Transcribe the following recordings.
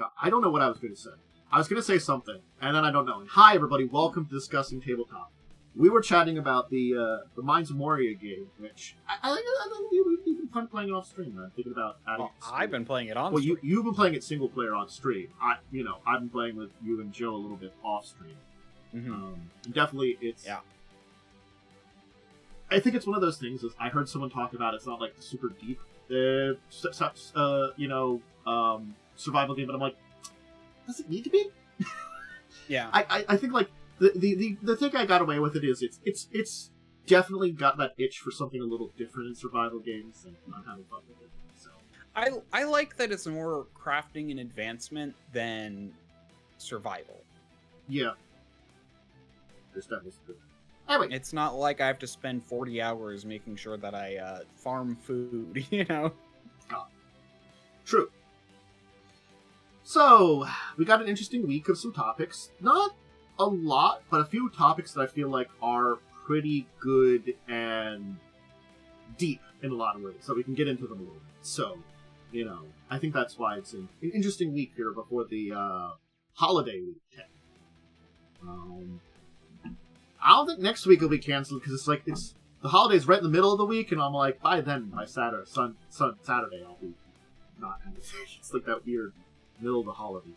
God, I don't know what I was going to say. I was going to say something, and then I don't know. And hi, everybody. Welcome to Discussing Tabletop. We were chatting about the Minds of Moria game, which I think you've been fun playing it off stream. I'm thinking about adding it to stream. I've been playing it on stream. stream. Well, you've been playing it single player on stream. I've been playing with you and Joe a little bit off stream. Mm-hmm. Definitely, it's... Yeah. I think it's one of those things, is I heard someone talk about it's not, like, super deep, survival game, but I'm like, does it need to be? Yeah. I think, like, the thing I got away with it is it's definitely got that itch for something a little different in survival games, and I'm having fun with it. So I like that it's more crafting and advancement than survival. Yeah. There's definitely some good. Anyway. It's not like I have to spend 40 hours making sure that I farm food, you know? True. So, we got an interesting week of some topics. Not a lot, but a few topics that I feel like are pretty good and deep in a lot of ways, so we can get into them a little bit. So, I think that's why it's an interesting week here before the holiday week. I don't think next week will be canceled, because it's the holiday's right in the middle of the week, and I'm like, by Saturday, Saturday, I'll be not anything. It's like that weird middle of the holiday.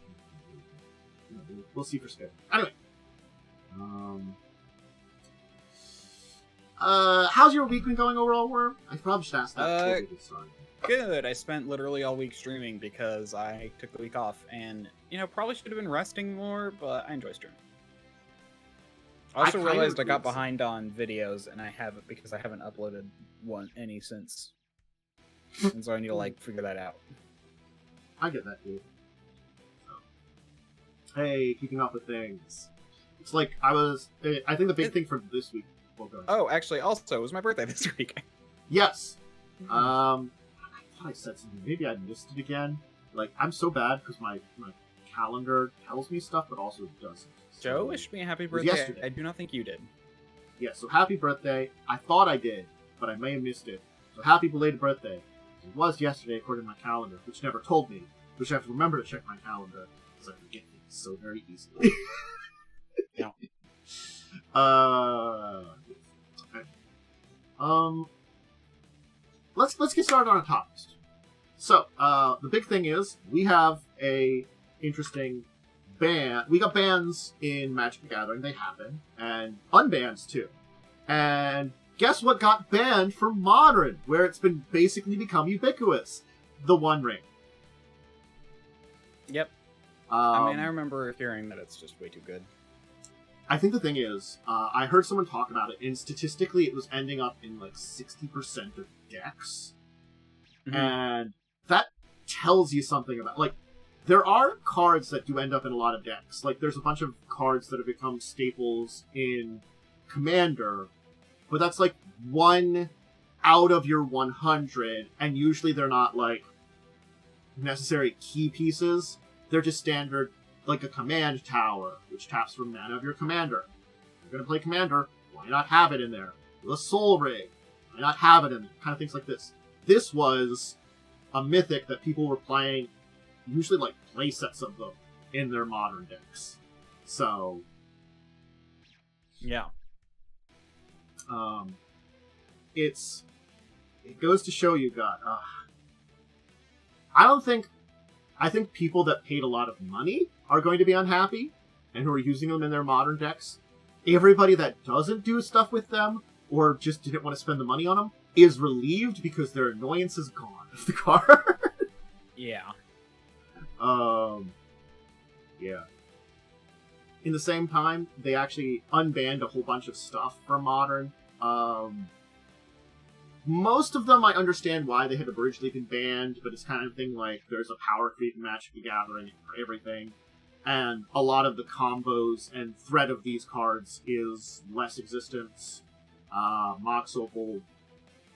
We'll see for schedule. Anyway. How's your week been going overall, Worm? I probably should ask that before we get started. Good. I spent literally all week streaming because I took the week off, and probably should have been resting more, but I enjoy streaming. I also realized I got behind on videos, and I haven't uploaded any since, and so I need to figure that out. I get that, dude. So, hey, keeping up with things. It's like I think the big thing for this week. Well, go ahead. Oh, actually, also, it was my birthday this week. Yes. I thought I said something. Maybe I missed it again. I'm so bad because my calendar tells me stuff, but also doesn't. So, Joe wished me a happy birthday. I do not think you did. Yeah, so happy birthday. I thought I did, but I may have missed it. So happy belated birthday. It was yesterday according to my calendar, which never told me, which I have to remember to check my calendar, because I forget things so very easily. Yeah. Okay. Let's get started on our topics. So, the big thing is, we have a interesting ban. We got bans in Magic the Gathering, they happen, and unbans too. And guess what got banned for Modern, where it's been basically become ubiquitous? The One Ring. Yep. I remember hearing that it's just way too good. I think the thing is, I heard someone talk about it, and statistically it was ending up in 60% of decks. Mm-hmm. And that tells you something about, there are cards that do end up in a lot of decks. There's a bunch of cards that have become staples in Commander, but that's 1 out of your 100, and usually they're not necessary key pieces. They're just standard, a command tower, which taps from mana of your commander. If you're going to play Commander, why not have it in there? The Soul Ring, why not have it in there? Kind of things like this. This was a mythic that people were playing, usually play sets of them in their Modern decks. So, yeah. It goes to show you, God. I think people that paid a lot of money are going to be unhappy, and who are using them in their Modern decks. Everybody that doesn't do stuff with them, or just didn't want to spend the money on them, is relieved because their annoyance is gone of the card. Yeah. Yeah. In the same time, they actually unbanned a whole bunch of stuff from Modern. Most of them I understand why they had originally been banned, but it's kind of thing there's a power creep in Magic the Gathering for everything, and a lot of the combos and threat of these cards is less existence. Mox Opal,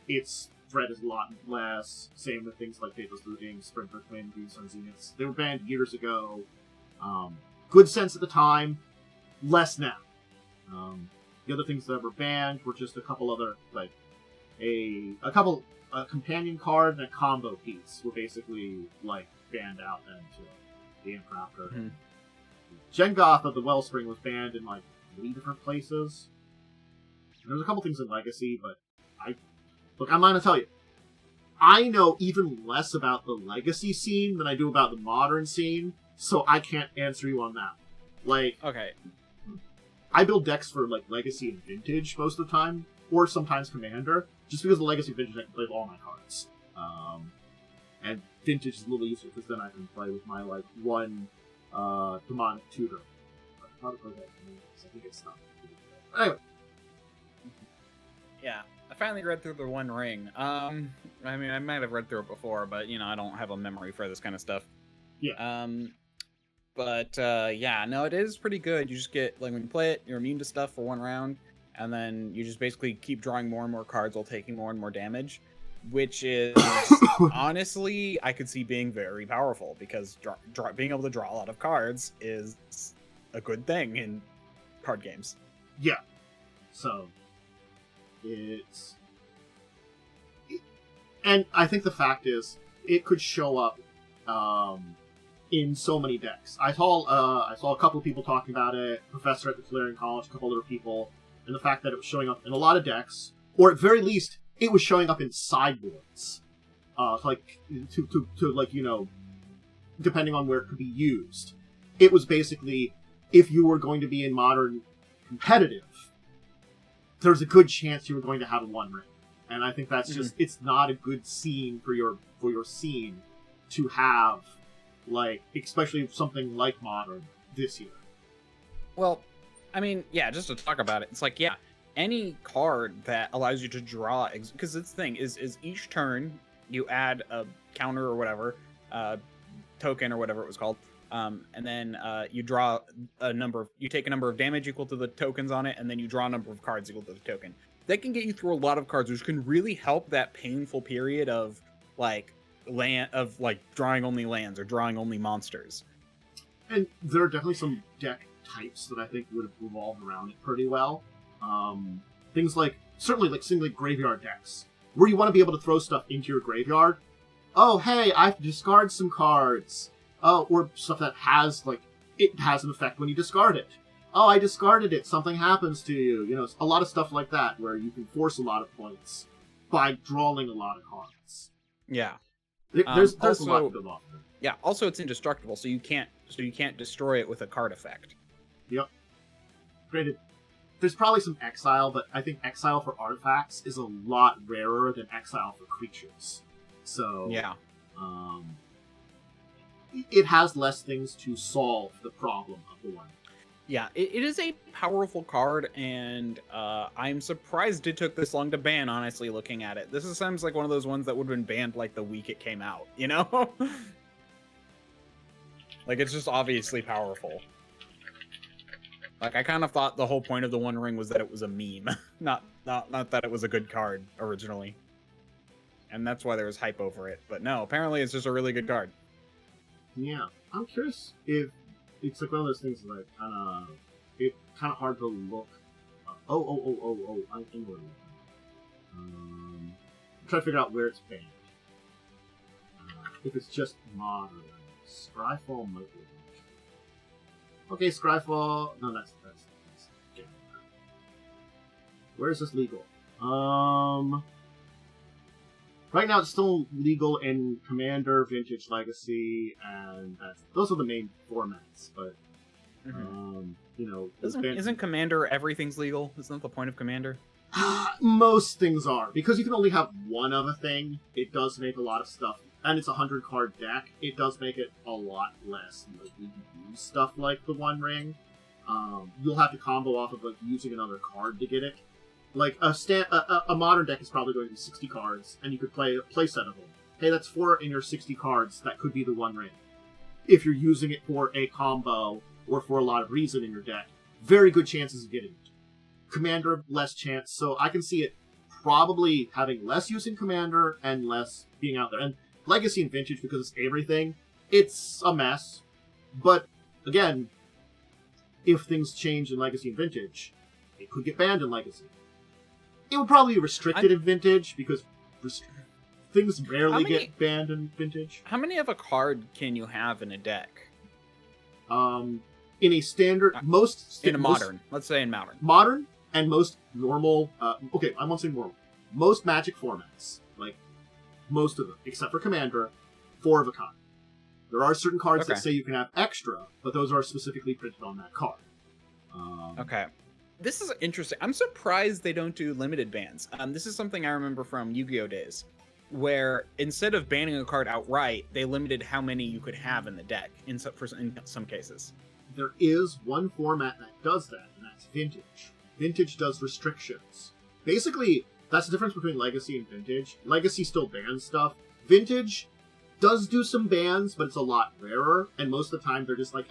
its threat is a lot less. Same with things like Faithless Looting, Sprinter Twin, Green Sun Zeniths. They were banned years ago. Good sense at the time, less now. The other things that were banned were just a couple other, a companion card and a combo piece were basically, banned out then, too. game crafter. Mhm. Jengoth of the Wellspring was banned in like 3 different places. There's a couple things in Legacy, but I'm going to tell you, I know even less about the Legacy scene than I do about the modern scene, so I can't answer you on that. Like, Okay. I build decks for like Legacy and Vintage most of the time, or sometimes Commander, just because the Legacy and Vintage I can play with all my cards. And Vintage is a little easier because then I can play with my like one demonic tutor. How to play that? I think it's not. Anyway. Yeah, I finally read through the One Ring. I mean, I might have read through it before, but I don't have a memory for this kind of stuff. Yeah. Yeah, no, it is pretty good. You just get, like, when you play it, you're immune to stuff for 1 round, and then you just basically keep drawing more and more cards while taking more and more damage, which is, honestly, I could see being very powerful, because being able to draw a lot of cards is a good thing in card games. Yeah. So, and I think the fact is, it could show up, in so many decks. I saw a couple of people talking about it, Professor at the Solarian College, a couple other people, and the fact that it was showing up in a lot of decks, or at very least, it was showing up in sideboards. Like, to like, depending on where it could be used. It was basically, if you were going to be in Modern competitive, there's a good chance you were going to have a One Ring. And I think that's just, it's not a good scene for your scene to have, like, especially something like Modern this year. Well, I mean, yeah, just to talk about it, it's like, yeah, any card that allows you to draw, because this thing is each turn you add a counter or whatever, token or whatever it was called, and then you draw you take a number of damage equal to the tokens on it, and then you draw a number of cards equal to the token. That can get you through a lot of cards, which can really help that painful period of drawing only lands or drawing only monsters. And there are definitely some deck types that I think would have revolved around it pretty well. Things like, certainly like single graveyard decks, where you want to be able to throw stuff into your graveyard. Oh, hey, I have to discard some cards. Oh, or stuff that has, like, it has an effect when you discard it. Oh, I discarded it, something happens to you. A lot of stuff like that, where you can force a lot of points by drawing a lot of cards. Yeah. There's a lot to go off of it. Yeah, also it's indestructible, so you can't destroy it with a card effect. Yep. Granted, there's probably some exile, but I think exile for artifacts is a lot rarer than exile for creatures. So, yeah. It has less things to solve the problem of the one. Yeah, it is a powerful card, and I'm surprised it took this long to ban, honestly, looking at it. This seems like one of those ones that would have been banned, like, the week it came out, Like, it's just obviously powerful. Like, I kind of thought the whole point of the One Ring was that it was a meme, not that it was a good card, originally. And that's why there was hype over it. But no, apparently it's just a really good card. Yeah, I'm curious if it's like one of those things that it's kind of hard to look. I know what I'm trying to figure out where it's banned. If it's just modern, Scryfall might be. Okay, Scryfall. No, that's where is this legal? Right now it's still legal in Commander, Vintage, Legacy, and those are the main formats. But isn't Commander everything's legal? Isn't that the point of Commander? Most things are, because you can only have one of a thing. It does make a lot of stuff, and it's a 100-card deck. It does make it a lot less likely to use stuff like the One Ring. You'll have to combo off of like using another card to get it. Like a modern deck is probably going to be 60 cards, and you could play a playset of them. Hey, that's 4 in your 60 cards. That could be the One Ring. If you're using it for a combo or for a lot of reason in your deck, very good chances of getting it. Commander, less chance. So I can see it probably having less use in Commander and less being out there. And Legacy and Vintage, because it's everything, it's a mess. But again, if things change in Legacy and Vintage, it could get banned in Legacy. It would probably be restricted in Vintage, because things rarely get banned in Vintage. How many of a card can you have in a deck? In a standard, let's say in modern and most normal, okay, I won't say normal, most Magic formats, like most of them, except for Commander, 4 of a kind. There are certain cards that say you can have extra, but those are specifically printed on that card. Okay. This is interesting. I'm surprised they don't do limited bans. This is something I remember from Yu-Gi-Oh days, where instead of banning a card outright, they limited how many you could have in the deck in some cases. There is one format that does that, and that's Vintage. Vintage does restrictions. Basically, that's the difference between Legacy and Vintage. Legacy still bans stuff. Vintage does do some bans, but it's a lot rarer, and most of the time they're just like,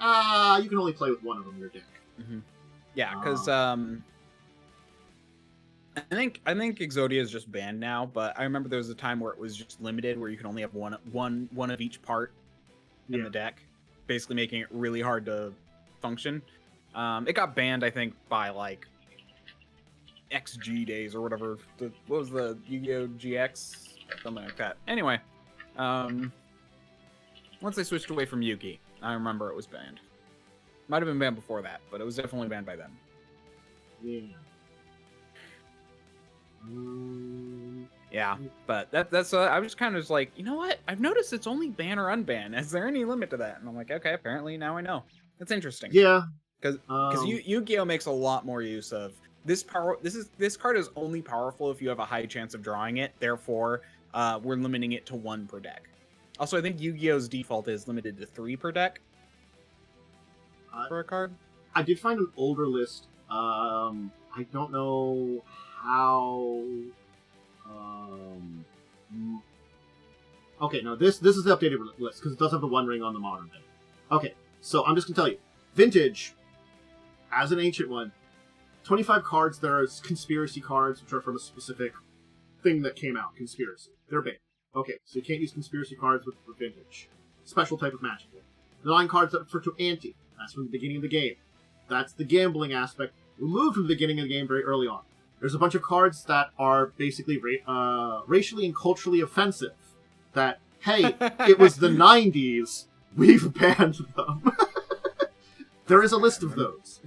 you can only play with one of them in your deck. Mm-hmm. Yeah, because I think Exodia is just banned now, but I remember there was a time where it was just limited, where you can only have one of each part in the deck, basically making it really hard to function. It got banned, I think, by like XG days or whatever. What was the Yu-Gi-Oh GX? Something like that. Anyway, once they switched away from Yugi, I remember it was banned. Might have been banned before that, but it was definitely banned by then. Yeah. Yeah, but that's I was kind of just like, you know what? I've noticed it's only ban or unban. Is there any limit to that? And I'm like, okay, apparently now I know. That's interesting. Yeah, because Yu-Gi-Oh makes a lot more use of this power. This card is only powerful if you have a high chance of drawing it. Therefore, we're limiting it to 1 per deck. Also, I think Yu-Gi-Oh's default is limited to 3 per deck for a card. I did find an older list. I don't know how. Okay, no, this is the updated list because it does have the 1 ring on the modern thing. Okay, so I'm just gonna tell you, Vintage, as an ancient one, 25 cards. There's conspiracy cards, which are from a specific thing that came out. Conspiracy, they're banned. Okay, so you can't use conspiracy cards with Vintage. Special type of Magic. The 9 cards that refer to Ante. That's from the beginning of the game. That's the gambling aspect, removed from the beginning of the game very early on. There's a bunch of cards that are basically racially and culturally offensive. That, hey, it was the 90s, we've banned them. There is a list of those.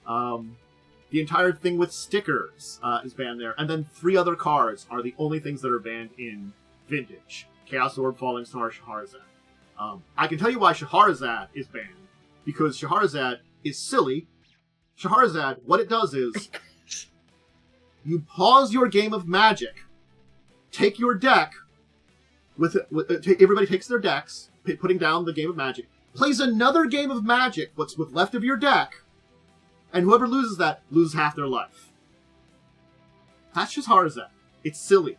The entire thing with stickers is banned there. And then 3 other cards are the only things that are banned in Vintage. Chaos Orb, Falling Star, Shahrazad. I can tell you why Shahrazad is banned. Because Shahrazad is silly. Shahrazad, what it does is, you pause your game of Magic, take your deck, everybody takes their decks, putting down the game of Magic, plays another game of Magic, what's left of your deck, and whoever loses that loses half their life. That's just Shahrazad. It's silly.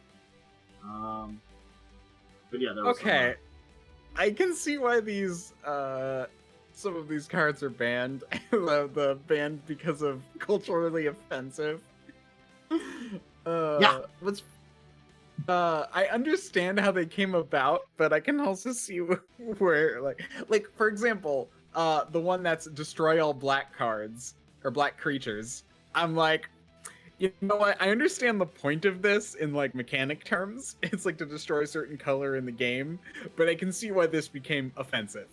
But yeah, there was okay. I can see why these some of these cards are banned. the banned because of culturally offensive. Yeah. I understand how they came about, but I can also see where, like for example, the one that's destroy all black cards or black creatures. I'm like, you know what? I understand the point of this in like mechanic terms. It's like to destroy a certain color in the game, but I can see why this became offensive.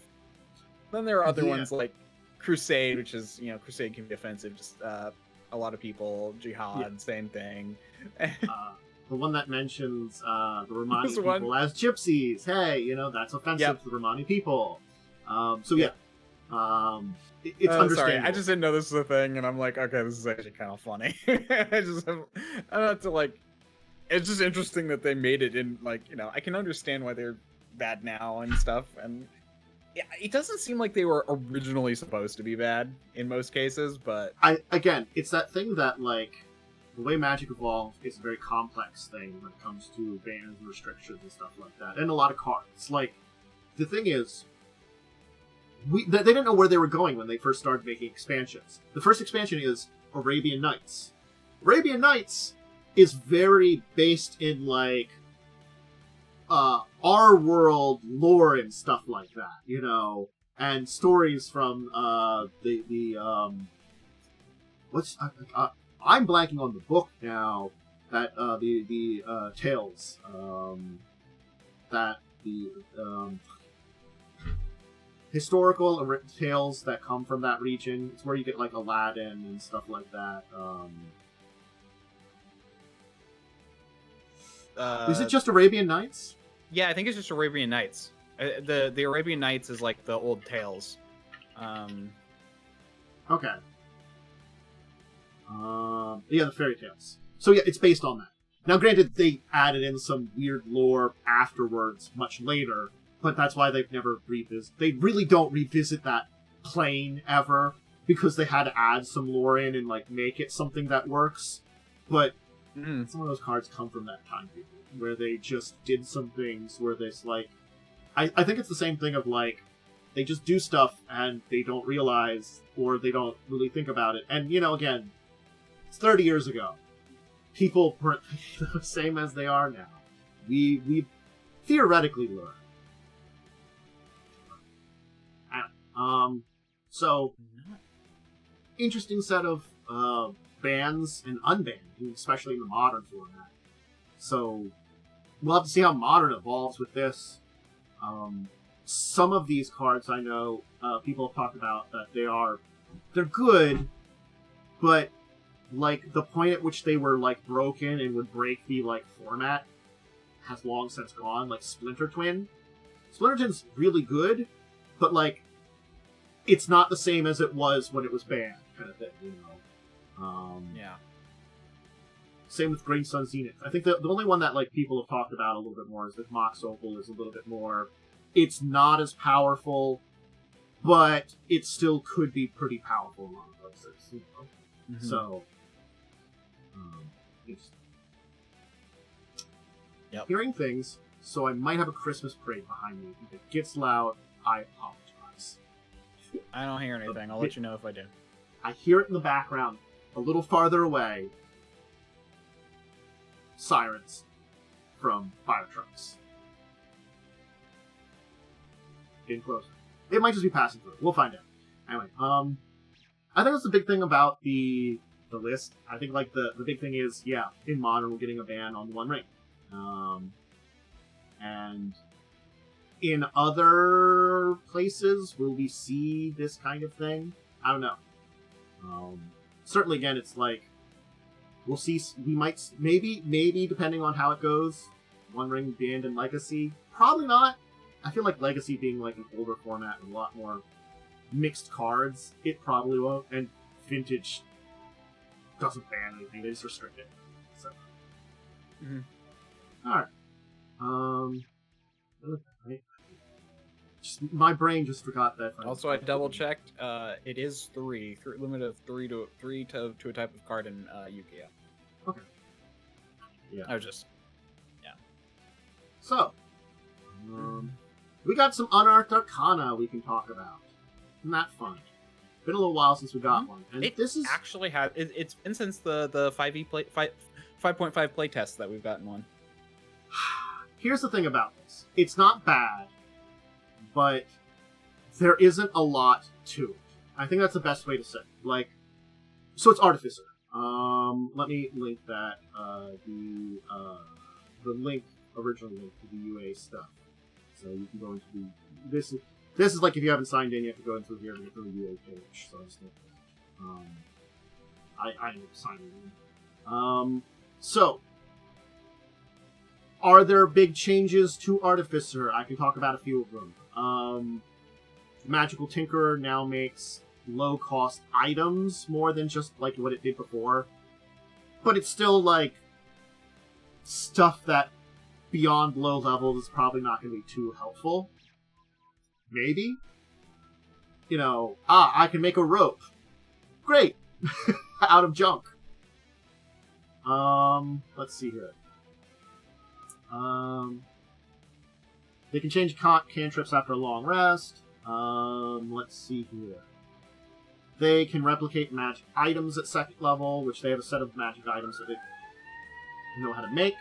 Then there are other ones like Crusade, which is, Crusade can be offensive. Just a lot of people, Jihad, same thing. The one that mentions the Romani people as gypsies. Hey, that's offensive to the Romani people. It's understandable. Sorry, I just didn't know this was a thing, and I'm like, okay, this is actually kind of funny. I have to like. It's just interesting that they made it in I can understand why they're bad now and stuff, and yeah, it doesn't seem like they were originally supposed to be bad in most cases, but it's that thing that the way Magic evolved is a very complex thing when it comes to bans and restrictions and stuff like that, and a lot of cards. The thing is, they didn't know where they were going when they first started making expansions. The first expansion is Arabian Nights. Arabian Nights is very based in our world lore and stuff like that, and stories from I'm blanking on the book now that the tales that the historical tales that come from that region. It's where you get like Aladdin and stuff like that. Is it just Arabian Nights? Yeah, I think it's just Arabian Nights. The Arabian Nights is like the old tales. Okay. Yeah, the fairy tales. So yeah, it's based on that. Now, granted, they added in some weird lore afterwards, much later, but that's why they've never revisited. They really don't revisit that plane ever, because they had to add some lore in and like make it something that works. But some of those cards come from that time period, where they just did some things where this like... I think it's the same thing of like, they just do stuff and they don't realize, or they don't really think about it. And, you know, again, it's 30 years ago. People weren't the same as they are now. We theoretically learn. So, interesting set of bans and unbanned, especially in the modern format. So, we'll have to see how modern evolves with this. Some of these cards I know people have talked about that they're good, but like the point at which they were like broken and would break the like format has long since gone. Like Splinter Twin. Splinter Twin's really good, but like it's not the same as it was when it was banned, kind of thing, you know. Yeah. Same with Green Sun Zenith. I think the only one that like people have talked about a little bit more is that Mox Opal is a little bit more. It's not as powerful, but it still could be pretty powerful in a lot of places. You know? So, hearing things, so I might have a Christmas parade behind me. If it gets loud, I apologize. I don't hear anything. I'll let you know if I do. I hear it in the background, a little farther away. Sirens from fire trucks. Getting closer. It might just be passing through. We'll find out. Anyway, I think that's the big thing about the list. I think like the big thing is, yeah, in Modern we're getting a ban on One Ring. And in other places, will we see this kind of thing? I don't know. Certainly, again, it's like, we'll see, we might, maybe, depending on how it goes, One Ring banned in Legacy. Probably not. I feel like Legacy being like an older format with a lot more mixed cards, it probably won't. And Vintage doesn't ban anything, they just restrict it. So. Alright. My brain just forgot that. Also, I double checked. It is limit of three to a type of card in Yu-Gi-Oh. Okay. Yeah. I was just. Yeah. So, we got some Unarched Arcana we can talk about. Isn't that fun? Been a little while since we got one, and this is actually it's been since the 5.5 playtest that we've gotten one. Here's the thing about this. It's not bad, but there isn't a lot to it. I think that's the best way to say it. Like, so it's Artificer. Let me link that, the original link to the UA stuff. So you can go into this is like if you haven't signed in, you have to go into here and get to the UA page. So I just think that. I didn't sign in. So, are there big changes to Artificer? I can talk about a few of them. Magical Tinkerer now makes low-cost items more than just like what it did before. But it's still like stuff that beyond low levels is probably not going to be too helpful. Maybe? You know, I can make a rope. Great! Out of junk. Let's see here. They can change cantrips after a long rest. Let's see here. They can replicate magic items at second level, which they have a set of magic items that they know how to make.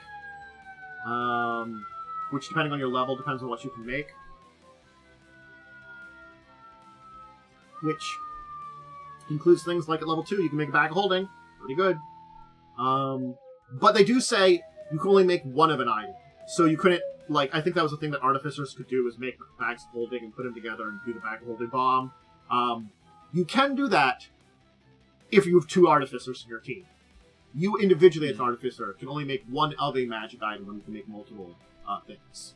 Which, depending on your level, depends on what you can make. Which includes things like at level 2, you can make a bag of holding. Pretty good. But they do say you can only make one of an item. So you couldn't like, I think that was the thing that Artificers could do, is make bags of holding and put them together and do the bag of holding bomb. You can do that if you have 2 Artificers in your team. You individually as an Artificer can only make one of a magic item, and you can make multiple things.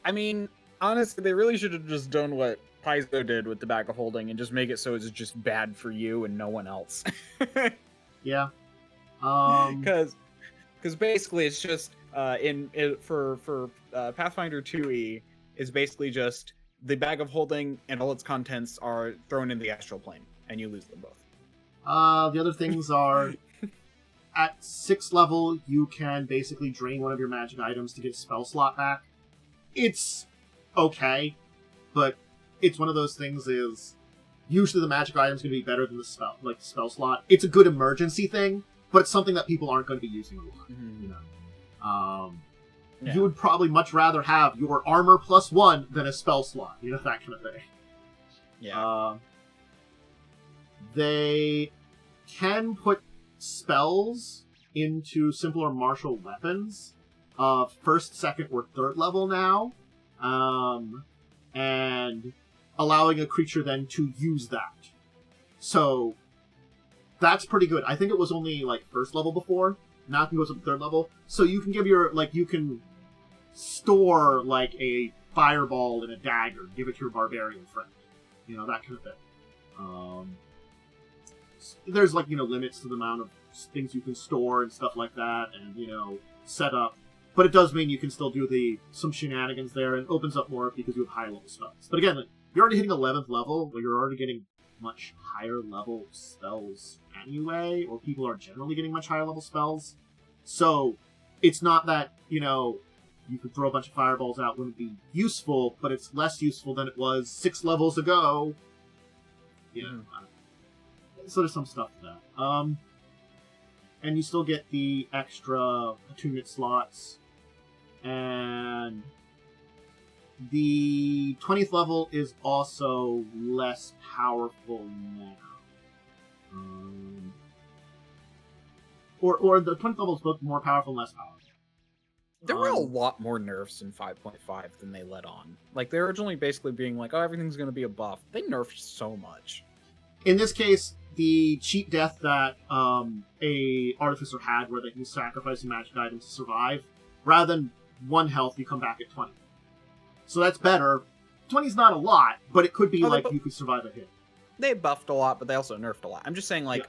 I mean, honestly, they really should have just done what Paizo did with the bag of holding and just make it so it's just bad for you and no one else. Yeah. Because basically it's just for Pathfinder 2e is basically just the bag of holding and all its contents are thrown in the astral plane and you lose them both. The other things are, at 6th level, you can basically drain one of your magic items to get a spell slot back. It's okay, but it's one of those things is, usually the magic item's going to be better than the spell slot. It's a good emergency thing, but it's something that people aren't going to be using a lot, you know. Yeah. You would probably much rather have your armor +1 than a spell slot, you know, that kind of thing. Yeah. They can put spells into simpler martial weapons, 1st, 2nd, or 3rd level now, and allowing a creature then to use that. So, that's pretty good. I think it was only, like, 1st level before. Now it can go to 3rd level. So you can give your, like, you can store, like, a fireball and a dagger, give it to your barbarian friend. You know, that kind of thing. There's, like, you know, limits to the amount of things you can store and stuff like that, and, you know, set up. But it does mean you can still do some shenanigans there, and opens up more because you have higher level spells. But again, like, you're already hitting 11th level, but you're already getting much higher level spells anyway, or people are generally getting much higher level spells. So, it's not that, you know, you could throw a bunch of fireballs out wouldn't be useful, but it's less useful than it was 6 levels ago. You know, so there's some stuff to that. And you still get the extra attunement slots. And the 20th level is also less powerful now. Or the 20th level is both more powerful and less powerful. There were a lot more nerfs in 5.5 than they let on. Like, they were originally basically being like, oh, everything's going to be a buff. They nerfed so much. In this case, the cheap death that a Artificer had, where they can sacrifice a magic item to survive, rather than 1 health, you come back at 20. So that's better. 20's not a lot, but it could be you could survive a hit. They buffed a lot, but they also nerfed a lot. I'm just saying, like,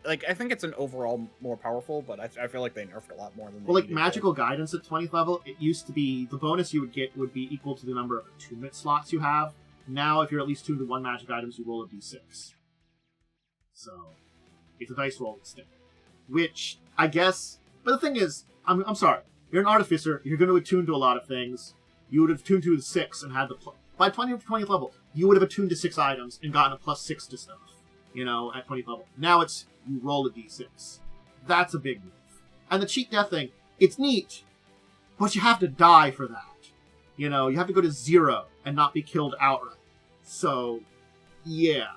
I think it's an overall more powerful, but I feel like they nerfed a lot more than. Well, like magical guidance at 20th level, it used to be the bonus you would get would be equal to the number of attunement slots you have. Now, if you're at least tuned to 1 magic items, you roll a d6. So, it's a dice roll instead. Which, I guess... But the thing is, I'm sorry. You're an Artificer, you're going to attune to a lot of things. You would have tuned to 6 and had the... By 20th level, you would have attuned to 6 items and gotten a +6 to stuff. You know, at 20th level. Now it's, you roll a d6. That's a big move. And the cheat death thing, it's neat, but you have to die for that. You know, you have to go to 0 and not be killed outright. So, yeah.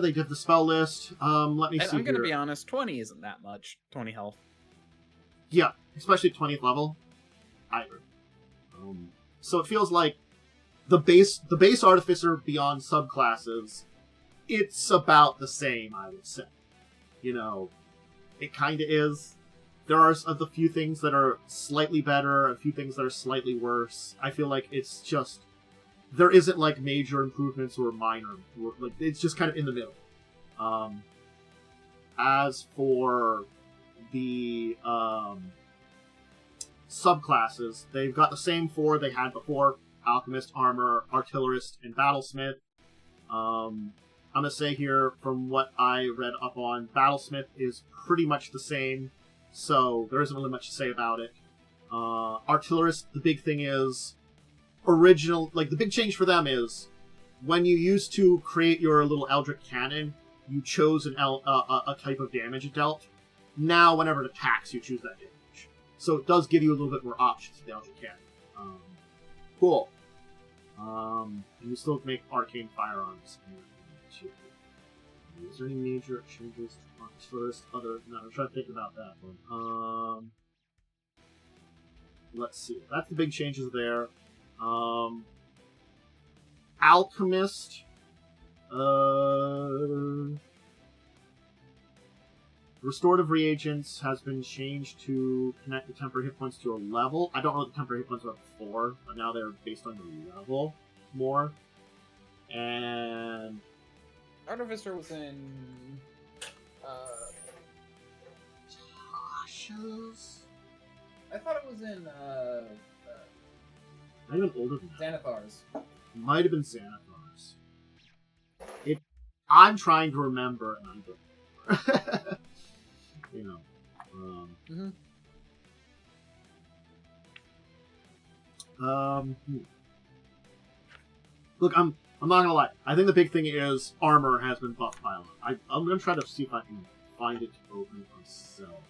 They did the spell list. Let me see. I'm gonna be honest, 20 isn't that much. 20 health. Yeah, especially at 20th level. I agree. So it feels like the base Artificer beyond subclasses, it's about the same, I would say. You know, it kind of is. There are a few things that are slightly better, a few things that are slightly worse. I feel like it's just... There isn't, like, major improvements or minor... Like, it's just kind of in the middle. As for the subclasses, they've got the same 4 they had before. Alchemist, Armor, Artillerist, and Battlesmith. I'm going to say here, from what I read up on, Battlesmith is pretty much the same, so there isn't really much to say about it. Artillerist, the big thing is... the big change for them is, when you used to create your little Eldritch Cannon, you chose a type of damage it dealt. Now, whenever it attacks, you choose that damage. So it does give you a little bit more options with the Eldritch Cannon. Cool. And you still make arcane firearms too. Is there any major changes first? Other no, I'm trying to think about that one. Let's see. That's the big changes there. Alchemist. Restorative reagents has been changed to connect the temporary hit points to a level. I don't know what the temporary hit points were before, but now they're based on the level more. And Artificer was in Tasha's? I thought it was in Not even older than that. Xanathar's. Might have been Xanathar's. I'm trying to remember, and I don't remember. You know. Look, I'm not gonna lie. I think the big thing is armor has been buffed by a lot. I'm gonna try to see if I can find it to open myself.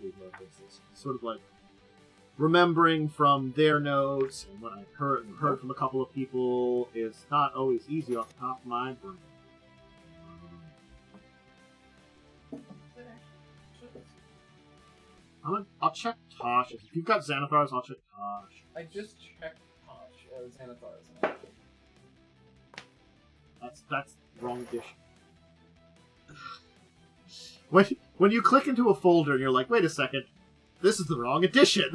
It's sort of like remembering from their notes and what I've heard from a couple of people is not always easy off the top of my brain. I'll check Tosh. If you've got Xanathar's, I'll check Tosh. I just checked Tosh. Xanathar's. That's the wrong edition. When you click into a folder and you're like, wait a second, this is the wrong edition.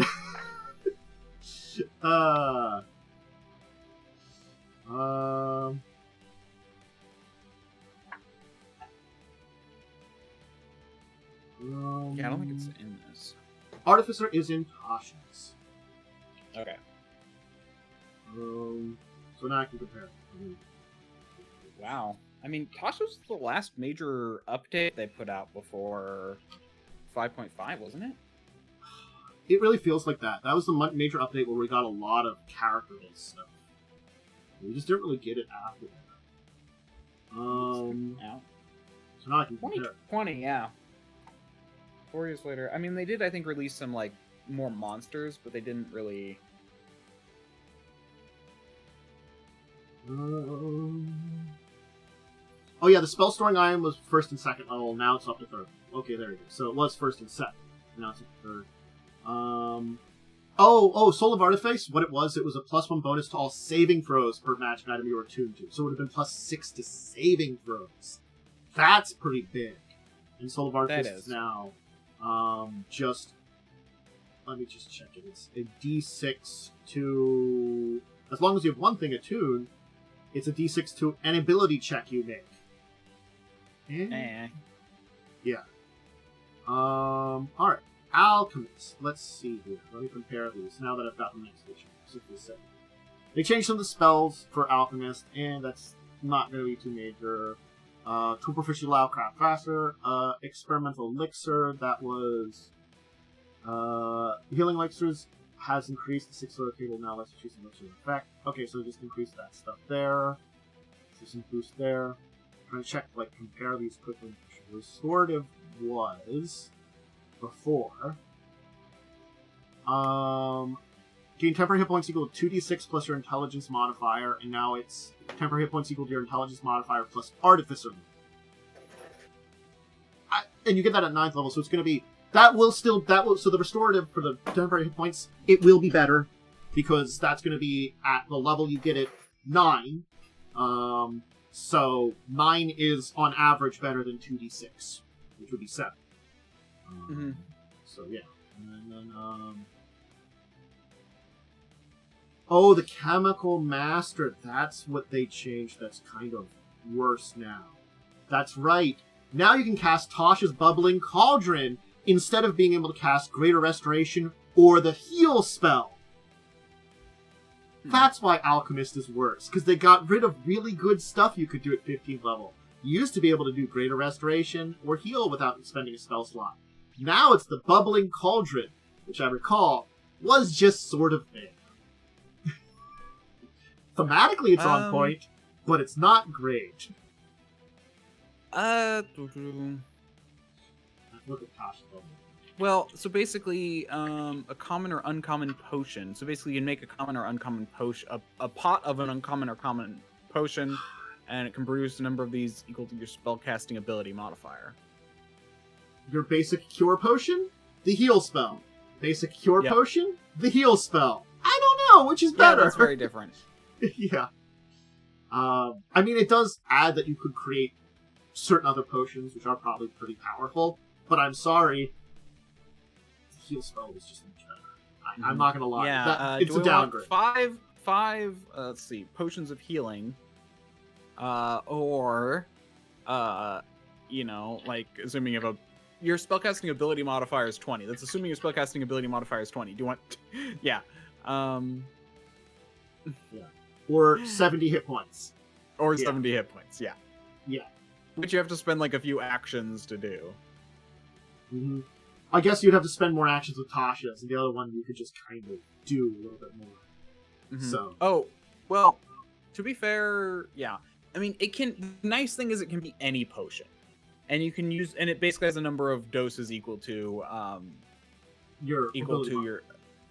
Yeah, I don't think it's in this. Artificer is in Tasha's. Okay. So now I can compare. Wow. I mean, Tasha was the last major update they put out before 5.5, wasn't it? It really feels like that. That was the major update where we got a lot of character-based stuff. We just didn't really get it after that. Yeah. So now I can compare. 2020, yeah. 4 years later. I mean, they did, I think, release some, like, more monsters, but they didn't really... Oh yeah, the spell storing item was first and second level. Now it's up to third. Okay, there you go. So it was first and second. Now it's up to third. Soul of Artifice. What it was a +1 bonus to all saving throws per magic item you were attuned to. So it would have been +6 to saving throws. That's pretty big. And Soul of Artifice is now just. Let me just check it. It's a D6 to. As long as you have one thing attuned, it's a D6 to an ability check you make. Yeah. Alright. Alchemist. Let's see here. Let me compare these now that I've got the next edition. They changed some of the spells for Alchemist, and that's not going to be too major. Tool proficiency allow craft faster. Experimental elixir, that was... healing elixirs has increased. The 6-letter table now lets you choose an elixir effect. Okay, so just increase that stuff there. So some boost there. I'm trying to check, compare these quickly. Restorative was before. Gain temporary hit points equal to 2d6 plus your intelligence modifier, and now it's temporary hit points equal to your intelligence modifier plus Artificer. And you get that at 9th level, so it's going to be so the restorative for the temporary hit points, it will be better, because that's going to be at the level you get it 9. So 9 is on average better than 2d6, which would be 7. So yeah. And then, oh, the Chemical Master, that's what they changed. That's kind of worse now. That's right. Now you can cast Tasha's Bubbling Cauldron instead of being able to cast Greater Restoration or the Heal spell. That's why Alchemist is worse, because they got rid of really good stuff you could do at 15th level. You used to be able to do Greater Restoration or Heal without spending a spell slot. Now it's the Bubbling Cauldron, which I recall was just sort of there. Thematically it's on point, but it's not great. Look at Tasha's Bubbling. Well, so basically, a common or uncommon potion. So basically, you make a common or uncommon potion, a pot of an uncommon or common potion, and it can produce a number of these equal to your spellcasting ability modifier. Your basic cure potion, the heal spell. Basic cure potion, the heal spell. I don't know, which is better. Yeah, that's very different. Yeah. I mean, it does add that you could create certain other potions, which are probably pretty powerful, but I'm sorry, the heal spell is just much better. I'm not gonna lie. Yeah, it's a downgrade. Five, let's see, potions of healing, or, you know, like, assuming you have your spellcasting ability modifier is 20. That's assuming your spellcasting ability modifier is 20. Do you want, yeah, yeah. Or 70 hit points. Or 70 hit points, yeah. Yeah. Which you have to spend, like, a few actions to do. Mm-hmm. I guess you'd have to spend more actions with Tasha's, and the other one you could just kind of do a little bit more. Mm-hmm. So. Oh, well, to be fair, yeah. I mean, the nice thing is it can be any potion. And you can use, and it basically has a number of doses equal to, your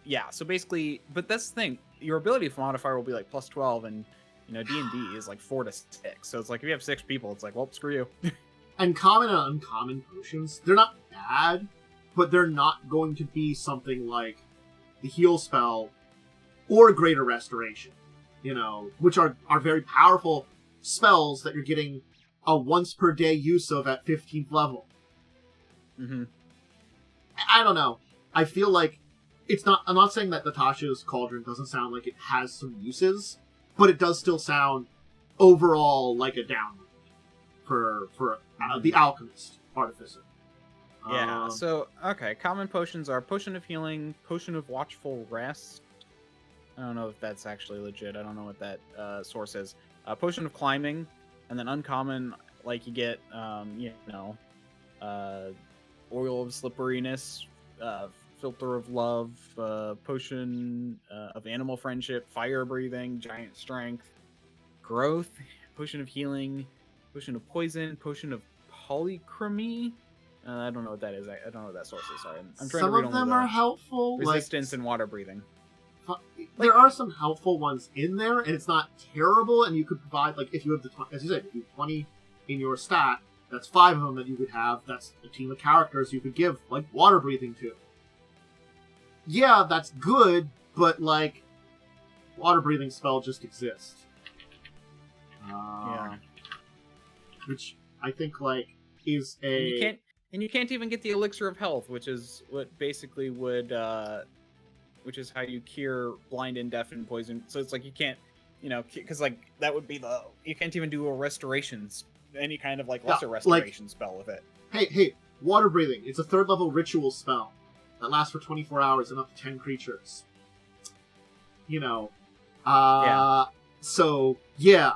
yeah, so basically, but that's the thing, your ability modifier will be like plus 12, and, you know, D&D is like 4 to 6, so it's like, if you have 6 people, it's like, well, screw you. And common and uncommon potions, they're not bad, but they're not going to be something like the heal spell or greater restoration, you know, which are very powerful spells that you're getting a once per day use of at 15th level. Mm-hmm. I don't know. I feel like I'm not saying that Natasha's Cauldron doesn't sound like it has some uses, but it does still sound overall like a downgrade for the Alchemist Artificer. Yeah, so, okay, common potions are Potion of Healing, Potion of Watchful Rest. I don't know if that's actually legit. I don't know what that source is. Potion of Climbing, and then uncommon, like you get, you know, Oil of Slipperiness, Filter of Love, Potion of Animal Friendship, Fire Breathing, Giant Strength, Growth, Potion of Healing, Potion of Poison, Potion of Polychromy. I don't know what that is. I don't know what that source is. Sorry, I'm trying to read some of them are helpful. Resistance and water breathing. There are some helpful ones in there, and it's not terrible. And you could provide, like, if you have as you said, if you have 20 in your stat, that's 5 of them that you could have. That's a team of characters you could give, like, water breathing to. Yeah, that's good, but, like, water breathing spell just exists. Yeah. Which I think, like, is a... And you can't even get the Elixir of Health, which is what basically would, which is how you cure blind and deaf and poison. So it's like you can't, you know, because, like, that would be you can't even do a restoration, any kind of, like, lesser restoration spell with it. Hey, water breathing. It's a 3rd level ritual spell that lasts for 24 hours and up to 10 creatures. You know. Yeah. So, yeah.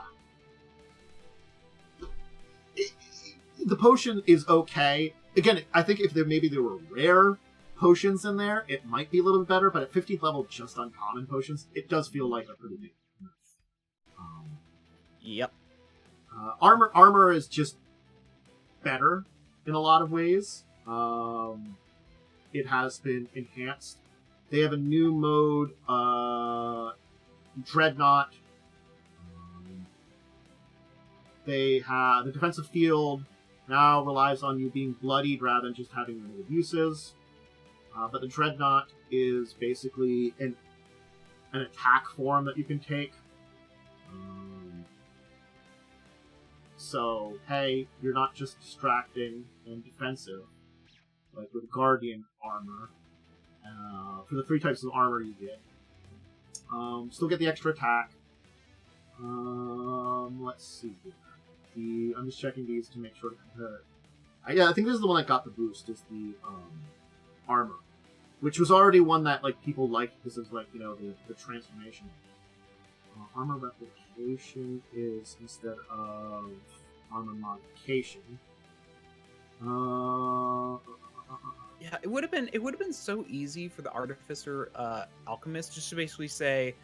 The potion is okay. Again, I think if there were rare potions in there, it might be a little bit better, but at 15th level, just uncommon potions, it does feel like a pretty big nerf. Yep. Armor is just better in a lot of ways. It has been enhanced. They have a new mode, Dreadnought. They have the defensive field now relies on you being bloodied rather than just having limited uses. But the Dreadnought is basically an attack form that you can take. So, hey, you're not just distracting and defensive, like with Guardian armor. For the 3 types of armor you get. Still get the extra attack. Let's see here. I'm just checking these to make sure to compare it. Yeah, I think this is the one that got the boost, is the armor. Which was already one that, like, people liked because of, like, you know, the transformation. Armor replication is instead of armor modification. Yeah, it would have been so easy for the Artificer Alchemist just to basically say,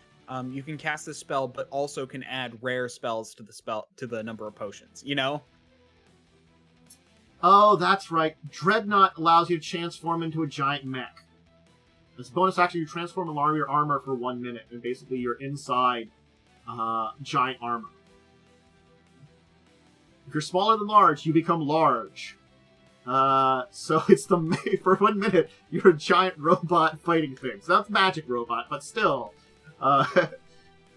you can cast this spell, but also can add rare spells to the number of potions. You know? Oh, that's right. Dreadnought allows you to transform into a giant mech. As a bonus action, you transform and lower your armor for 1 minute, and basically you're inside giant armor. If you're smaller than large, you become large. So it's for 1 minute, you're a giant robot fighting things. So that's magic robot, but still.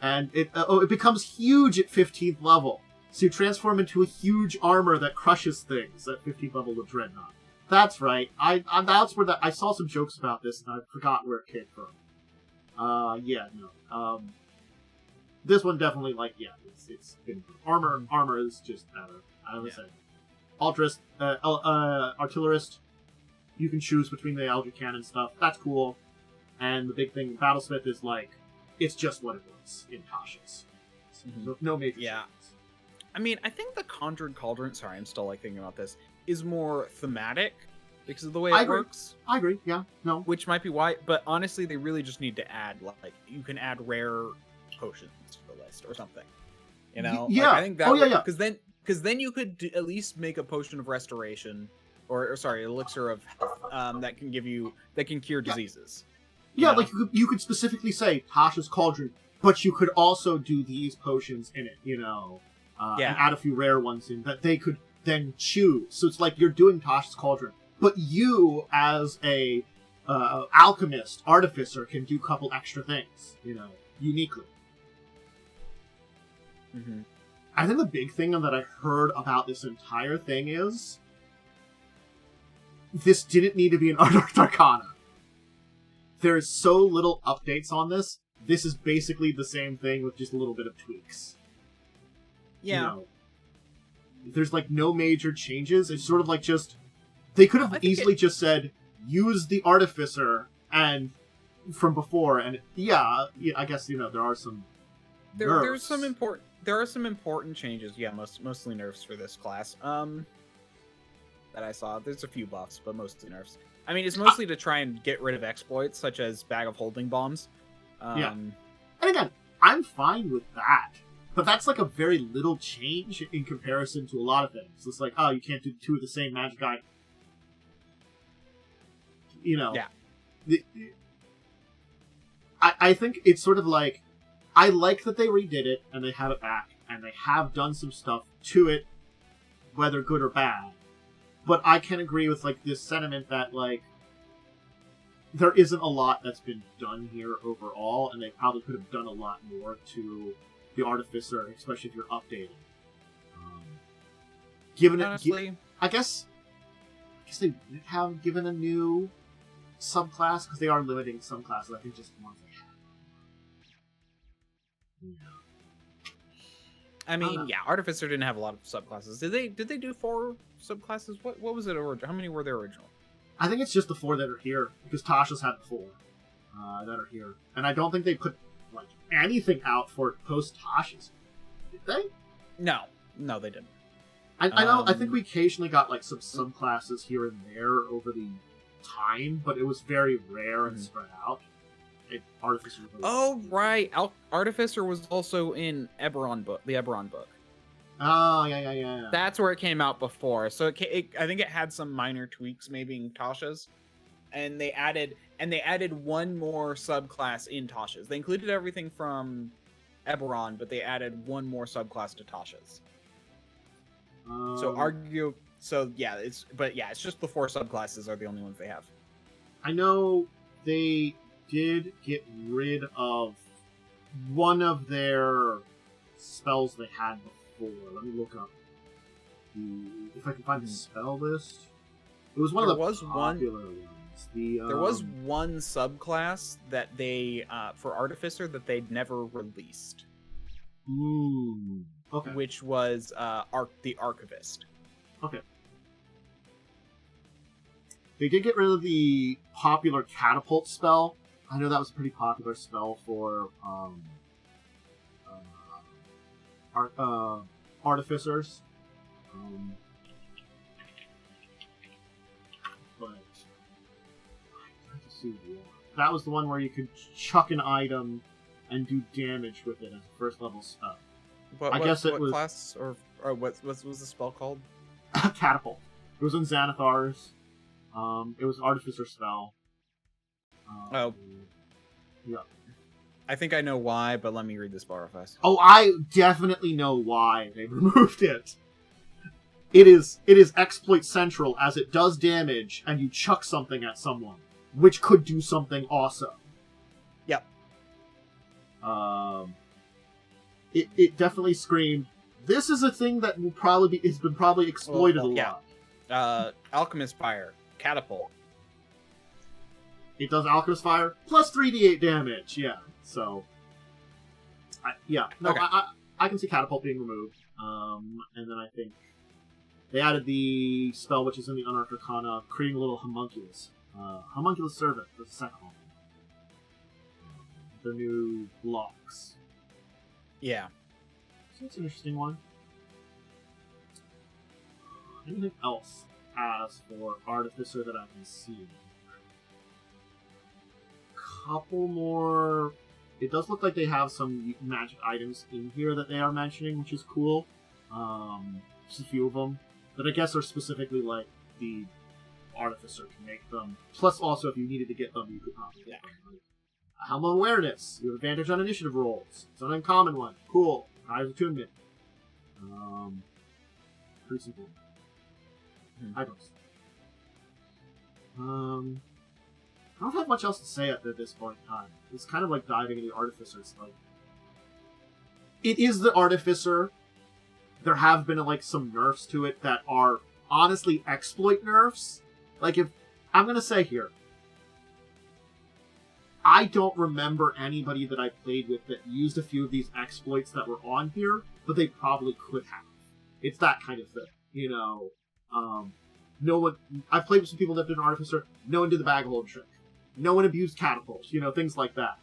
And it becomes huge at 15th level. So you transform into a huge armor that crushes things at 15th level with Dreadnought. That's right. That's where I saw some jokes about this, and I forgot where it came from. This one definitely, it's been armor is just better. I would say. Artillerist, you can choose between the Eldritch Cannon stuff. That's cool. And the big thing, Battlesmith is it's just what it was in Tasha's. So no major changes. I mean, I think the Conjured Cauldron, sorry, I'm still thinking about this, is more thematic because of the way it works. I agree, yeah, no. Which might be why, but honestly, they really just need to add, you can add rare potions to the list or something. You know? Yeah. I think that yeah. Because then you could at least make a potion of restoration, or sorry, elixir of health, that can cure diseases. Yeah, you could specifically say Tasha's Cauldron, but you could also do these potions in it, and add a few rare ones in that they could then choose. So it's like you're doing Tasha's Cauldron, but you, as a alchemist, artificer, can do a couple extra things, uniquely. Mm-hmm. I think the big thing that I heard about this entire thing is this didn't need to be an Unearthed Arcana. There's so little updates on this. This is basically the same thing with just a little bit of tweaks. Yeah. There's no major changes. It's sort of they could have easily just said, use the Artificer and from before, and I guess, there are some nerfs. There are some important changes, mostly nerfs for this class, that I saw. There's a few buffs, but mostly nerfs. I mean, it's mostly to try and get rid of exploits, such as Bag of Holding Bombs. And again, I'm fine with that. But that's a very little change in comparison to a lot of things. It's you can't do two of the same magic item. Yeah. I think it's sort of I like that they redid it, and they have it back, and they have done some stuff to it, whether good or bad. But I can agree with, this sentiment that, there isn't a lot that's been done here overall, and they probably could have done a lot more to the Artificer, especially if you're updating. Honestly, I guess they would have given a new subclass, because they are limiting some classes. I think just the ones they have. I mean, Artificer didn't have a lot of subclasses. Did they do 4 subclasses? What was it original? How many were there original? I think it's just the 4 that are here, because Tasha's had the 4 that are here. And I don't think they put anything out for post Tasha's. Did they? No, they didn't. I know. I think we occasionally got some subclasses here and there over the time, but it was very rare and spread out. Artificer. Oh right, Artificer was also in the Eberron book. Oh yeah. That's where it came out before. So I think it had some minor tweaks, maybe in Tasha's, and they added one more subclass in Tasha's. They included everything from Eberron, but they added one more subclass to Tasha's. It's just the 4 subclasses are the only ones they have. I know they did get rid of one of their spells they had before. Let me look up if I can find the spell list. It was one of the popular ones. There was one subclass that they for Artificer that they'd never released. Okay. Which was the Archivist. Okay. They did get rid of the popular Catapult spell. I know that was a pretty popular spell for Artificers. But that was the one where you could chuck an item and do damage with it as a first level spell. What class or what was the spell called? Catapult. It was in Xanathar's. It was an Artificer spell. Yeah. I think I know why, but let me read this bar first. Oh, I definitely know why they removed it. it is exploit central, as it does damage, and you chuck something at someone, which could do something awesome. Yep. It definitely screamed, this is a thing that will has been exploited a lot. Alchemist Fire, Catapult. It does Alchemist Fire, plus 3d8 damage, yeah. So, okay. I can see Catapult being removed. And then I think they added the spell, which is in the Unearthed Arcana, creating a little homunculus. Homunculus Servant, that's the second one. Their new blocks. Yeah. So that's an interesting one. Anything else as for Artificer that I can see? Couple more. It does look like they have some magic items in here that they are mentioning, which is cool. Just a few of them that I guess are specifically like the Artificer can make them. Plus, also, if you needed to get them, you could probably get them. Like, a Helm of Awareness. You have advantage on initiative rolls. It's an uncommon one. Cool. Eyes Attunement. Pretty simple. Items. I don't have much else to say at this point in time. It's kind of like diving into the Artificer. It's like, it is the Artificer. There have been like some nerfs to it that are honestly exploit nerfs. Like, if I'm gonna say here, I don't remember anybody that I played with that used a few of these exploits that were on here, but they probably could have. It's that kind of thing, you know. No one. I've played with some people that did an Artificer. No one did the bag hold trick. No one abused catapults, you know, things like that.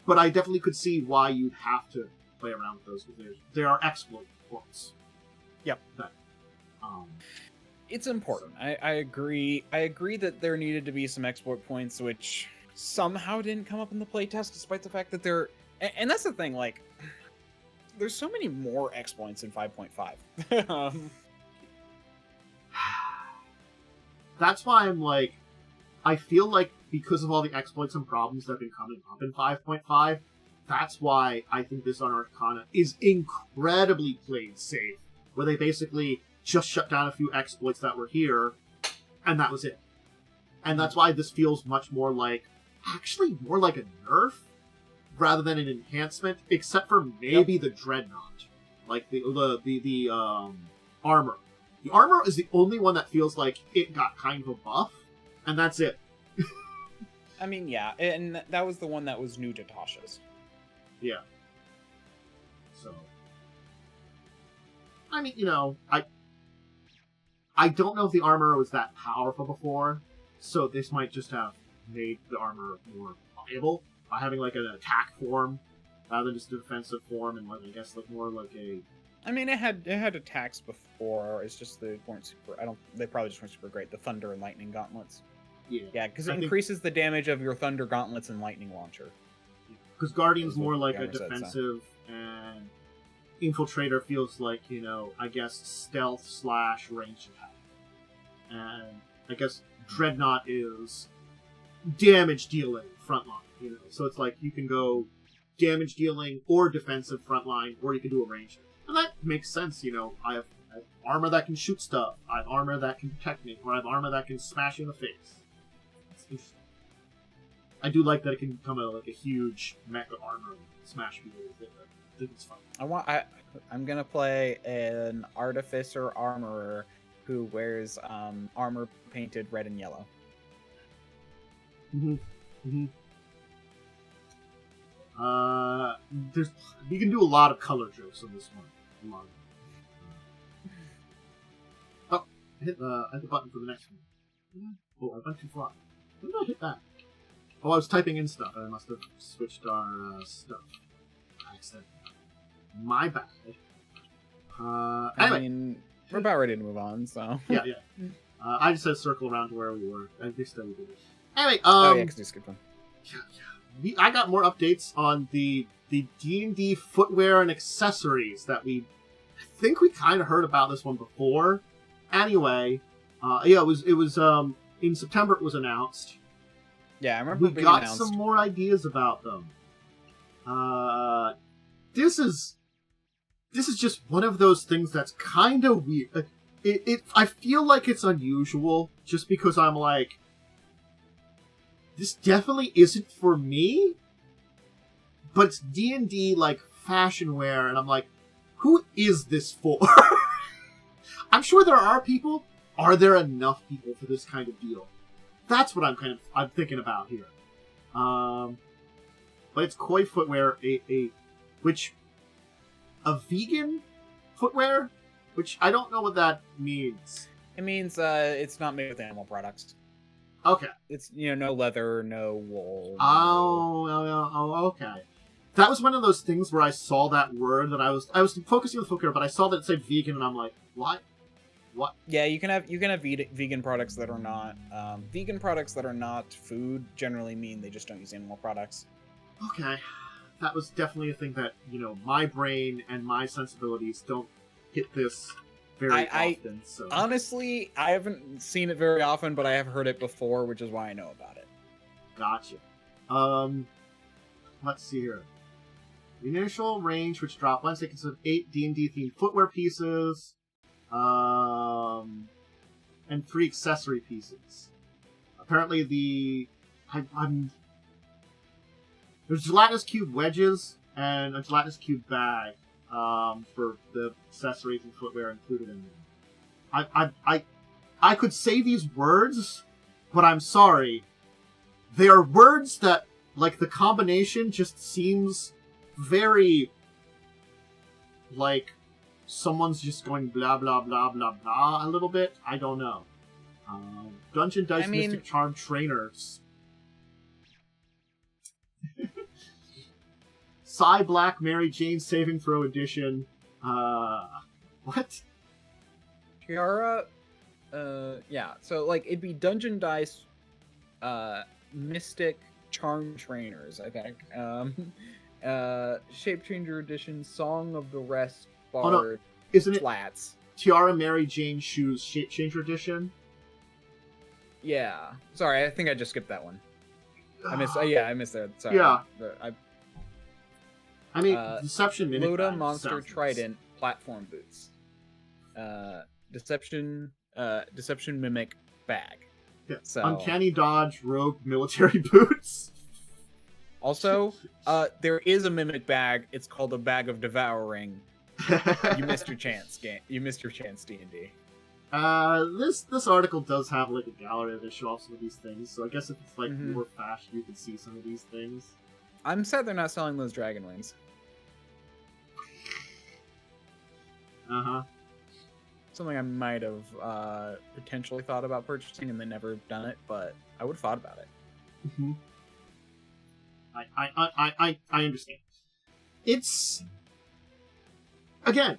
But I definitely could see why you'd have to play around with those, because there are exploit points. Yep. That, it's important. I agree. I agree that there needed to be some exploit points, which somehow didn't come up in the playtest, despite the fact that they're... And that's the thing, like, there's so many more exploits in 5.5. That's why I'm like... I feel like because of all the exploits and problems that have been coming up in 5.5, that's why I think this Unearthed Arcana is incredibly played safe, where they basically just shut down a few exploits that were here, and that was it. And that's why this feels much more like, actually more like a nerf, rather than an enhancement, except for maybe the Dreadnought. Like the armor. The armor is the only one that feels like it got kind of a buff, and that's it. I mean, yeah, and that was the one that was new to Tasha's. Yeah. So, I mean, you know, I don't know if the armor was that powerful before, so this might just have made the armor more viable by having like an attack form rather than just a defensive form, and like I guess like more like a... I mean, it had attacks before. It's just they weren't super. They probably just weren't super great. The Thunder and Lightning Gauntlets. Yeah, because it increases the damage of your Thunder Gauntlets and Lightning Launcher. Because Guardian's more like a defensive, and Infiltrator feels like, you know, I guess stealth / range attack. And I guess Dreadnought is damage dealing frontline, you know. So it's like you can go damage dealing or defensive frontline, or you can do a range. And that makes sense, you know. I have armor that can shoot stuff. I have armor that can protect me. Or I have armor that can smash you in the face. It's interesting. I do like that it can become a huge mecha armor and smash people with it. I think it's fun. I'm gonna play an Artificer Armorer who wears armor painted red and yellow. We can do a lot of color jokes on this one. A lot of them. Oh, I hit the button for the next one. Oh, I went too far. When did I hit that? Oh, I was typing in stuff. I must have switched our stuff. Accidentally. My bad. Anyway. I mean, we're about ready to move on, so... yeah. I just had to circle around to where we were. I think so we did it. Anyway, oh, yeah, because you skipped one. Yeah. I got more updates on the D&D Footwear and accessories that I think we kind of heard about this one before. Anyway, yeah, it was in September it was announced. Yeah, I remember we got some more ideas about them. This this is just one of those things that's kind of weird. I feel like it's unusual just because I'm like, this definitely isn't for me, but it's D&D, like, fashion wear, and I'm like, who is this for? I'm sure there are people. Are there enough people for this kind of deal? That's what I'm thinking about here. But it's Koi Footwear, a vegan footwear, which I don't know what that means. It means it's not made with animal products. Okay. It's, no leather, no wool. Oh, okay. That was one of those things where I saw that word that I was focusing on footwear, but I saw that it said vegan, and I'm like, what? What? Yeah, you can have vegan products that are not vegan products that are not food. Generally, mean they just don't use animal products. Okay, that was definitely a thing that my brain and my sensibilities don't hit this very often. So honestly, I haven't seen it very often, but I have heard it before, which is why I know about it. Gotcha. Let's see here. The initial range, which dropped Wednesday, consists of 8 D&D themed footwear pieces. And 3 accessory pieces. Apparently there's gelatinous cube wedges and a gelatinous cube bag for the accessories and footwear included in them. I could say these words, but I'm sorry. They are words that, like, the combination just seems very, like, someone's just going blah blah blah blah blah a little bit. I don't know. Dungeon Dice Mystic Charm Trainers. Psy Black Mary Jane Saving Throw Edition. What? Tiara. Yeah. So like it'd be Dungeon Dice, Mystic Charm Trainers. I think. Shape Changer Edition, Song of the Rest. Oh, no. Isn't it flats? Tiara Mary Jane Shoes Shape Changer Edition? Yeah. Sorry, I think I just skipped that one. I missed that. Sorry. Yeah. Deception Mimic Loda Monster Trident Platform Boots. Deception Mimic Bag. Yeah. So, Uncanny Dodge Rogue Military Boots. Also, there is a Mimic Bag. It's called a Bag of Devouring. You missed your chance, game. You missed your chance, D&D. This article does have like a gallery that show off some of these things, so I guess if it's like more fashion, you can see some of these things. I'm sad they're not selling those dragon wings. Something I might have potentially thought about purchasing and then never done it, but I would have thought about it. Mm-hmm. I understand. It's again.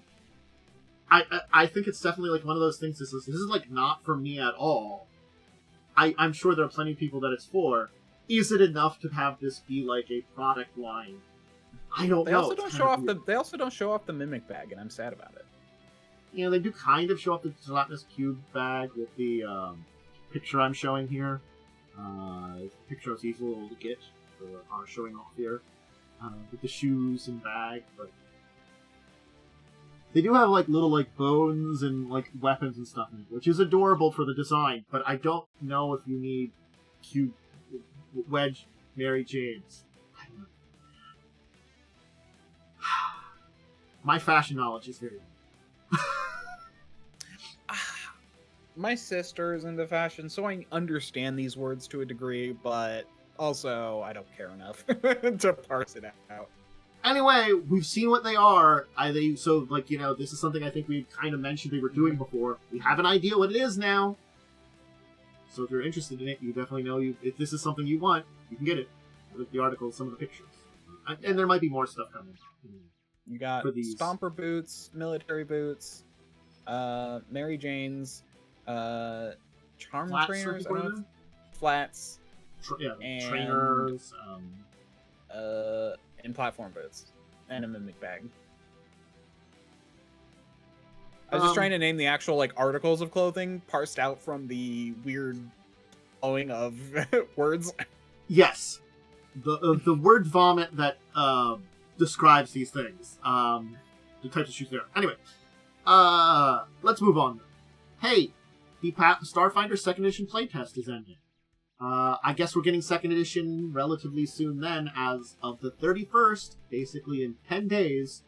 I think it's definitely like one of those things. This is like not for me at all. I'm sure there are plenty of people that it's for. Is it enough to have this be like a product line? I don't know. They also don't show off the Mimic Bag, and I'm sad about it. They do kind of show off the gelatinous cube bag with the picture I'm showing here. The picture I was able to get are showing off here with the shoes and bag, but they do have like little like bones and like weapons and stuff in it, which is adorable for the design. But I don't know if you need cube wedge Mary Janes. I don't know. My fashion knowledge is very. My sister is into fashion, so I understand these words to a degree, but also I don't care enough to parse it out. Anyway, we've seen what they are. This is something I think we kind of mentioned they were doing before. We have an idea what it is now. So if you're interested in it, you definitely know if this is something you want, you can get it. With the article, some of the pictures. And there might be more stuff coming. You got Stomper boots, military boots, Mary Jane's, charm flats trainers, flats, and trainers, and platform boots, and a Mimic Bag. I was just trying to name the actual like articles of clothing parsed out from the weird flowing of words. Yes, the word vomit that describes these things. the types of shoes there. Anyway, let's move on. Hey, the Starfinder 2nd Edition playtest is ending. I guess we're getting 2nd Edition relatively soon then, as of the 31st, basically in 10 days,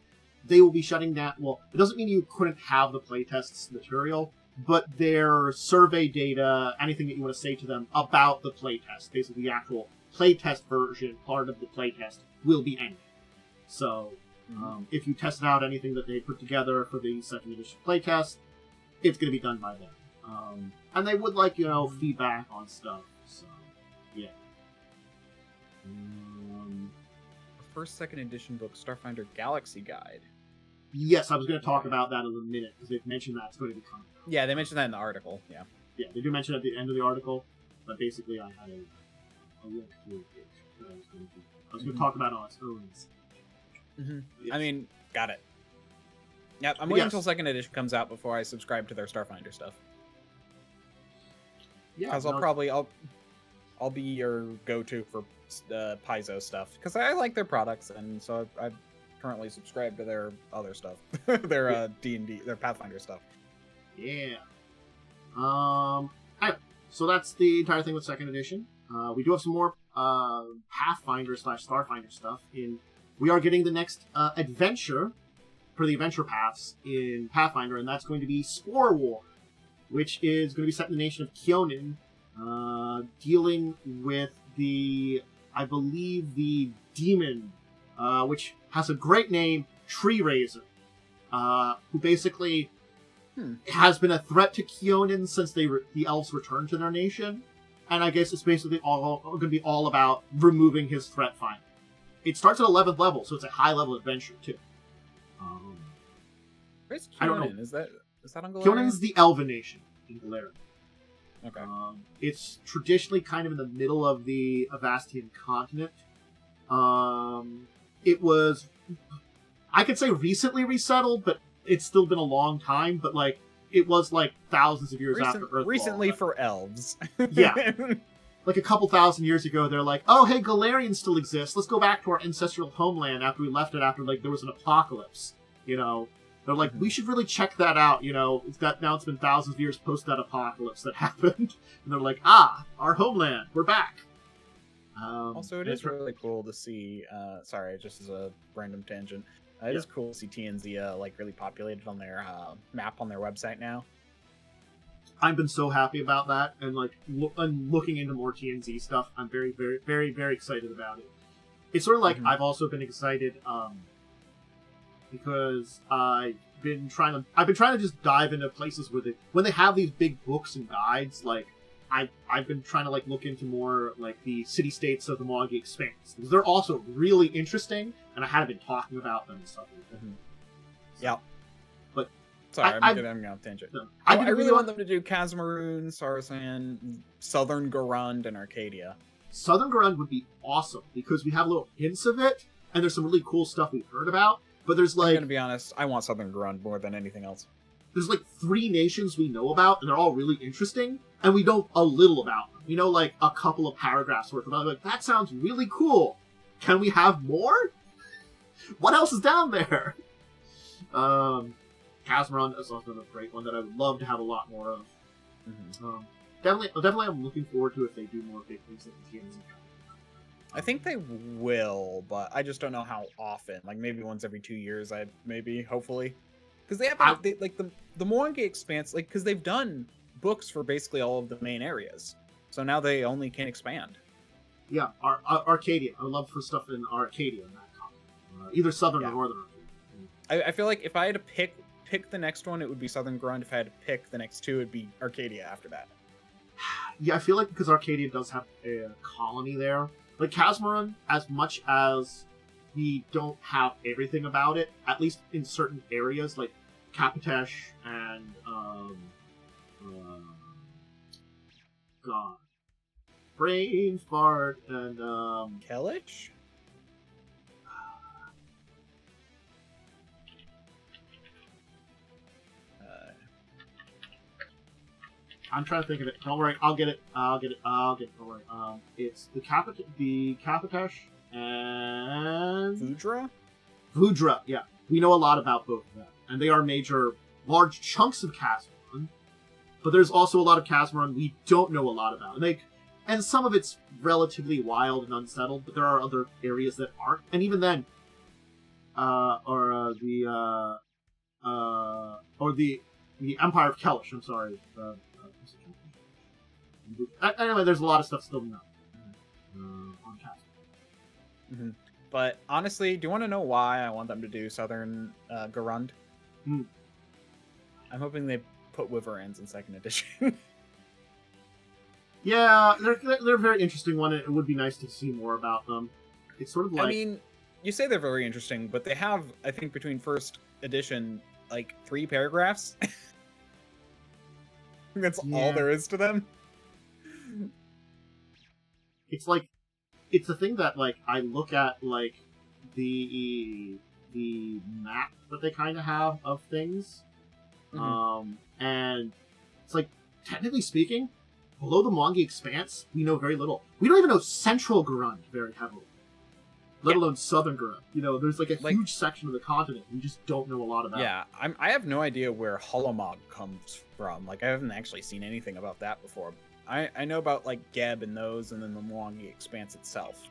they will be shutting down. Well, it doesn't mean you couldn't have the playtest's material, but their survey data, anything that you want to say to them about the playtest, basically the actual playtest version, part of the playtest, will be ending. So, if you tested out anything that they put together for the 2nd Edition playtest, it's going to be done by then. And they would like, feedback on stuff. So, yeah. The first 2nd Edition book, Starfinder Galaxy Guide. Yes, I was going to talk about that in a minute, because they've mentioned that's going to be coming. Yeah, they mentioned that in the article, yeah. Yeah, they do mention it at the end of the article, but basically I had a link to it that I was going to talk about on its own. Yes. I mean, got it. Yep, I'm waiting until 2nd Edition comes out before I subscribe to their Starfinder stuff. Yeah, because I'll be your go-to for Paizo stuff, because I like their products, and so I've currently subscribed to their other stuff, their D&D, their Pathfinder stuff. Yeah. Anyway, so that's the entire thing with 2nd Edition. We do have some more Pathfinder / Starfinder stuff. We are getting the next adventure for the adventure paths in Pathfinder, and that's going to be Spore War, which is going to be set in the nation of Kyonin, dealing with I believe the demon, which has a great name, Tree Raiser, who basically has been a threat to Kyonin since the elves returned to their nation, and I guess it's basically going to be all about removing his threat finally. It starts at 11th level, so it's a high-level adventure, too. Where's Kyonin? I don't know. Is that on Golarion? Kyonin's the Elven nation in Golarion. Okay. It's traditionally kind of in the middle of the Avastian continent. It was, I could say recently resettled, but it's still been a long time, but it was thousands of years after Earthfall. Recently for elves. Yeah. A couple thousand years ago, they're like, oh, hey, Golarion still exists. Let's go back to our ancestral homeland after we left it after, there was an apocalypse. They're like, we should really check that out, now it's been thousands of years post that apocalypse that happened. And they're like, our homeland, we're back. Also, it is really cool to see, sorry, just as a random tangent, it is cool to see TNZ, really populated on their map on their website now. I've been so happy about that, and looking into more TNZ stuff, I'm very, very, very, very excited about it. It's sort of I've also been excited, because I've been trying to just dive into places when they have these big books and guides, I've been trying to look into more the city-states of the Moagi Expanse, because they're also really interesting, and I hadn't been talking about them and stuff like that. Yeah. But sorry, I'm going on a tangent. No, I really want them to do Kazmaroon, Sarsan, Southern Garund, and Arcadia. Southern Garund would be awesome, because we have little hints of it, and there's some really cool stuff we've heard about, but there's I'm going to be honest, I want Southern Garund more than anything else. There's 3 nations we know about, and they're all really interesting, and we know a little about them. We know a couple of paragraphs worth about it. That sounds really cool. Can we have more? What else is down there? Kazmaron is also a great one that I would love to have a lot more of. Definitely I'm looking forward to if they do more big things like the TNZ. I think they will, but I just don't know how often. Maybe once every 2 years, hopefully. Because they have, the Moangi Expanse, because they've done books for basically all of the main areas. So now they only can expand. Yeah, Arcadia. I would love for stuff in Arcadia in that continent. Either Southern or Northern Arcadia. I feel like if I had to pick the next one, it would be Southern Grunt. If I had to pick the next 2, it would be Arcadia after that. Yeah, I feel like because Arcadia does have a colony there. Kazmaron, as much as we don't have everything about it, at least in certain areas, Kapatesh and, God. Brain fart and, Kellich? I'm trying to think of it. Don't worry, I'll get it. Don't worry. It's the Kapatesh and Fudra? Vudra, yeah. We know a lot about both of them. And they are large chunks of Kazmaron. But there's also a lot of Kazmaron we don't know a lot about. And some of it's relatively wild and unsettled, but there are other areas that aren't. And even then, the Empire of Kelish, I'm sorry. Anyway, there's a lot of stuff still to know on Kazmaron. Mm-hmm. But honestly, do you want to know why I want them to do Southern Garund? Hmm. I'm hoping they put Wyverns in 2nd edition. Yeah, they're a very interesting one, and it would be nice to see more about them. It's sort of like... I mean, you say they're very interesting, but they have, I think, between 1st edition, like, 3 paragraphs. That's all there is to them. It's like... It's a thing that, like, I look at, like, the map that they kind of have of things. Mm-hmm. And it's like, technically speaking, below the Mwangi Expanse, we know very little. We don't even know Central Garund very heavily. Let alone Southern Garund. You know, there's like a huge section of the continent we just don't know a lot about. Yeah, I have no idea where Holomog comes from. Like, I haven't actually seen anything about that before. I know about, like, Geb and those, and then the Mwangi Expanse itself.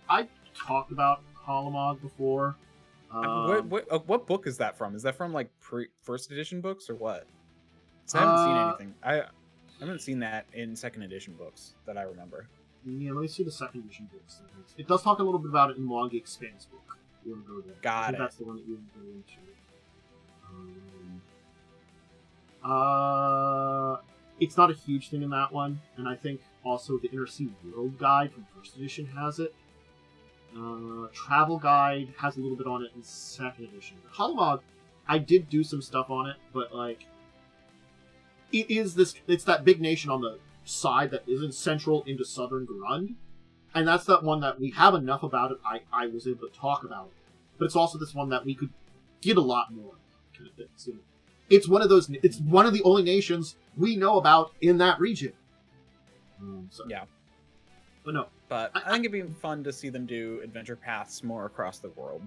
I talked about Holomog before. What book is that from? Is that from, like, first edition books, or what? So I haven't seen anything. I haven't seen that in 2nd edition books that I remember. Yeah, let me see the 2nd edition books. It does talk a little bit about it in the Mwangi Expanse book. You want to go there? Got it. That's the one that you want to go into. It's not a huge thing in that one, and I think also the Inner Sea World Guide from 1st edition has it. Travel Guide has a little bit on it in 2nd edition. Holomog, I did do some stuff on it, but like, it's that big nation on the side that isn't central into Southern Garund, and that's that one that we have enough about it. I was able to talk about it, but it's also this one that we could get a lot more kind of thing. So it's one of those. It's one of the only nations we know about in that region. Yeah, but no. But I think it'd be fun to see them do adventure paths more across the world.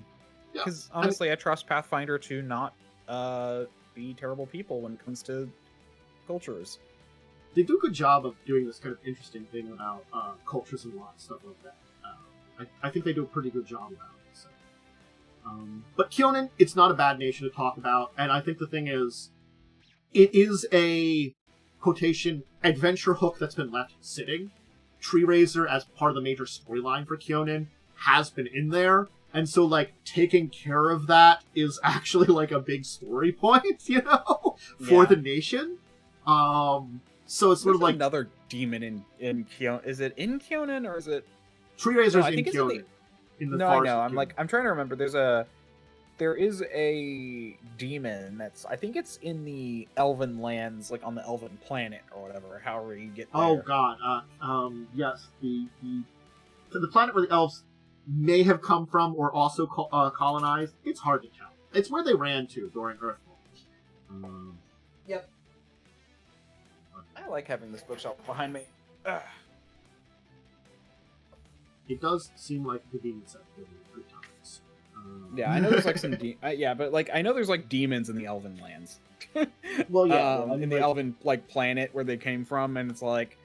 Because Yeah. honestly, I trust Pathfinder to not be terrible people when it comes to cultures. They do a good job of doing this kind of interesting thing about cultures and laws, stuff like that. I think they do a pretty good job about it. So. But Kyonin, it's not a bad nation to talk about, and I think the thing is, it is a quotation adventure hook that's been left sitting. Tree Raiser, as part of the major storyline for Kyonin, has been in there, and so like taking care of that is actually like a big story point, you know, for the nation. So it's sort of like another demon in Kyonin. Is it in Kyonin or is it? Tree Raiser's in Kyonin. No, I know. I'm trying to remember. There is a demon that's, I think it's in the Elven lands, like on the Elven planet or whatever. However you get there. Oh God. Yes. The planet where the elves may have come from or also colonized. It's hard to tell. It's where they ran to during Earthfall. Yep. I like having this bookshelf behind me. Ugh. It does seem like the demon set good times. Yeah, I know there's like some but like I know there's like demons in the Elven lands. Well, yeah, in the like, Elven like planet where they came from, and it's like,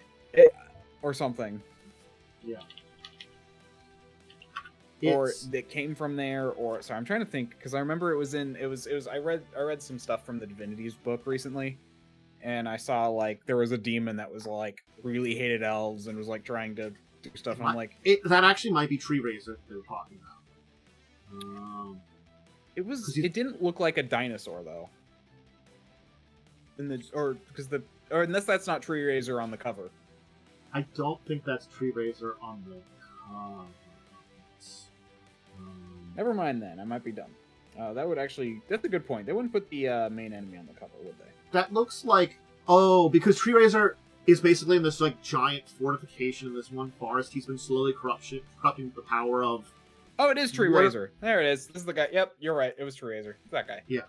or something. Yeah. Or it came from there, or sorry, I'm trying to think because I remember it was. I read some stuff from the Divinities book recently, and I saw like there was a demon that was like really hated elves and was like trying to do stuff. And I'm like, that actually might be Tree Raiser they're talking about. It didn't look like a dinosaur though. Unless that's not Tree Raiser on the cover. I don't think that's Tree Raiser on the cover. Never mind then. I might be dumb. That's a good point. They wouldn't put the main enemy on the cover, would they? That looks like, because Tree Raiser is basically in this like giant fortification in this one forest. He's been slowly corrupting the power of. Oh, it is Tree Raiser. There it is. This is the guy. Yep, you're right. It was Tree Raiser. It's that guy. Yeah.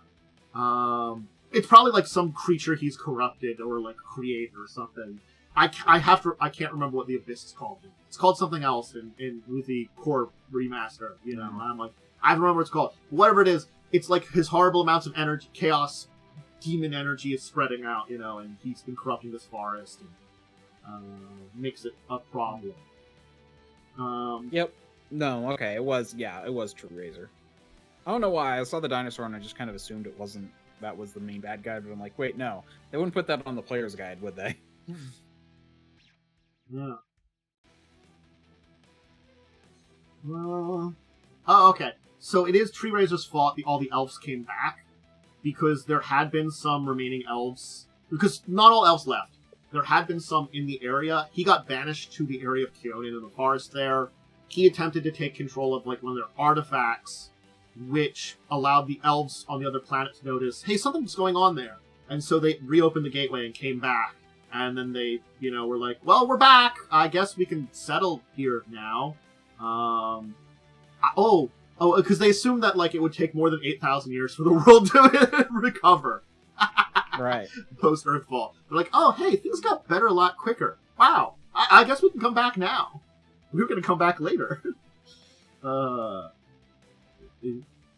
It's probably like some creature he's corrupted or like created or something. I can't remember what the Abyss is called. It's called something else in with the core remaster, you know. I'm like, I don't remember what it's called. Whatever it is, it's like his horrible amounts of energy, chaos, demon energy is spreading out, and he's been corrupting this forest and makes it a problem. Yep. No, okay, it was True Razor. I don't know why, I saw the dinosaur and I just kind of assumed that was the main bad guy, but I'm like, wait, no. They wouldn't put that on the player's guide, would they? Yeah. Oh, okay. So it is Tree Razor's fault all the elves came back, because there had been some remaining elves, because not all elves left. There had been some in the area. He got banished to the area of Keonan in the forest there. He attempted to take control of like one of their artifacts, which allowed the elves on the other planet to notice, hey, something's going on there. And so they reopened the gateway and came back. And then they, were like, well, we're back. I guess we can settle here now. Because they assumed that like it would take more than 8,000 years for the world to recover. Right. Post Earthfall. They're like, oh, hey, things got better a lot quicker. Wow. I guess we can come back now. We were going to come back later.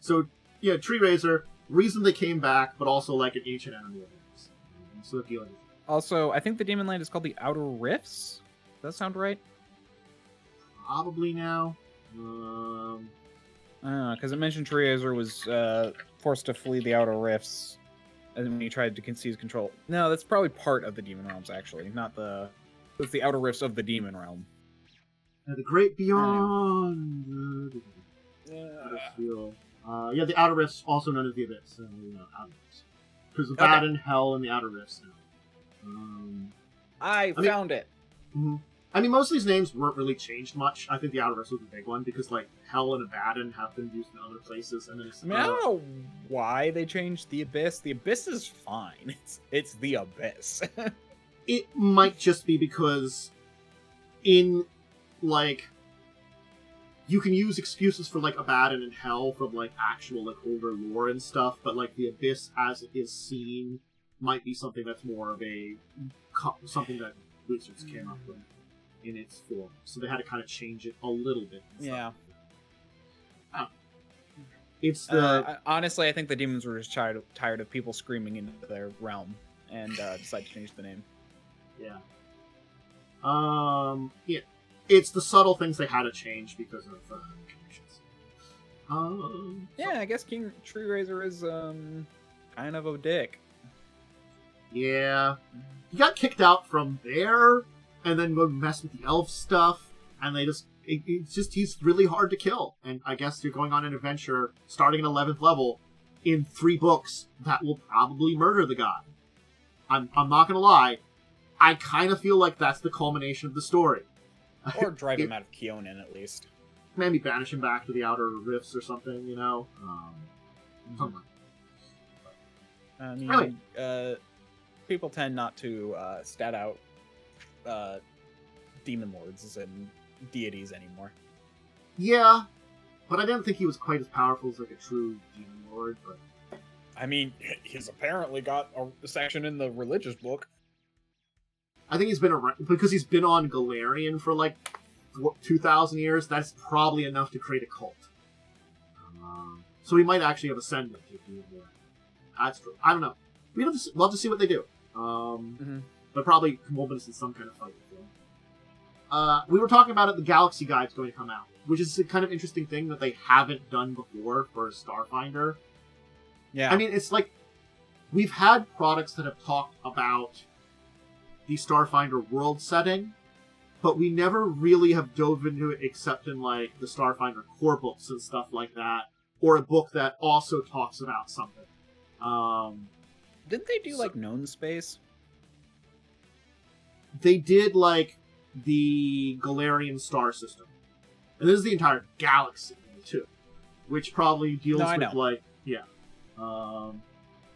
So, yeah, Tree Razor, reason they came back, but also like an ancient enemy of theirs. So dealing with it. Also, I think the Demon Land is called the Outer Rifts. Does that sound right? Probably now. Because it mentioned Tree Razor was forced to flee the Outer Rifts, and when he tried to seize control. No, that's probably part of the Demon Realms, actually, not the. It's the Outer Rifts of the Demon Realm. The Great Beyond. Yeah, the Outer Rifts, also known as the Abyss. Outer Rifts. Because of Baden, Hell, and the Outer Rifts now. I found it. Mm-hmm. I mean, most of these names weren't really changed much. I think the Outer Rifts was a big one, because, like, Hell and Abaddon have been used in other places, and then I don't know why they changed the Abyss. The Abyss is fine. It's the Abyss. It might just be because in, like, you can use excuses for, like, Abaddon and Hell from, like, actual, like, older lore and stuff, but, like, the Abyss as it is seen might be something that's more of something that Wizards came up with in its form. So they had to kind of change it a little bit. Yeah. It's the... honestly, I think the demons were just tired of people screaming into their realm and decided to change the name. Yeah. Yeah. It's the subtle things they had to change because of connections. Yeah, I guess King Tree Razor is kind of a dick. Yeah. He got kicked out from there, and then go mess with the elf stuff, and they just... he's really hard to kill. And I guess you're going on an adventure, starting at 11th level, in 3 books, that will probably murder the guy. I'm not gonna lie, I kind of feel like that's the culmination of the story. Or drive him out of Keonan, at least. Maybe banish him back to the Outer Rifts or something, something like that. I mean, anyway. People tend not to stat out demon lords and deities anymore. Yeah, but I didn't think he was quite as powerful as like a true demon lord. But I mean, he's apparently got a section in the religious book. I think he's been around because he's been on Galarian for like 2,000 years. That's probably enough to create a cult. So he might actually have ascended. That's true. I don't know. We'd love to see what they do. But probably involve us in some kind of fight. We were talking about it. The Galaxy Guide's going to come out, which is a kind of interesting thing that they haven't done before for Starfinder. Yeah. I mean, it's like we've had products that have talked about the Starfinder world setting, but we never really have dove into it except in like the Starfinder core books and stuff like that, or a book that also talks about something. Didn't they do like known space? They did like the Galarian star system, and this is the entire galaxy too, which probably deals with like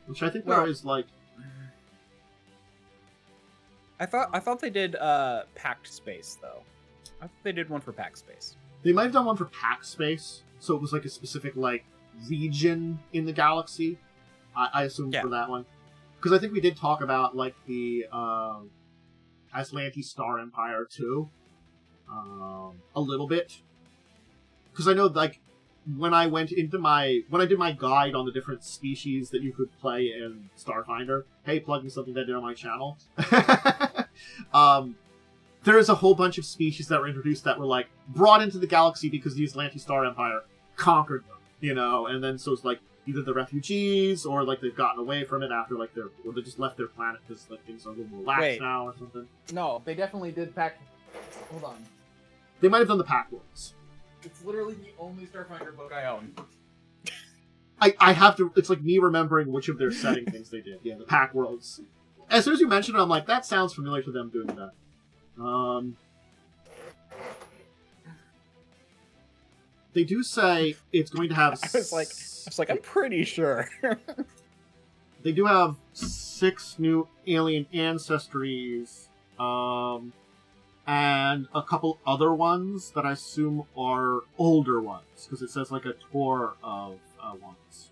which I think there is like. I thought they did Pact Space though. I thought they did one for Pact Space. They might have done one for Pact Space, so it was like a specific like region in the galaxy. I assume for that one, because I think we did talk about like the Aslanti Star Empire too, a little bit. Because I know like when I did my guide on the different species that you could play in Starfinder, hey, plugging something that I did on my channel, there is a whole bunch of species that were introduced that were, like, brought into the galaxy because the Atlantis Star Empire conquered them, you know, and then so it's, like, either the refugees, or, like, they've gotten away from it after, like, or they just left their planet because, like, things are a little more lax now or something. No, they definitely did pack... Hold on. They might have done the Pack Worlds. It's literally the only Starfinder book I own. I have to... It's like me remembering which of their setting things they did. Yeah, the Pack Worlds. As soon as you mentioned it, I'm like, that sounds familiar to them doing that. They do say it's going to have... I was like, I'm pretty sure. They do have 6 new alien ancestries, and a couple other ones that I assume are older ones, because it says, like, a tour of ones.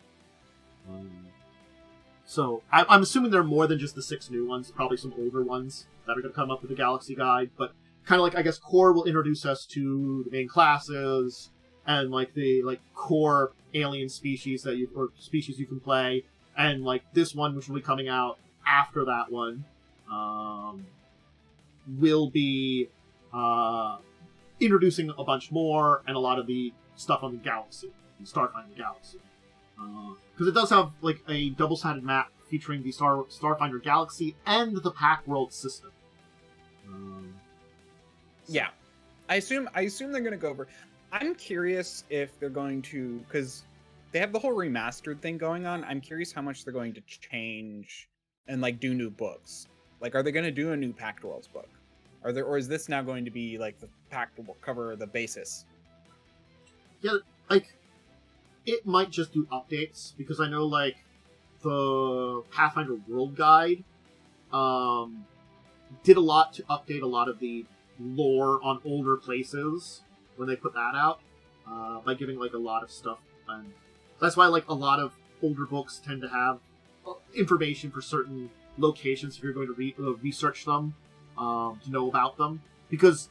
So, I'm assuming there are more than just the 6 new ones, probably some older ones that are going to come up with the Galaxy Guide, but kind of like, I guess, Core will introduce us to the main classes, and, like, the, like, core alien species species you can play, and, like, this one, which will be coming out after that one, will be, introducing a bunch more, and a lot of the stuff on the Galaxy, the Starfinder Galaxy. Because it does have, like, a double-sided map featuring the Starfinder Galaxy and the Pack World system. Yeah. I assume they're going to go over... I'm curious if they're going to... Because they have the whole remastered thing going on. I'm curious how much they're going to change and, like, do new books. Like, are they going to do a new Pact Worlds book? Or is this now going to be, like, the Pact will cover the basis? Yeah, like... It might just do updates, because I know, like, the Pathfinder World Guide did a lot to update a lot of the lore on older places when they put that out, by giving, like, a lot of stuff. And that's why, like, a lot of older books tend to have information for certain locations if you're going to research them, to know about them, because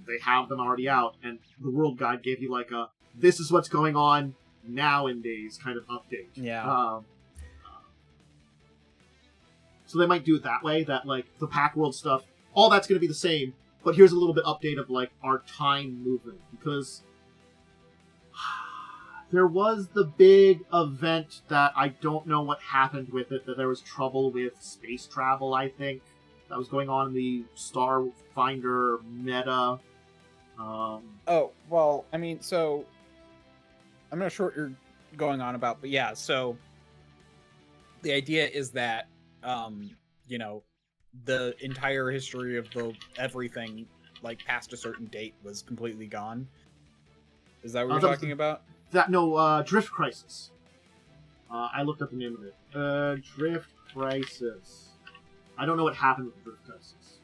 they have them already out, and the World Guide gave you, like, this is what's going on nowadays kind of update. Yeah. So they might do it that way, that, like, the Pack World stuff, all that's going to be the same, but here's a little bit update of, like, our time movement, because there was the big event that I don't know what happened with it, that there was trouble with space travel, I think, that was going on in the Starfinder meta. Oh, well, I mean, so... I'm not sure what you're going on about, but yeah, so the idea is that, you know, the entire history of everything, like, past a certain date was completely gone. Is that what you're talking about? Drift Crisis. I looked up the name of it. Drift Crisis. I don't know what happened with the Drift Crisis.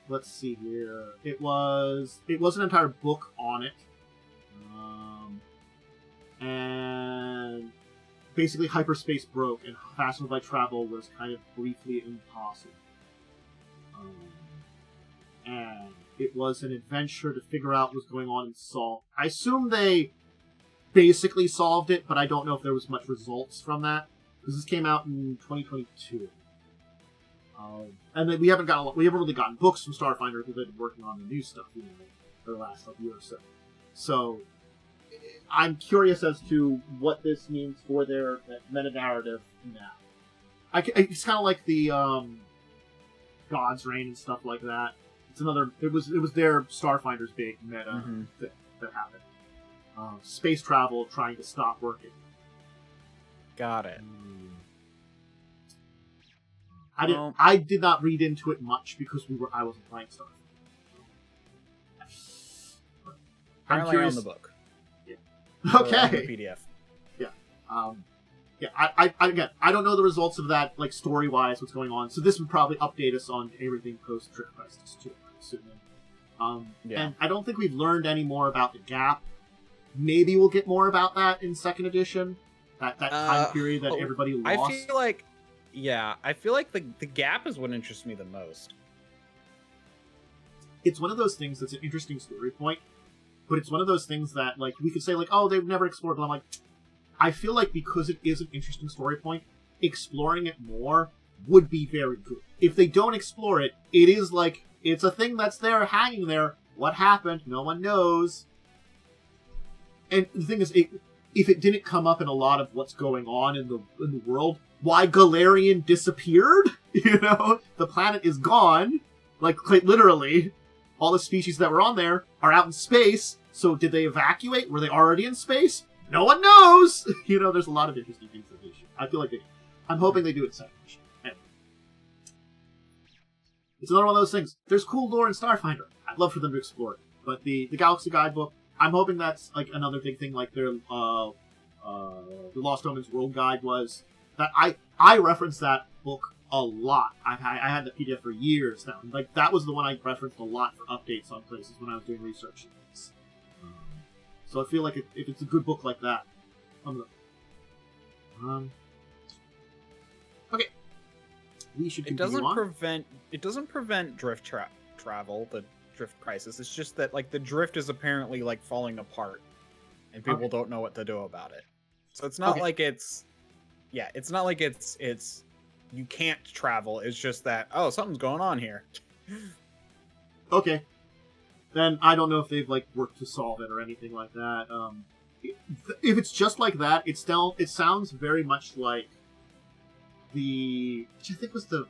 Let's see here. It was an entire book on it. And basically hyperspace broke and Fastened by Travel was kind of briefly impossible. And it was an adventure to figure out what was going on and solve. I assume they basically solved it, but I don't know if there was much results from that, because this came out in 2022. And then we haven't really gotten books from Starfinder because they've been working on the new stuff, you know, for the last year or so. So I'm curious as to what this means for their meta narrative now. It's kind of like the God's Reign and stuff like that. It's another. It was their Starfinder's big meta thing that happened. Space travel trying to stop working. Got it. I did not read into it much because I wasn't playing stuff. I'm curious. On the book. Yeah. Okay. Okay. The PDF. Yeah. Yeah. I don't know the results of that, like, story wise, what's going on. So this would probably update us on everything post Drift Crisis too, I'm assuming. And I don't think we've learned any more about the Gap. Maybe we'll get more about that in second edition. That time period that everybody lost. I feel like the Gap is what interests me the most. It's one of those things that's an interesting story point, but it's one of those things that, like, we could say, like, oh, they've never explored, but I'm like, I feel like because it is an interesting story point, exploring it more would be very good. If they don't explore it, it is like, it's a thing that's there, hanging there. What happened? No one knows. And the thing is, if it didn't come up in a lot of what's going on in the world, why Galarian disappeared? You know? The planet is gone. Like, quite literally. All the species that were on there are out in space. So did they evacuate? Were they already in space? No one knows! You know, there's a lot of interesting things that they should. I feel like I'm hoping they do it in second issue. Anyway. It's another one of those things. There's cool lore in Starfinder. I'd love for them to explore it. But the Galaxy Guidebook, I'm hoping that's like another big thing, like their the Lost Omens World Guide was. That I referenced that book a lot. I had the PDF for years now. Like, that was the one I referenced a lot for updates on places when I was doing research. So I feel like if it's a good book like that, I'm gonna... Okay. We should continue on. It doesn't prevent drift travel, the drift crisis. It's just that, like, the drift is apparently, like, falling apart, and people don't know what to do about it. So it's not like it's... Yeah, it's not like it's you can't travel. It's just that, oh, something's going on here. Okay. Then I don't know if they've, like, worked to solve it or anything like that. If it's just like that, it sounds very much like which I think was there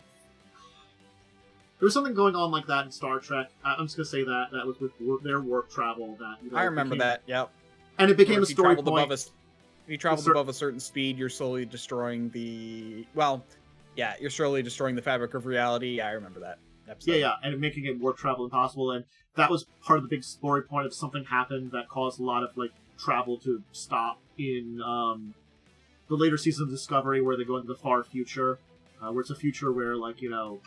was something going on like that in Star Trek. I'm just gonna say that was with their warp travel. That, you know, I remember that. Yep. And it became a story point. If you traveled above a certain speed, you're slowly destroying the... Well, yeah, you're slowly destroying the fabric of reality. Yeah, I remember that episode. Yeah, and making it warp travel impossible. And that was part of the big story point of something happened that caused a lot of, like, travel to stop in the later season of Discovery, where they go into the far future, where it's a future where, like, you know,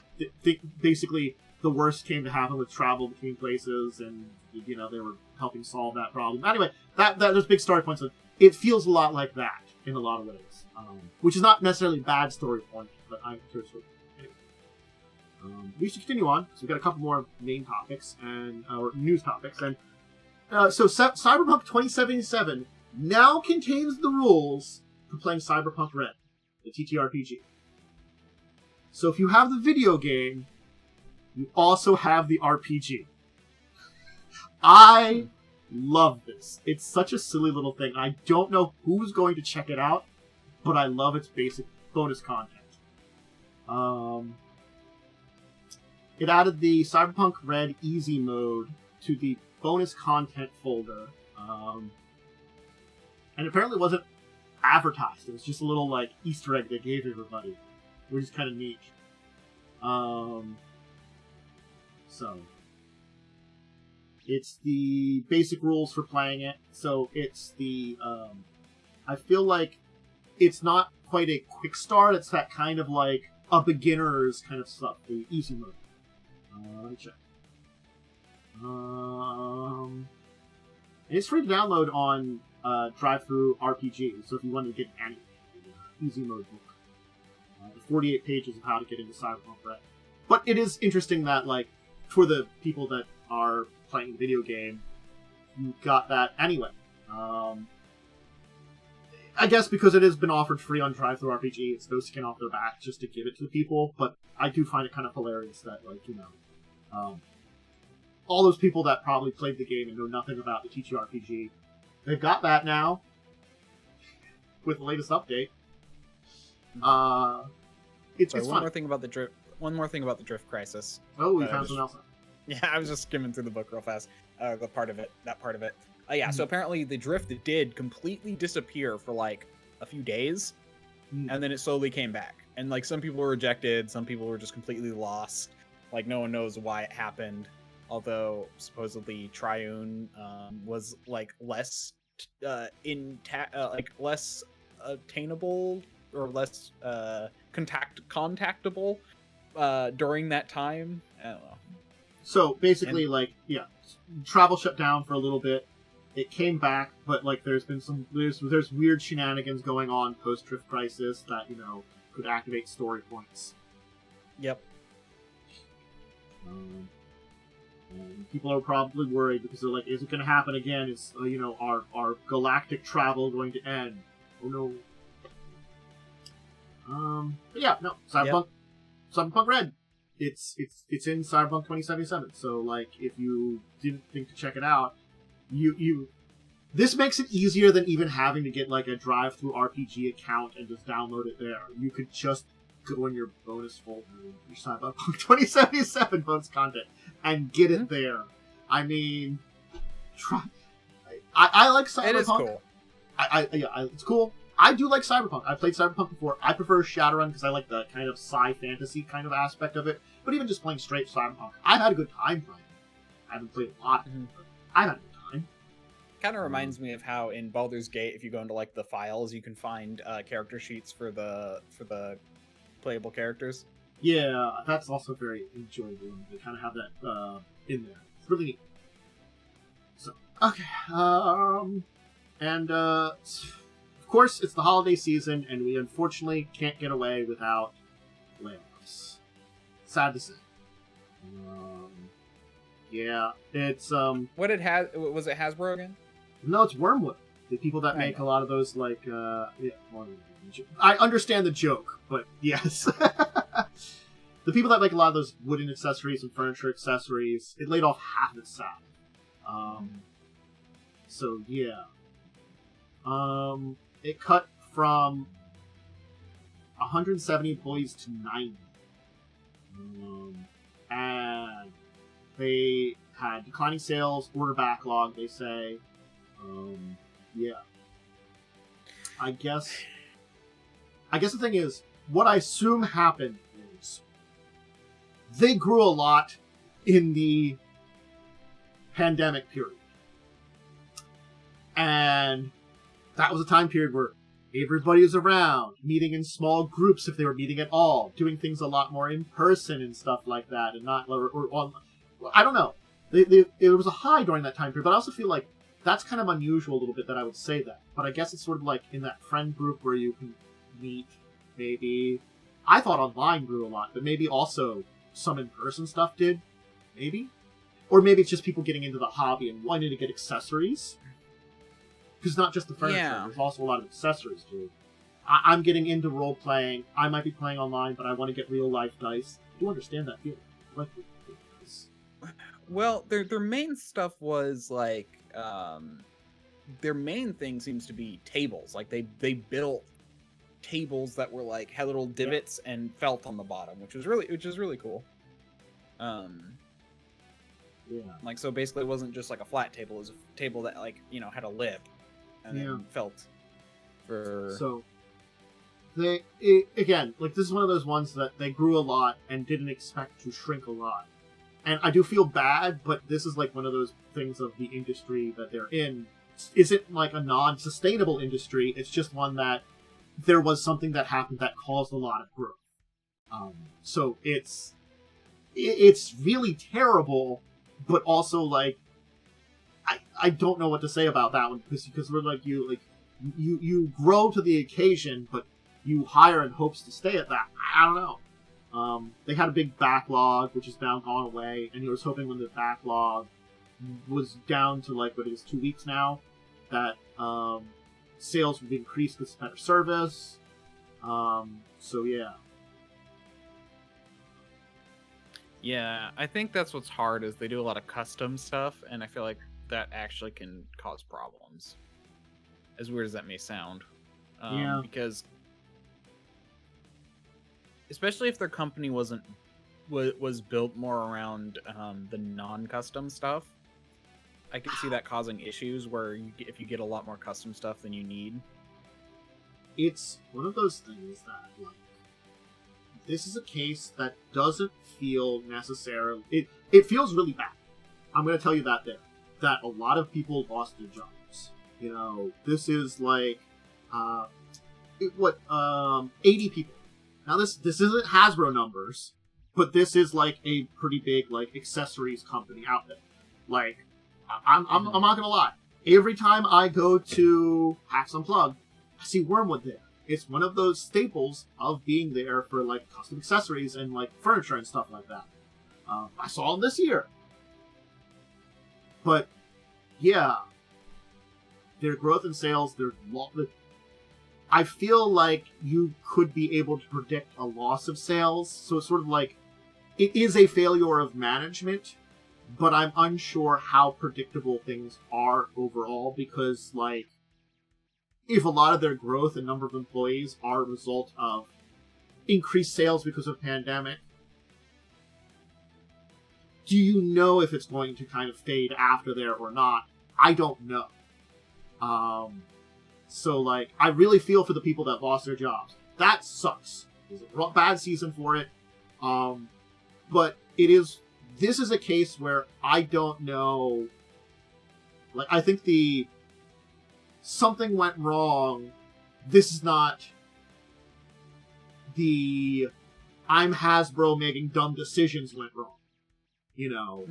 basically the worst came to happen with travel between places, and, you know, they were helping solve that problem. Anyway, there's big story points. It feels a lot like that in a lot of ways, which is not necessarily a bad story point, but I'm curious. Anyway. We should continue on, because we've got a couple more main topics, or news topics. And so Cyberpunk 2077 now contains the rules for playing Cyberpunk Red, the TTRPG. So if you have the video game, you also have the RPG. I love this. It's such a silly little thing. I don't know who's going to check it out, but I love its basic bonus content. It added the Cyberpunk Red Easy mode to the bonus content folder, and apparently it wasn't advertised. It was just a little, like, Easter egg they gave everybody, which is kind of neat. So it's the basic rules for playing it. So it's the, I feel like it's not quite a quick start. It's that kind of like a beginner's kind of stuff, the easy mode. Let me check. It's free to download on Drive-Thru RPG. So if you want to get any easy mode book, the 48 pages of how to get into Cyberpunk Red. But it is interesting that, like, for the people that are playing the video game, you got that anyway. I guess because it has been offered free on Drive-Thru RPG, it's no skin off their back just to give it to the people. But I do find it kind of hilarious that, like, you know, all those people that probably played the game and know nothing about the TTRPG, they've got that now with the latest update. It's one fun. more thing about the drift. One more thing about the drift crisis. Oh, we found something else. Yeah, I was just skimming through the book real fast. That part of it. Yeah, so apparently the drift did completely disappear for like a few days, and then it slowly came back. And like some people were rejected, some people were just completely lost. Like no one knows why it happened. Although supposedly Triune was like less less attainable or less contactable during that time. I don't know. So basically, travel shut down for a little bit. It came back, but like there's weird shenanigans going on post Drift Crisis that, you know, could activate story points. Yep. people are probably worried because they're like, is it going to happen again? Is our galactic travel going to end? Oh no. But yeah, no, Cyberpunk Red. It's in Cyberpunk 2077. So like, if you didn't think to check it out, this makes it easier than even having to get like a drive-through RPG account and just download it there. You could just go in your bonus folder, your Cyberpunk 2077 bonus content, and get it there. I mean, I like Cyberpunk. It is cool. It's cool. I do like Cyberpunk. I played Cyberpunk before. I prefer Shadowrun because I like the kind of sci-fantasy kind of aspect of it. But even just playing straight Cyberpunk, I've had a good time playing it. I haven't played a lot, but I've had a good time. Kind of reminds me of how in Baldur's Gate, if you go into like the files, you can find character sheets for the playable characters. Yeah, that's also very enjoyable. They kind of have that in there. It's really neat. So, okay. And of course, it's the holiday season, and we unfortunately can't get away without layoffs. Sad to say. Yeah, it's What was it Hasbro again? No, it's Wyrmwood. The people that make a lot of those, like, I understand the joke, but yes. The people that make a lot of those wooden accessories and furniture accessories, it laid off half of its staff. So, yeah. It cut from 170 employees to 90. And they had declining sales, order backlog, they say. Yeah. I guess the thing is, what I assume happened is they grew a lot in the pandemic period. And that was a time period where everybody was around, meeting in small groups if they were meeting at all, doing things a lot more in person and stuff like that, and not or on. I don't know. It was a high during that time period, but I also feel like that's kind of unusual a little bit that I would say that. But I guess it's sort of like in that friend group where you can meet, maybe. I thought online grew a lot, but maybe also some in-person stuff did. Maybe? Or maybe it's just people getting into the hobby and wanting to get accessories. Because not just the furniture, there's also a lot of accessories, too. I'm getting into role-playing. I might be playing online, but I want to get real-life dice. I do understand that feeling. I like dice. Well, their main stuff was, like, their main thing seems to be tables. Like, they built tables that were, like, had little divots and felt on the bottom, which was really cool. Yeah. Like, so basically it wasn't just, like, a flat table. It was a table that, like, had a lip. And then felt for... So, again, like, this is one of those ones that they grew a lot and didn't expect to shrink a lot. And I do feel bad, but this is, like, one of those things of the industry that they're in. Isn't, like, a non-sustainable industry. It's just one that there was something that happened that caused a lot of growth. So, it's really terrible, but also, like, I don't know what to say about that one because we're like you grow to the occasion, but you hire in hopes to stay at that. I don't know. They had a big backlog, which is now gone away, and he was hoping when the backlog was down to like what it is 2 weeks now, that sales would increase with better service. So yeah. Yeah, I think that's what's hard is they do a lot of custom stuff, and I feel like that actually can cause problems. As weird as that may sound. Because especially if their company was built more around the non-custom stuff, I can see that causing issues where if you get a lot more custom stuff than you need. It's one of those things that, like, this is a case that doesn't feel necessarily... It feels really bad. I'm going to tell you that there. That a lot of people lost their jobs. This is like, 80 people. Now this isn't Hasbro numbers, but this is like a pretty big like accessories company out there. Like, I'm not gonna lie. Every time I go to PAX Unplugged, I see Wyrmwood there. It's one of those staples of being there for like custom accessories and like furniture and stuff like that. I saw them this year. But yeah, their growth in sales, I feel like you could be able to predict a loss of sales. So it's sort of like it is a failure of management, but I'm unsure how predictable things are overall because, like, if a lot of their growth and number of employees are a result of increased sales because of pandemic, do you know if it's going to kind of fade after there or not? I don't know. So, like, I really feel for the people that lost their jobs. That sucks. It was a bad season for it. But this is a case where I don't know. Like, I think something went wrong. This is not I'm Hasbro making dumb decisions went wrong. You know,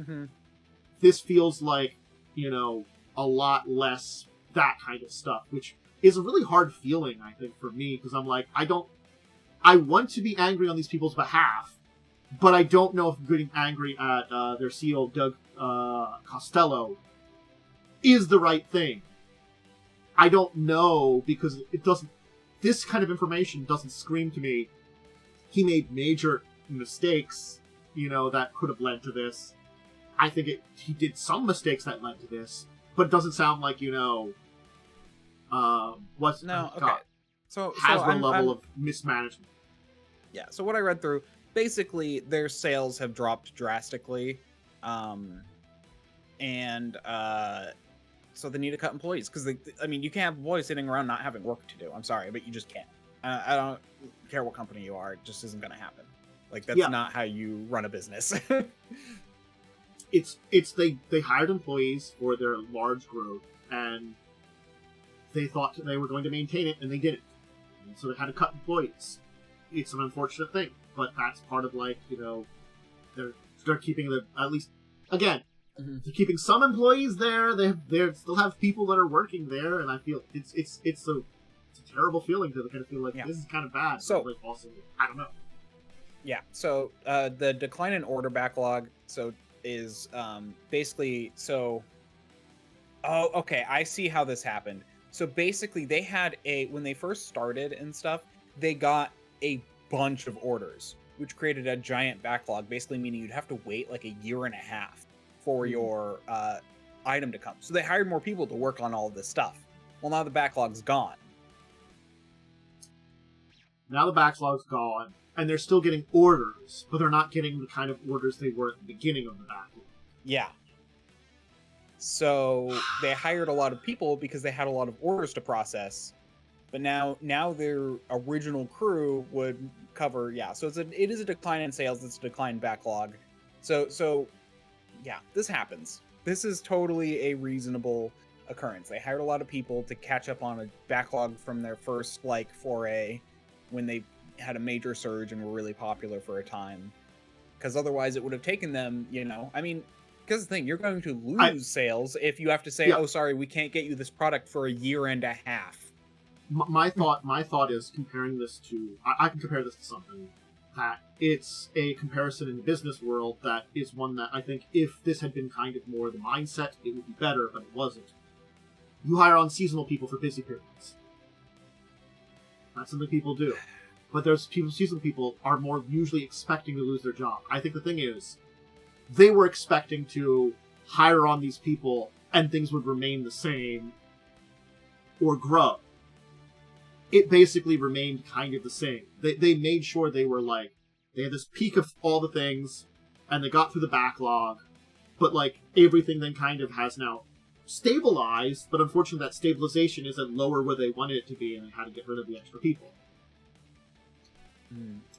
This feels like, a lot less that kind of stuff, which is a really hard feeling, I think, for me, because I'm like, I want to be angry on these people's behalf, but I don't know if getting angry at their CEO, Doug Costello, is the right thing. I don't know, because this kind of information doesn't scream to me. He made major mistakes, that could have led to this. I think he did some mistakes that led to this, but it doesn't sound like, what's no, okay. God, Hasbro level of mismanagement. Yeah, so what I read through, basically their sales have dropped drastically, and so they need to cut employees because you can't have employees sitting around not having work to do. I'm sorry, but you just can't. I don't care what company you are; it just isn't going to happen. Like, that's not how you run a business. They hired employees for their large growth, and they thought they were going to maintain it, and they didn't. And so they had to cut employees. It's an unfortunate thing, but that's part of, like, they're keeping at least, again, they're keeping some employees there. They still have people that are working there, and I feel it's a terrible feeling to kind of feel like this is kind of bad. So, but, like, also, I don't know. Yeah. So the decline in order backlog is basically Oh, okay. I see how this happened. So basically, they had when they first started and stuff, they got a bunch of orders, which created a giant backlog. Basically, meaning you'd have to wait like a year and a half for your item to come. So they hired more people to work on all of this stuff. Well, now the backlog's gone. Now the backlog's gone, and they're still getting orders, but they're not getting the kind of orders they were at the beginning of the backlog. Yeah. So they hired a lot of people because they had a lot of orders to process, but now their original crew would cover. Yeah, so it is a decline in sales. It's a decline in backlog. So yeah, this happens. This is totally a reasonable occurrence. They hired a lot of people to catch up on a backlog from their first foray, when they had a major surge and were really popular for a time. Because otherwise it would have taken them, because the thing, you're going to lose sales if you have to say, oh, sorry, we can't get you this product for a year and a half. My thought is comparing this to, I can compare this to something that it's a comparison in the business world that is one that I think if this had been kind of more the mindset, it would be better, but it wasn't. You hire on seasonal people for busy periods. That's something people do. But seasonal people are more usually expecting to lose their job. I think the thing is, they were expecting to hire on these people and things would remain the same or grow. It basically remained kind of the same. They made sure they had this peak of all the things, and they got through the backlog, but everything then kind of has now stabilized, but unfortunately that stabilization isn't lower where they wanted it to be, and they had to get rid of the extra people.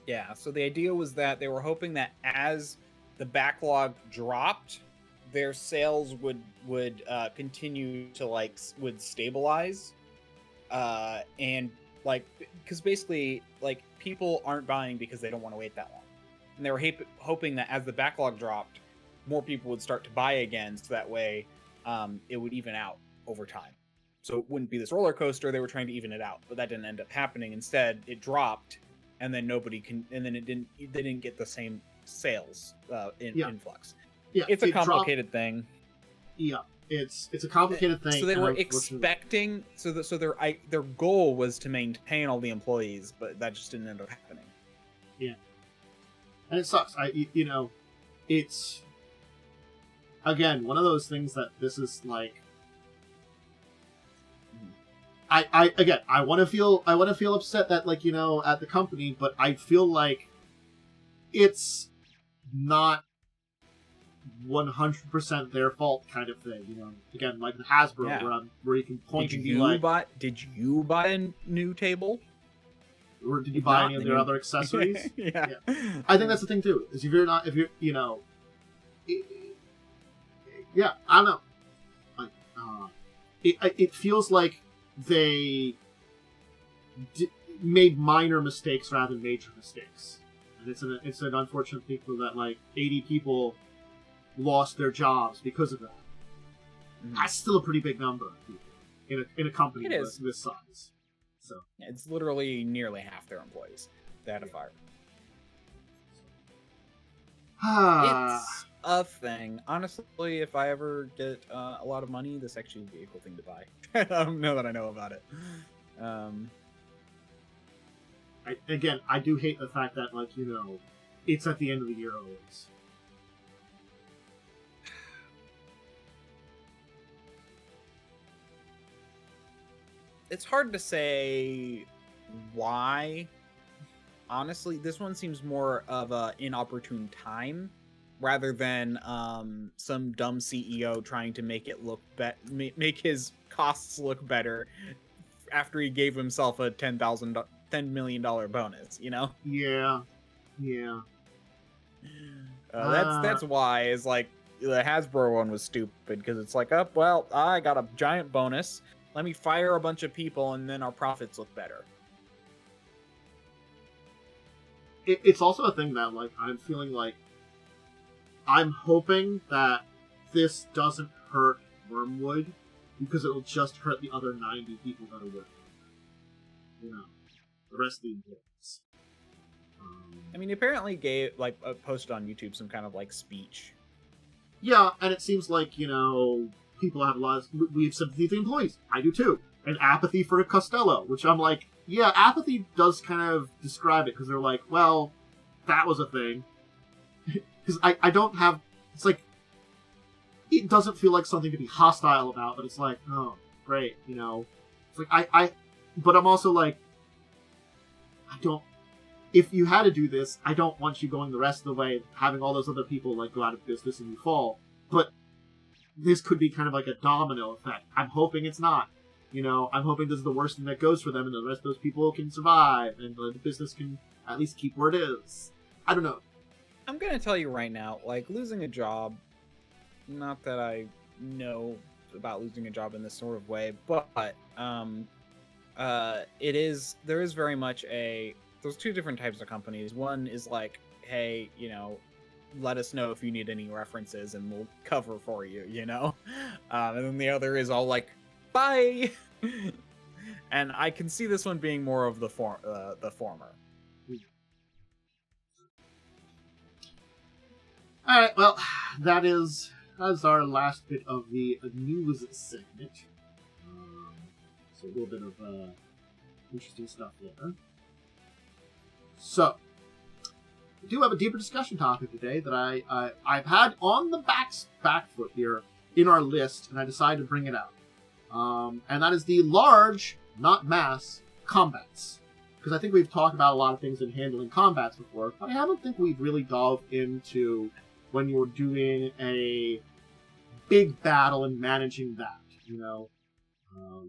Yeah, so the idea was that they were hoping that as the backlog dropped, their sales would continue to would stabilize, and because basically people aren't buying because they don't want to wait that long, and they were hoping that as the backlog dropped, more people would start to buy again, so that way it would even out over time. So it wouldn't be this roller coaster. They were trying to even it out, but that didn't end up happening. Instead, it dropped, and then they didn't get the same sales influx. Yeah, it's a complicated thing. Yeah, it's a complicated thing. So they were expecting, so their goal was to maintain all the employees, but that just didn't end up happening. Yeah, and it sucks. It's again one of those things that this is like. I want to feel upset that at the company, but I feel like it's not 100% their fault kind of thing. Again, like the Hasbro, where you can point and be like, did you buy a new table? Or did you buy any of their other accessories? Yeah. I think that's the thing too. Is yeah, I don't know. Like, it feels like they made minor mistakes rather than major mistakes, and it's an unfortunate thing that like 80 people lost their jobs because of that. Mm-hmm. That's still a pretty big number in a company this size. So it's literally nearly half their employees they had to fire. It's a thing. Honestly, if I ever get a lot of money, this actually would be a cool thing to buy. Now that I know about it. I do hate the fact that, it's at the end of the year always. It's hard to say why. Honestly, this one seems more of an inopportune time rather than some dumb CEO trying to make it look make his costs look better after he gave himself a $10 million bonus. Yeah. That's why is like the Hasbro one was stupid because it's like, oh well, I got a giant bonus. Let me fire a bunch of people and then our profits look better. It's also a thing that, I'm feeling like I'm hoping that this doesn't hurt Wyrmwood because it'll just hurt the other 90 people that are working. The rest of the employees. I mean, he apparently gave, posted on YouTube some kind of, speech. Yeah, and it seems like, people have a lot of... We have sympathy for the employees. I do too. And apathy for Costello, which I'm like, yeah, apathy does kind of describe it, because they're like, well, that was a thing. Because I don't have... It's like... It doesn't feel like something to be hostile about, but it's like, oh, great, It's like, but I'm also like, I don't... If you had to do this, I don't want you going the rest of the way, having all those other people, go out of business and you fall. But this could be kind of like a domino effect. I'm hoping it's not. I'm hoping this is the worst thing that goes for them and the rest of those people can survive and the business can at least keep where it is. I don't know. I'm going to tell you right now, losing a job, not that I know about losing a job in this sort of way, but there is very much there's two different types of companies. One is like, hey, let us know if you need any references and we'll cover for you, and then the other is all like, bye. And I can see this one being more of the former. All right, well, that's our last bit of the news segment. So a little bit of interesting stuff there. So, we do have a deeper discussion topic today that I've had on the back foot here in our list, and I decided to bring it out. And that is the large, not mass, combats. Because I think we've talked about a lot of things in handling combats before, but I don't think we've really dove into when you're doing a big battle and managing that,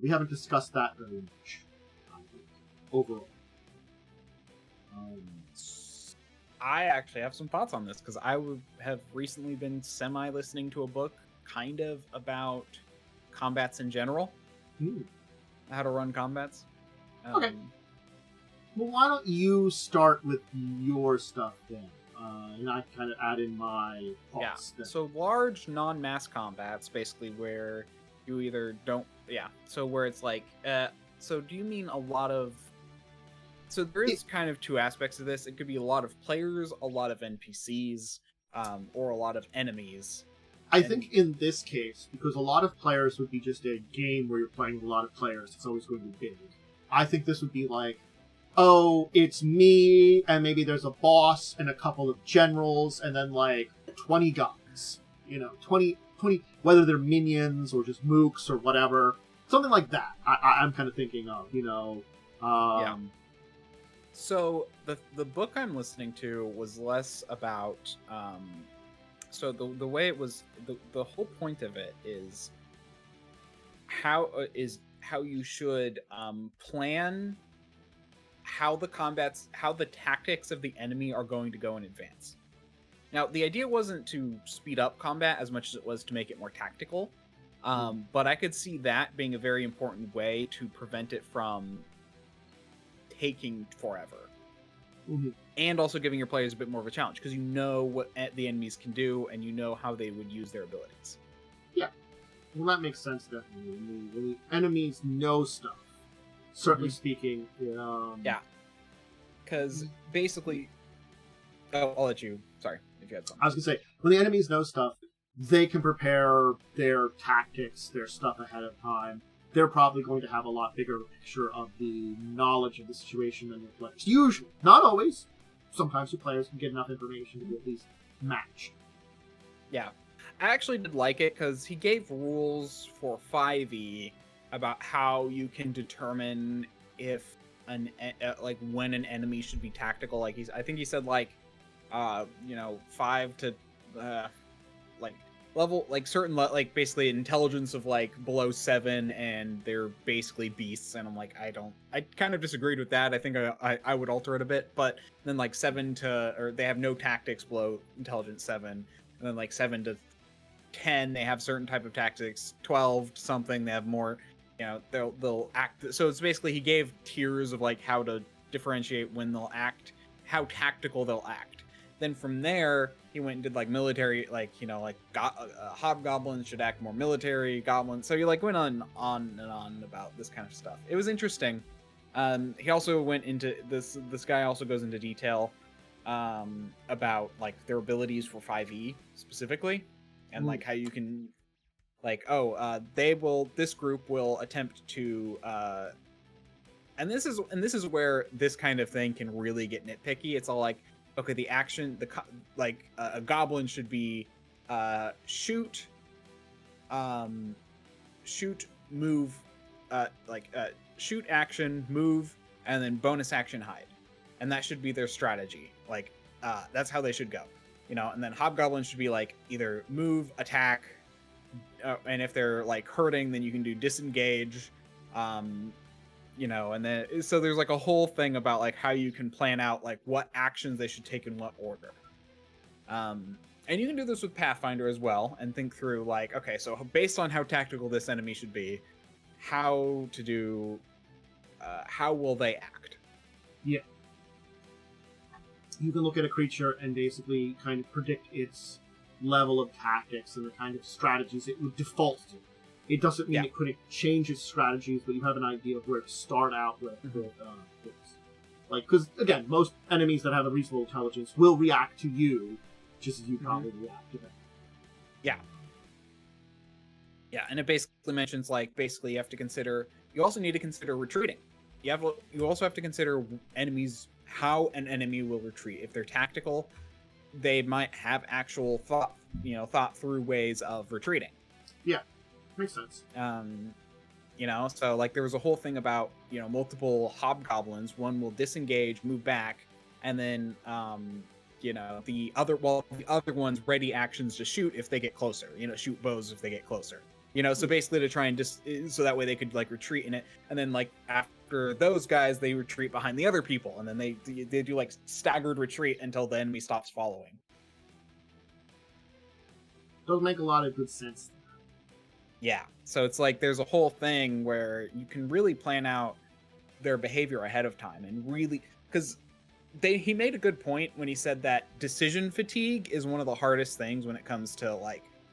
we haven't discussed that very much, I think, overall. I actually have some thoughts on this, because I have recently been semi-listening to a book kind of about combats in general. How to run combats. Okay. Well, why don't you start with your stuff then? And I kind of add in my thoughts. Yeah, so large non-mass combats, basically where you either don't... Yeah, so where it's like... so do you mean a lot of... So there is kind of two aspects of this. It could be a lot of players, a lot of NPCs, or a lot of enemies. I think in this case, because a lot of players would be just a game where you're playing with a lot of players, it's always going to be big. I think this would be like, oh, it's me, and maybe there's a boss and a couple of generals, and then like 20 guys. 20, whether they're minions or just mooks or whatever. Something like that. I'm kind of thinking of, Yeah. So the book I'm listening to was less about. So the way it was, the whole point of it is how you should plan how the tactics of the enemy are going to go in advance. Now, the idea wasn't to speed up combat as much as it was to make it more tactical, but I could see that being a very important way to prevent it from taking forever. Mm-hmm. And also giving your players a bit more of a challenge, because you know what the enemies can do, and you know how they would use their abilities. Yeah. Well, that makes sense, definitely. When the enemies know stuff, certainly speaking. Yeah. Because basically... Oh, I'll let you... Sorry, if you had something. I was going to say, when the enemies know stuff, they can prepare their tactics, their stuff ahead of time. They're probably going to have a lot bigger picture of the knowledge of the situation than your players. Usually. Not always. Sometimes your players can get enough information to at least match. Yeah. I actually did like it, because he gave rules for 5e about how you can determine if when an enemy should be tactical. I think he said 5 to level, certain basically intelligence of below 7, and they're basically beasts. And I'm like, I kind of disagreed with that. I think I would alter it a bit, but then 7 to, or they have no tactics below intelligence 7, and then 7 to 10 they have certain type of tactics. 12 something they have more, they'll act. So it's basically, he gave tiers of how to differentiate when they'll act, how tactical they'll act. Then from there, he went and did military, hobgoblins should act more military, goblins. So he went on and on about this kind of stuff. It was interesting. He also went into this guy also goes into detail about their abilities for 5e specifically, and how you can this group will attempt to and this is where this kind of thing can really get nitpicky. It's all okay, the action, a goblin should be shoot, move, shoot, action, move, and then bonus action, hide, and that should be their strategy. That's how they should go, And then hobgoblins should be either move, attack, and if they're hurting, then you can do disengage. And then so there's a whole thing about how you can plan out what actions they should take in what order. And you can do this with Pathfinder as well, and think through okay, so based on how tactical this enemy should be, how to do, how will they act? Yeah. You can look at a creature and basically kind of predict its level of tactics and the kind of strategies it would default to. It doesn't mean it couldn't change its strategies, but you have an idea of where to start out with. Because, again, most enemies that have a reasonable intelligence will react to you just as you probably react to them. Yeah. Yeah, and it basically mentions, basically you have to consider... You also need to consider retreating. You also have to consider enemies, how an enemy will retreat. If they're tactical, they might have actual thought through ways of retreating. Yeah. Makes sense. So there was a whole thing about multiple hobgoblins. One will disengage, move back, and then the other one's ready actions to shoot if they get closer. Shoot bows if they get closer. So basically to try and so that way they could retreat in it, and then after those guys they retreat behind the other people, and then they do staggered retreat until the enemy stops following. Doesn't make a lot of good sense. Yeah, so it's there's a whole thing where you can really plan out their behavior ahead of time, and really, because he made a good point when he said that decision fatigue is one of the hardest things when it comes to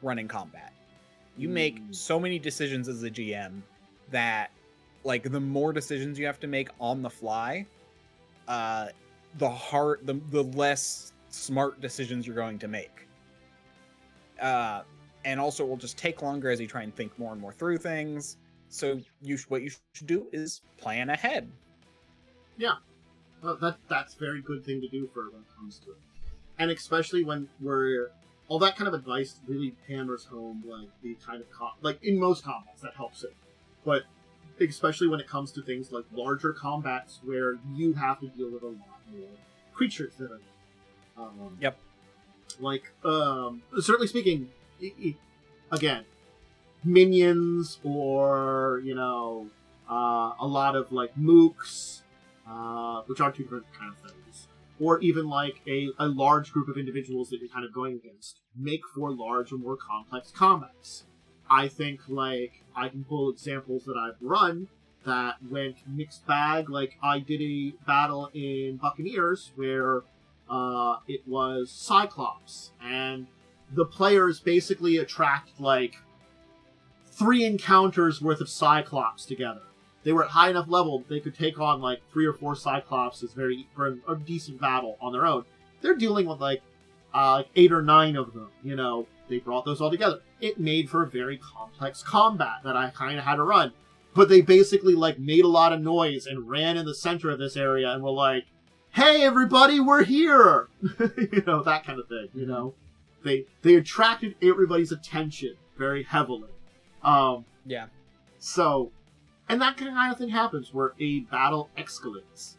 running combat. You make so many decisions as a GM that the more decisions you have to make on the fly, the less smart decisions you're going to make. and also it will just take longer as you try and think more and more through things. So what you should do is plan ahead. Yeah, well, that's a very good thing to do for when it comes to it, and especially when all that kind of advice really hammers home like the kind of like in most combats that helps it, but especially when it comes to things like larger combats where you have to deal with a lot more creatures that are yep. Like certainly speaking, again, minions or a lot of like mooks, which are two different kind of things, or even like a large group of individuals that you're kind of going against make for large or more complex combats. I think like I can pull examples that I've run that went mixed bag. Like I did a battle in Buccaneers where it was Cyclops, and the players basically attract like 3 encounters worth of Cyclops together. They were at high enough level they could take on like 3 or 4 Cyclops for a decent battle on their own. They're dealing with like 8 or 9 of them. They brought those all together. It made for a very complex combat that I kind of had to run. But they basically like made a lot of noise and ran in the center of this area and were like, "Hey everybody, we're here!" That kind of thing. They attracted everybody's attention very heavily. Yeah. So, and that kind of thing happens where a battle escalates.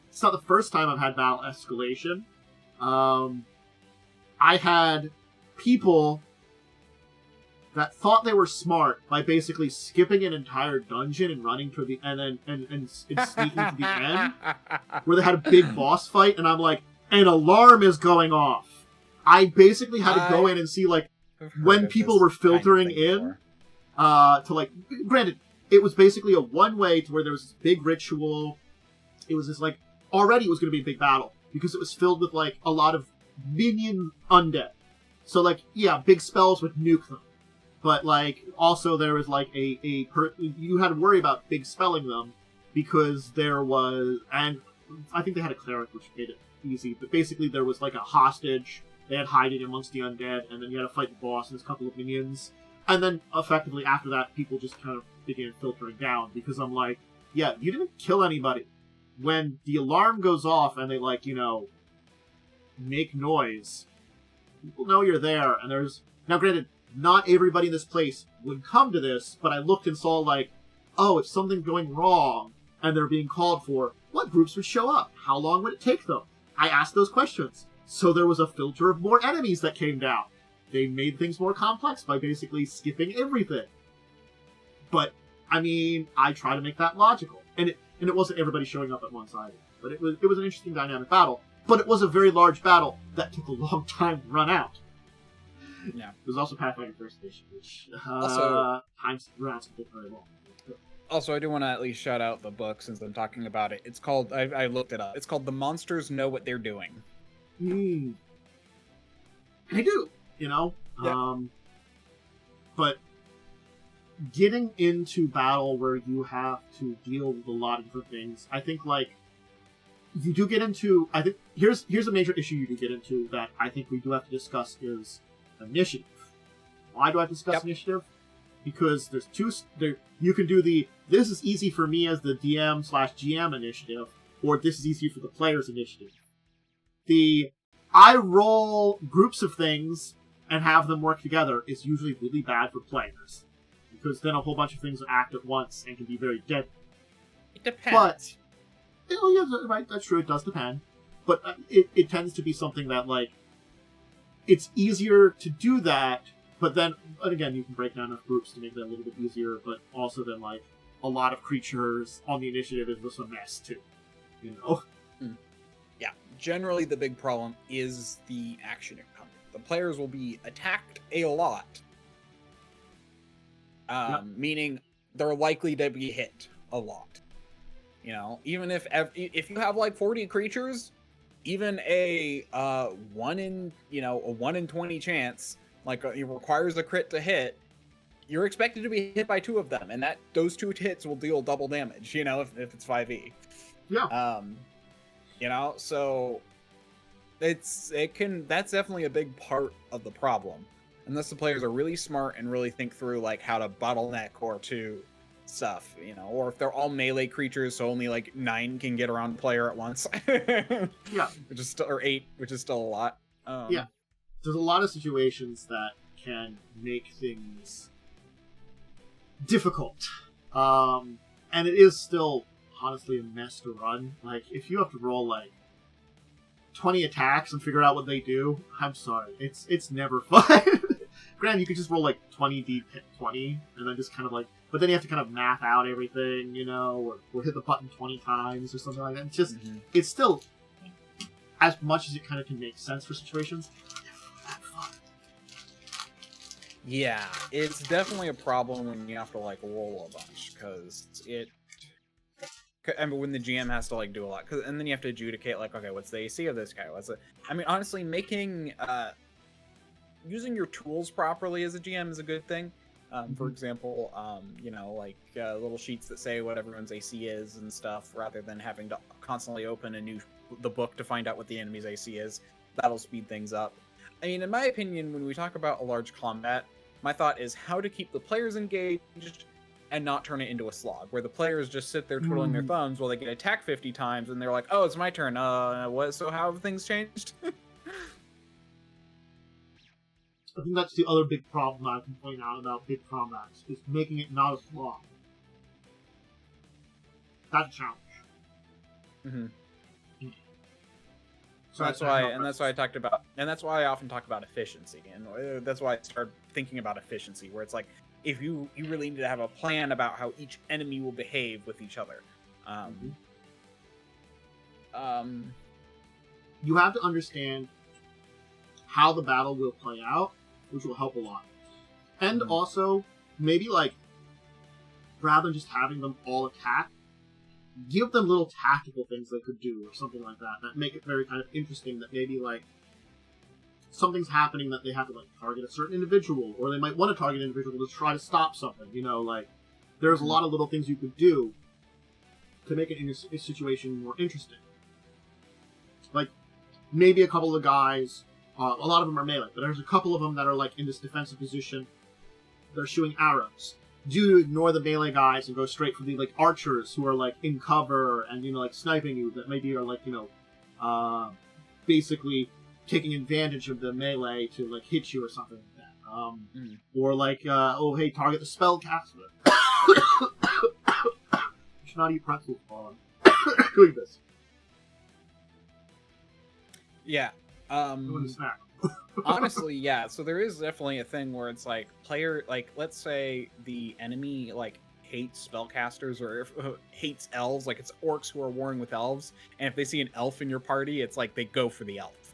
It's not the first time I've had battle escalation. I had people that thought they were smart by basically skipping an entire dungeon and running to the and sneaking to the end, where they had a big boss fight, and I'm like, an alarm is going off. I basically had to go in and see like when people were filtering in to like. Granted, it was basically a one-way to where there was this big ritual. It was just like already it was going to be a big battle because it was filled with like a lot of minion undead. So like big spells would nuke them. But, like, also there was, like, you had to worry about big spelling them because there was, and I think they had a cleric, which made it easy, but basically there was, like, a hostage they had hiding amongst the undead, and then you had to fight the boss and his couple of minions. And then, effectively, after that, people just kind of began filtering down because I'm like, yeah, you didn't kill anybody. When the alarm goes off and they, like, make noise, people know you're there, and there's, now granted, not everybody in this place would come to this, but I looked and saw, like, oh, if something's going wrong and they're being called for, what groups would show up? How long would it take them? I asked those questions. So there was a filter of more enemies that came down. They made things more complex by basically skipping everything. But, I mean, I try to make that logical. And it wasn't everybody showing up at one side. But it was an interesting dynamic battle. But it was a very large battle that took a long time to run out. Yeah. It was also Pathfinder First Edition, which times rounds can take very long. Also, I do want to at least shout out the book since I'm talking about it. It's called, I looked it up. It's called The Monsters Know What They're Doing. They do, Yeah. But getting into battle where you have to deal with a lot of different things, I think, like, you do get into, I think, here's a major issue you do get into that I think we do have to discuss is initiative. Why do I discuss initiative? Because there's you can do this is easy for me as the DM/GM initiative, or this is easy for the player's initiative. I roll groups of things and have them work together is usually really bad for players. Because then a whole bunch of things act at once and can be very deadly. It depends. But, yeah, right, that's true, it does depend. But it tends to be something that, like, it's easier to do that, but then, again, you can break down enough groups to make that a little bit easier, but also then, like, a lot of creatures on the initiative is just a mess, too. Yeah, generally the big problem is the action incoming. The players will be attacked a lot, meaning they're likely to be hit a lot. Even if you have, like, 40 creatures, even a 1 in 20 chance, like it requires a crit to hit, you're expected to be hit by 2 of them, and those 2 hits will deal double damage, if it's 5e. Yeah. So that's definitely a big part of the problem. unless the players are really smart and really think through like how to bottleneck or to stuff, or if they're all melee creatures, so only like 9 can get around the player at once. Yeah. Which is still, or 8, which is still a lot. Yeah. There's a lot of situations that can make things difficult. And it is still honestly a mess to run. Like, if you have to roll like 20 attacks and figure out what they do, I'm sorry. It's never fun. Granted, you could just roll like 20d20 and then just kind of like, but then you have to kind of math out everything, or hit the button 20 times or something like that. It's just, it's still, as much as it kind of can make sense for situations, not fun. Yeah, it's definitely a problem when you have to like roll a bunch, because when the GM has to like do a lot, and then you have to adjudicate like, okay, what's the AC of this guy? Honestly, making using your tools properly as a GM is a good thing. For example, like little sheets that say what everyone's AC is and stuff, rather than having to constantly open the book to find out what the enemy's AC is. That'll speed things up. I mean, in my opinion, when we talk about a large combat, my thought is how to keep the players engaged and not turn it into a slog, where the players just sit there twiddling their thumbs while they get attacked 50 times, and they're like, oh, it's my turn. What? So how have things changed? I think that's the other big problem I can point out about big combats, is making it not a slog. That's a challenge. So that's why I talked about, and that's why I often talk about efficiency, and that's why I started thinking about efficiency, where it's like, if you really need to have a plan about how each enemy will behave with each other. You have to understand how the battle will play out, which will help a lot. And also, maybe like, rather than just having them all attack, give them little tactical things they could do, or something like that make it very kind of interesting, that maybe like, something's happening that they have to like target a certain individual, or they might want to target an individual to try to stop something, like, there's a lot of little things you could do to make a situation more interesting. Like, maybe a couple of guys, a lot of them are melee, but there's a couple of them that are like in this defensive position, they're shooting arrows. Do you ignore the melee guys and go straight for the like archers who are like in cover and like sniping you, that maybe are like basically taking advantage of the melee to like hit you or something like that. Or like hey, target the spellcaster. You should not eat pretzels while I'm doing this. Yeah. Doing the snack. Honestly, yeah. So there is definitely a thing where it's like let's say the enemy like hates spellcasters, or hates elves, like it's orcs who are warring with elves, and if they see an elf in your party, it's like they go for the elf.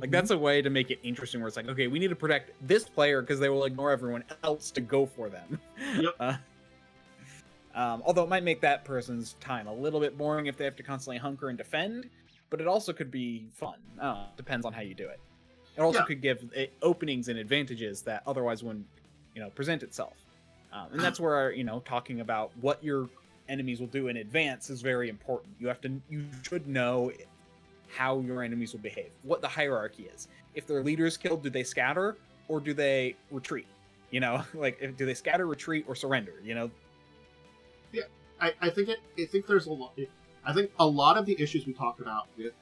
Like, that's a way to make it interesting, where it's like, okay, we need to protect this player because they will ignore everyone else to go for them. Yep. Although it might make that person's time a little bit boring if they have to constantly hunker and defend, but it also could be fun. Depends on how you do it. It also could give it openings and advantages that otherwise wouldn't, present itself. And that's where, talking about what your enemies will do in advance is very important. You should know how your enemies will behave, what the hierarchy is. If their leader is killed, do they scatter or do they retreat? Like, do they scatter, retreat, or surrender? Yeah, I think there's a lot. I think a lot of the issues we talked about with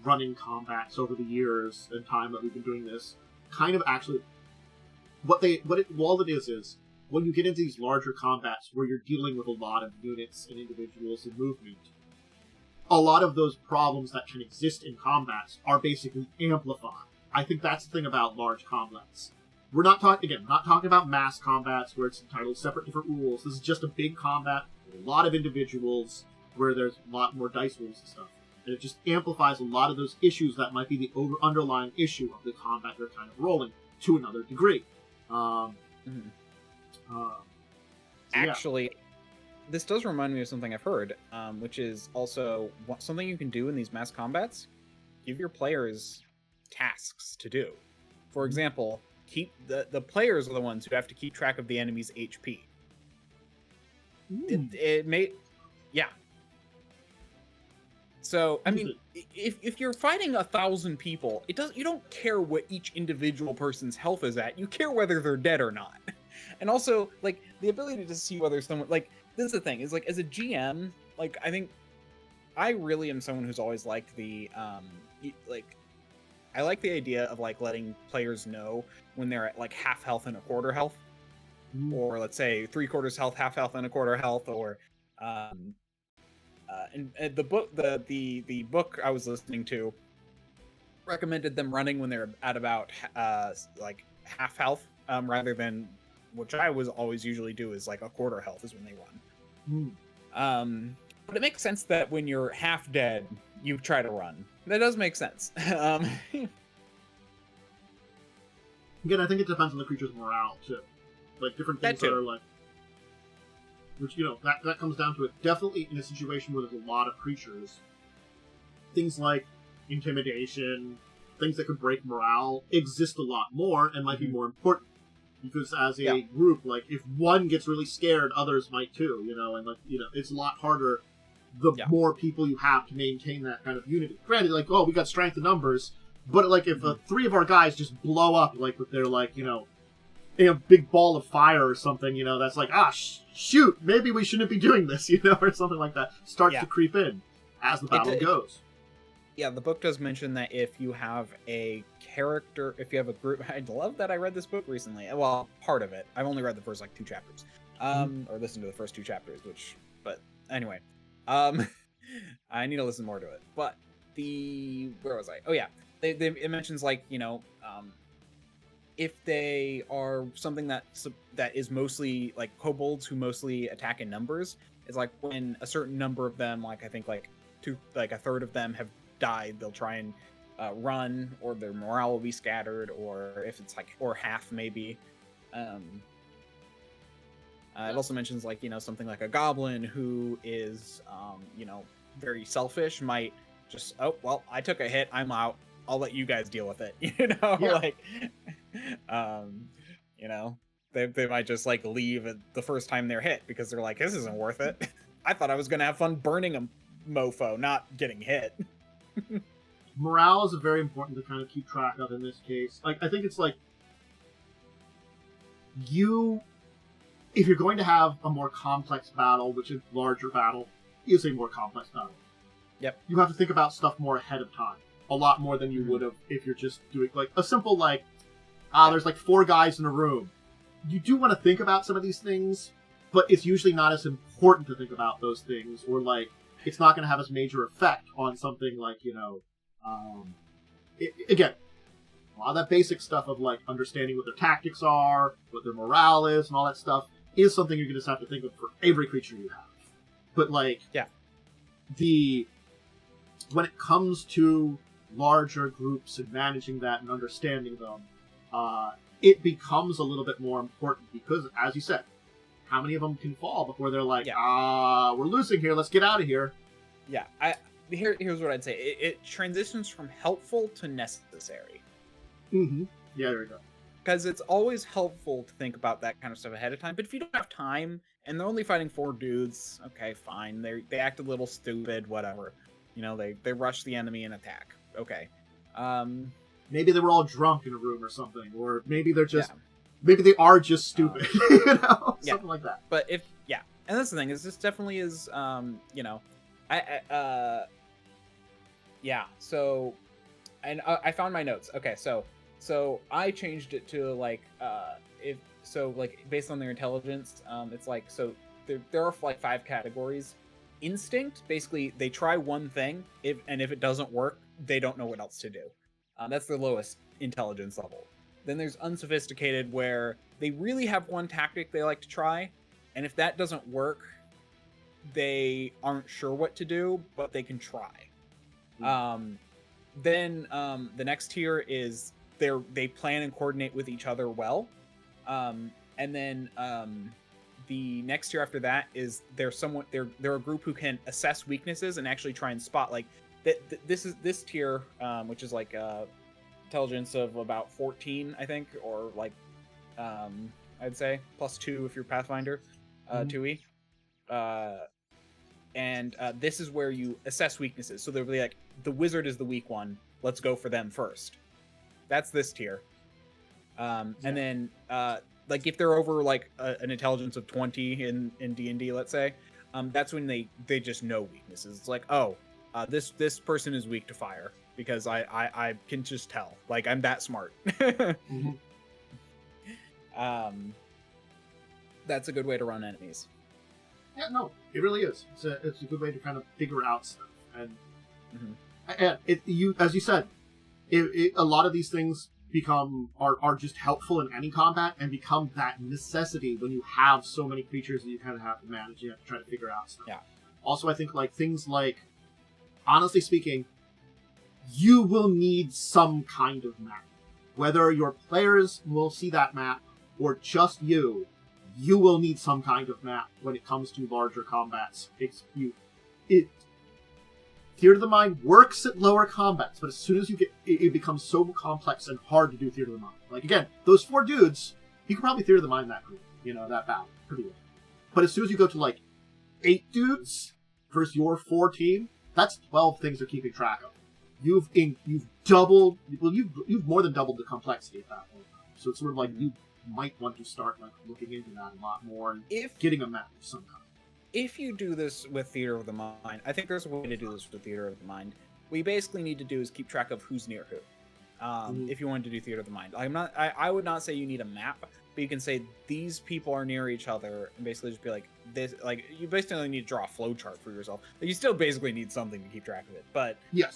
running combats over the years and time that we've been doing this, kind of actually, what it is when you get into these larger combats where you're dealing with a lot of units and individuals and movement, a lot of those problems that can exist in combats are basically amplified. I think that's the thing about large combats. We're not talking about mass combats where it's entirely separate different rules. This is just a big combat with a lot of individuals where there's a lot more dice rolls and stuff. And it just amplifies a lot of those issues that might be the underlying issue of the combat they're kind of rolling to another degree. Actually, this does remind me of something I've heard, which is also something you can do in these mass combats. Give your players tasks to do. For example, keep the players are the ones who have to keep track of the enemy's HP. So, I mean, if you're fighting 1,000 people, you don't care what each individual person's health is at. You care whether they're dead or not. And also, like, the ability to see whether someone, like, this is the thing, is like, as a GM, like, I think I really am someone who's always liked the, like, I like the idea of, like, letting players know when they're at, like, half health and a quarter health. Or, let's say, 3/4 health, half health, and a quarter health, or, and the book I was listening to recommended them running when they're at about like half health, rather than, which I was always usually do, is like a quarter health is when they run. But it makes sense that when you're half dead, you try to run. That does make sense. Again, I think it depends on the creature's morale too. Like different things that are like, which, you know, that comes down to it. Definitely in a situation where there's a lot of creatures, things like intimidation, things that could break morale, exist a lot more and might be more important. Because as a group, like, if one gets really scared, others might too, you know, and, like, you know, it's a lot harder the more people you have to maintain that kind of unity. Granted, like, oh, we got strength in numbers, but, like, if 3 of our guys just blow up, like, with their, like, you know, a big ball of fire or something, you know, that's like, shoot, maybe we shouldn't be doing this, you know, or something like that, starts to creep in as the battle goes. Yeah, the book does mention that if you have a character, if you have a group, I love that I read this book recently. Well, part of it. I've only read the first, like, 2 chapters. Or listened to the first 2 chapters, but anyway. I need to listen more to it. But where was I? Oh yeah, it mentions, like, you know, if they are something that is mostly like kobolds who mostly attack in numbers, it's like when a certain number of them, like I think like a third of them have died, they'll try and run, or their morale will be scattered, or if it's like, or half maybe. It also mentions, like, you know, something like a goblin who is, you know, very selfish might just, oh, well, I took a hit, I'm out, I'll let you guys deal with it, you know, like, you know, they might just, like, leave at the first time they're hit because they're like, this isn't worth it. I thought I was gonna have fun burning a mofo, not getting hit. Morale is very important to kind of keep track of in this case. Like, I think it's like, if you're going to have a more complex battle, which is larger battle, is a more complex battle. Yep. You have to think about stuff more ahead of time. A lot more than you would have if you're just doing, like, a simple, like, there's, like, 4 guys in a room. You do want to think about some of these things, but it's usually not as important to think about those things, or, like, it's not going to have as major effect on something like, you know, again, a lot of that basic stuff of, like, understanding what their tactics are, what their morale is, and all that stuff is something you're going to just have to think of for every creature you have. But, like, when it comes to larger groups and managing that and understanding them, it becomes a little bit more important because, as you said, how many of them can fall before they're like, we're losing here, let's get out of here. Yeah, here's what I'd say. It transitions from helpful to necessary. Mm-hmm. Yeah, there we go. Because it's always helpful to think about that kind of stuff ahead of time. But if you don't have time, and they're only fighting 4 dudes, okay, fine. They act a little stupid, whatever. You know, they rush the enemy and attack. Okay. Maybe they were all drunk in a room or something. Or maybe they're just... Maybe they are just stupid. You know? Something like that. But if... Yeah. And that's the thing, is this definitely is, you know... Yeah, so... And I found my notes. Okay, so I changed it to, like, based on their intelligence, it's like, so there are, like, 5 categories. Instinct, basically, they try one thing, if it doesn't work, they don't know what else to do. That's their lowest intelligence level. Then there's unsophisticated, where they really have one tactic they like to try, and if that doesn't work, they aren't sure what to do, but they can try. Then the next tier is they plan and coordinate with each other well, and then the next tier after that is they're a group who can assess weaknesses and actually try and spot, like, this tier, which is like intelligence of about 14, I think, or like I'd say +2 if you're Pathfinder, 2e. and this is where you assess weaknesses. So they'll be like, the wizard is the weak one. Let's go for them first. That's this tier. And then like if they're over like an intelligence of 20 in D&D, let's say, that's when they just know weaknesses. It's like, oh, this person is weak to fire because I can just tell. Like, I'm that smart. Mm-hmm. That's a good way to run enemies. Yeah, no, it really is. It's a good way to kind of figure out stuff, and as you said, a lot of these things are just helpful in any combat and become that necessity when you have so many creatures that you kind of have to manage. You have to try to figure out stuff. Yeah. Also, I think like things like, honestly speaking, you will need some kind of map. Whether your players will see that map or just you will need some kind of map when it comes to larger combats. Theater of the Mind works at lower combats, but as soon as you get, it becomes so complex and hard to do Theater of the Mind. Like, again, those 4 dudes, you can probably Theater of the Mind that group, that battle, pretty well. But as soon as you go to, like, 8 dudes versus your 4 team, that's 12 things they're keeping track of. You've more than doubled the complexity at that point. So it's sort of like you might want to start like looking into that a lot more and getting a map of some kind. If you do this with Theater of the Mind, I think there's a way to do this with Theater of the Mind. What you basically need to do is keep track of who's near who. If you wanted to do Theater of the Mind, I would not say you need a map, but you can say these people are near each other, and basically just be like this. Like, you basically need to draw a flow chart for yourself. Like, you still basically need something to keep track of it, but yes.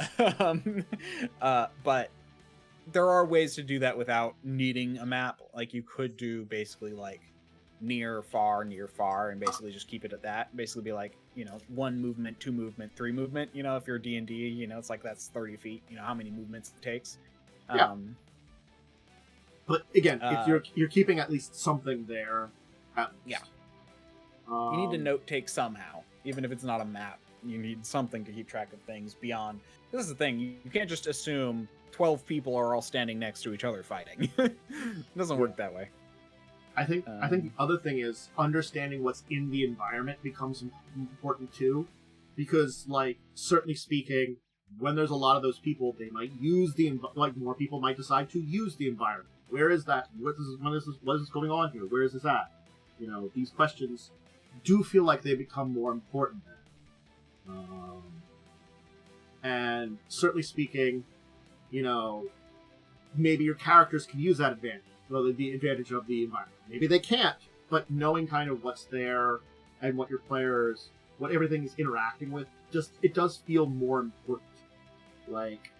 But there are ways to do that without needing a map. Like, you could do basically like near, far, and basically just keep it at that. Basically be like, 1 movement, 2 movement, 3 movement. If you're D&D, it's like that's 30 feet. How many movements it takes. Yeah. But again, if you're keeping at least something there. Yeah. You need to note take somehow, even if it's not a map. You need something to keep track of things beyond. This is the thing. You can't just assume 12 people are all standing next to each other fighting. It doesn't work that way. I think the other thing is understanding what's in the environment becomes important too, because like certainly speaking, when there's a lot of those people, they might use more people might decide to use the environment. Where is that? What is going on here? Where is this at? These questions do feel like they become more important. And certainly speaking, maybe your characters can use that advantage. Well, the advantage of the environment. Maybe they can't, but knowing kind of what's there and what everything is interacting with, it does feel more important. Like,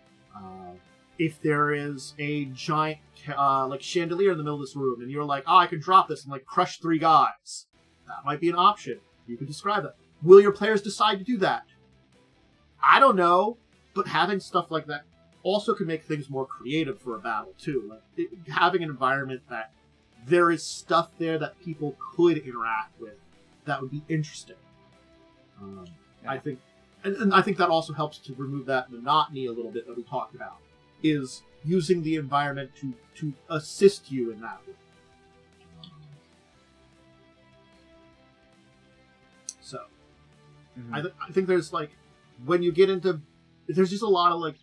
if there is a giant, like, chandelier in the middle of this room, and you're like, oh, I can drop this and, like, crush 3 guys. That might be an option. You can describe that. Will your players decide to do that? I don't know, but having stuff like that also can make things more creative for a battle, too. Like, having an environment that there is stuff there that people could interact with that would be interesting. I think, and I think that also helps to remove that monotony a little bit that we talked about, is using the environment to assist you in that way. So, I think there's, like, when you get into, there's just a lot of, like,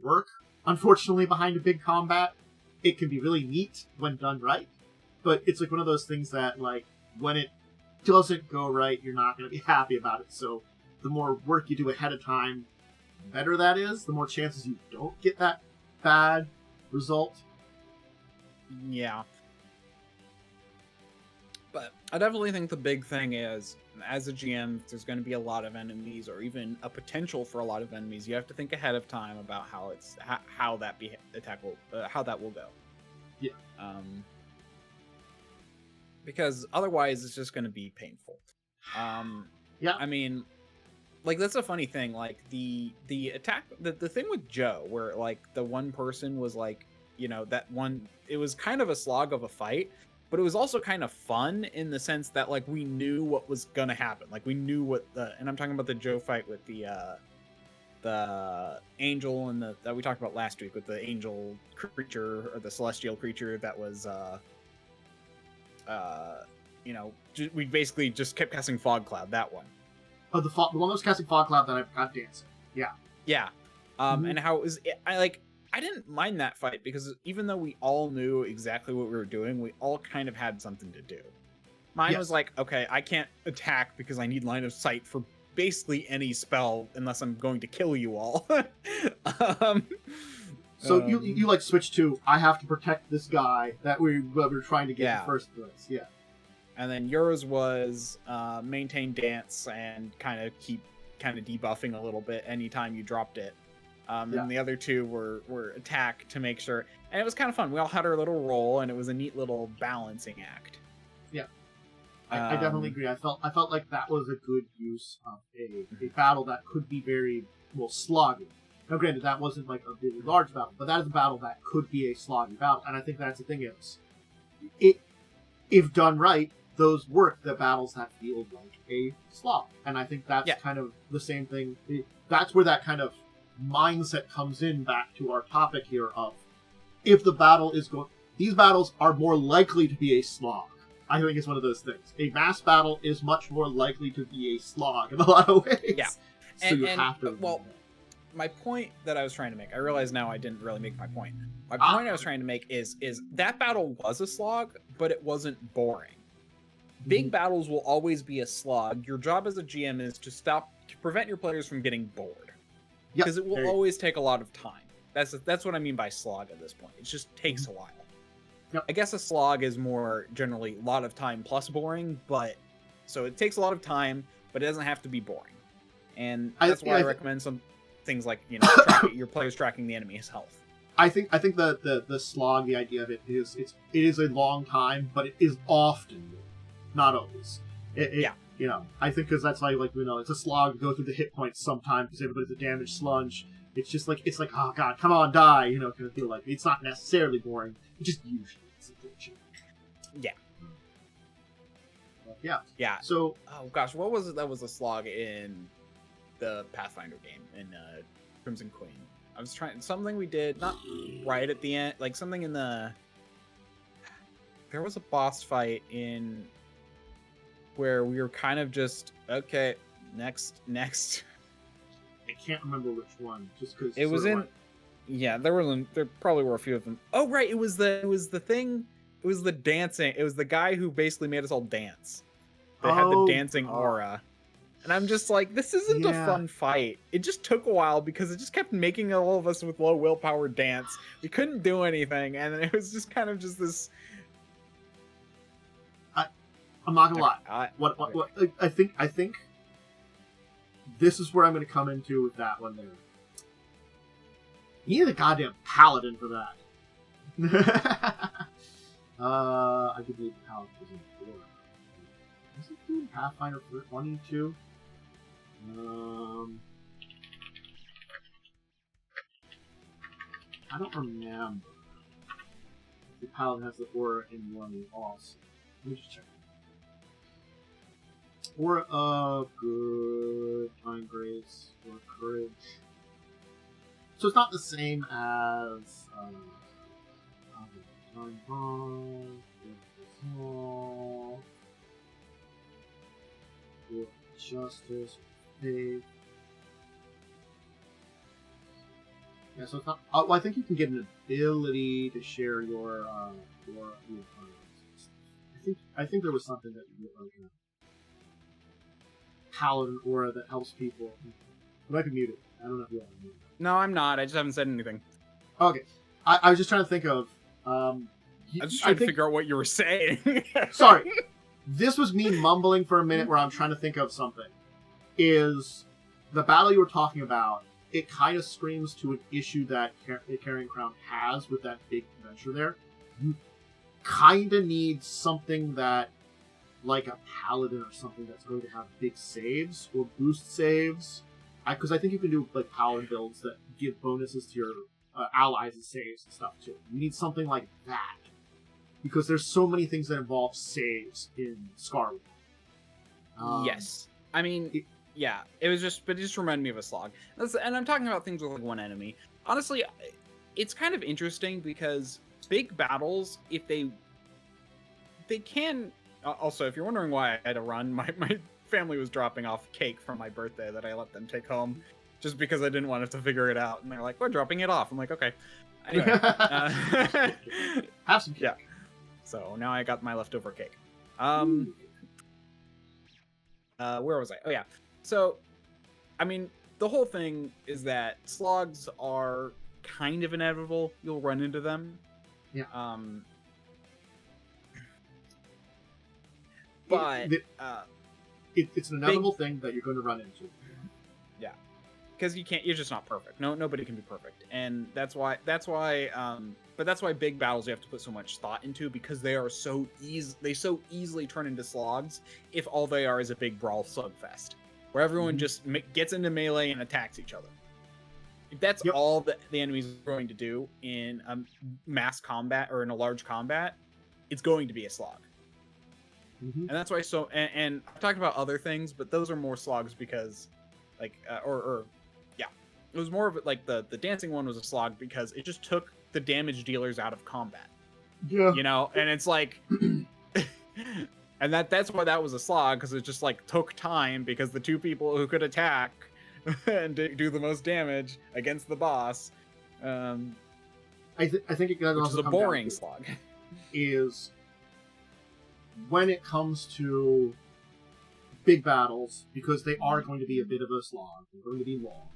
work, unfortunately, behind a big combat. It can be really neat when done right, but it's like one of those things that, like, when it doesn't go right, you're not going to be happy about it. So the more work you do ahead of time, the better that is, the more chances you don't get that bad result. Yeah. But I definitely think the big thing is, as a GM, if there's going to be a lot of enemies, or even a potential for a lot of enemies, you have to think ahead of time about how that will go. Yeah. Because otherwise, it's just going to be painful. Yeah. I mean, like, that's a funny thing. Like, the attack, the thing with Joe, where, like, the one person was like, that one, it was kind of a slog of a fight. But it was also kind of fun in the sense that, like, we knew what was gonna happen. Like, we knew and I'm talking about the Joe fight with the angel and that we talked about last week with the angel creature, or the celestial creature that was, we basically just kept casting Fog Cloud, that one. Oh, the one that was casting fog cloud that I got dancing. Yeah. Yeah. And how it was, I didn't mind that fight because even though we all knew exactly what we were doing, we all kind of had something to do. Mine was like, okay, I can't attack because I need line of sight for basically any spell unless I'm going to kill you all. So you like switch to, I have to protect this guy that we were trying to get in the first place. Yeah. And then yours was maintain dance and kind of debuffing a little bit anytime you dropped it. And the other two were attack to make sure. And it was kind of fun. We all had our little role, and it was a neat little balancing act. Yeah. I definitely agree. I felt like that was a good use of a battle that could be very, sloggy. Now, granted, that wasn't like a really large battle, but that is a battle that could be a sloggy battle. And I think that's the thing is, if done right, those work, the battles that feel like a slog. And I think that's kind of the same thing. That's where that kind of mindset comes in back to our topic here of, if the battle is going... These battles are more likely to be a slog. I think it's one of those things. A mass battle is much more likely to be a slog in a lot of ways. Yeah. So you have to... Well, my point that I was trying to make, I realize now I didn't really make my point. My point I was trying to make is that battle was a slog, but it wasn't boring. Big battles will always be a slog. Your job as a GM is to prevent your players from getting bored. Because it will always take a lot of time. That's what I mean by slog at this point. It just takes a while. Yep. I guess a slog is more generally a lot of time plus boring, but so it takes a lot of time, but it doesn't have to be boring. And that's why I recommend some things like, your players tracking the enemy's health. I think the slog, the idea of it is a long time, but it is often, not always. I think because that's like it's a slog to go through the hit points sometimes because everybody's a damage sludge. It's like oh god, come on, die, kind of feel like it's not necessarily boring. It's just usually it's a situation. Yeah. So oh gosh, what was it that was a slog in the Pathfinder game in Crimson Queen? I was trying something we did not right at the end, like something in the. There was a boss fight in where we were kind of just okay, next. I can't remember which one, just because it was in. Yeah, there probably were a few of them. Oh right, it was the thing. It was the dancing. It was the guy who basically made us all dance. They had the dancing aura. And I'm just like, this isn't a fun fight. It just took a while because it just kept making all of us with low willpower dance. We couldn't do anything, and it was just kind of just this. I'm not gonna lie. What I think this is where I'm gonna come into with that one there. You need a goddamn paladin for that. I could believe the paladin was in 4. Was it doing Pathfinder 22? I don't remember. The paladin has the aura in one also. Let me just check. Aura of good, fine grace, or courage. So it's not the same as justice, faith. Yeah, so it's not. Well, I think you can get an ability to share your I think there was something that you get like a paladin aura that helps people. But I can mute it. I don't know if you want to mute it. No, I'm not. I just haven't said anything. Okay, I was just trying to think of. I was just trying to figure out what you were saying. Sorry. This was me mumbling for a minute where I'm trying to think of something. Is the battle you were talking about, it kind of screams to an issue that Carrying Crown has with that big adventure there. You kind of need something that, like a paladin or something that's going to have big saves or boost saves. Because I think you can do like paladin builds that give bonuses to your allies and saves and stuff too. You need something like that. Because there's so many things that involve saves in Scarlet. Yes. I mean, it was just, but it just reminded me of a slog. And I'm talking about things with like one enemy. Honestly, it's kind of interesting because big battles, if they can, also, if you're wondering why I had to run, my family was dropping off cake from my birthday that I let them take home, just because I didn't want us to figure it out. And they're like, "We're dropping it off." I'm like, "Okay." Anyway, have some cake. Yeah. So now I got my leftover cake. Where was I? Oh yeah. So, I mean, the whole thing is that slogs are kind of inevitable. You'll run into them. Yeah. But it's an inevitable thing that you're going to run into. Yeah, because you're just not perfect. Nobody can be perfect, and that's why big battles you have to put so much thought into, because they so easily turn into slogs if all they are is a big brawl slugfest where everyone just gets into melee and attacks each other. If that's all that the enemies are going to do in a mass combat or in a large combat, it's going to be a slog. And that's why and I've talked about other things, but those are more slogs because it was more of it, like the dancing one was a slog because it just took the damage dealers out of combat. Yeah. You know, and it's like and that's why that was a slog, because it just like took time, because the two people who could attack and do the most damage against the boss, I think it can also is a boring slog. Is when it comes to big battles, because they are going to be a bit of a slog, they're going to be long.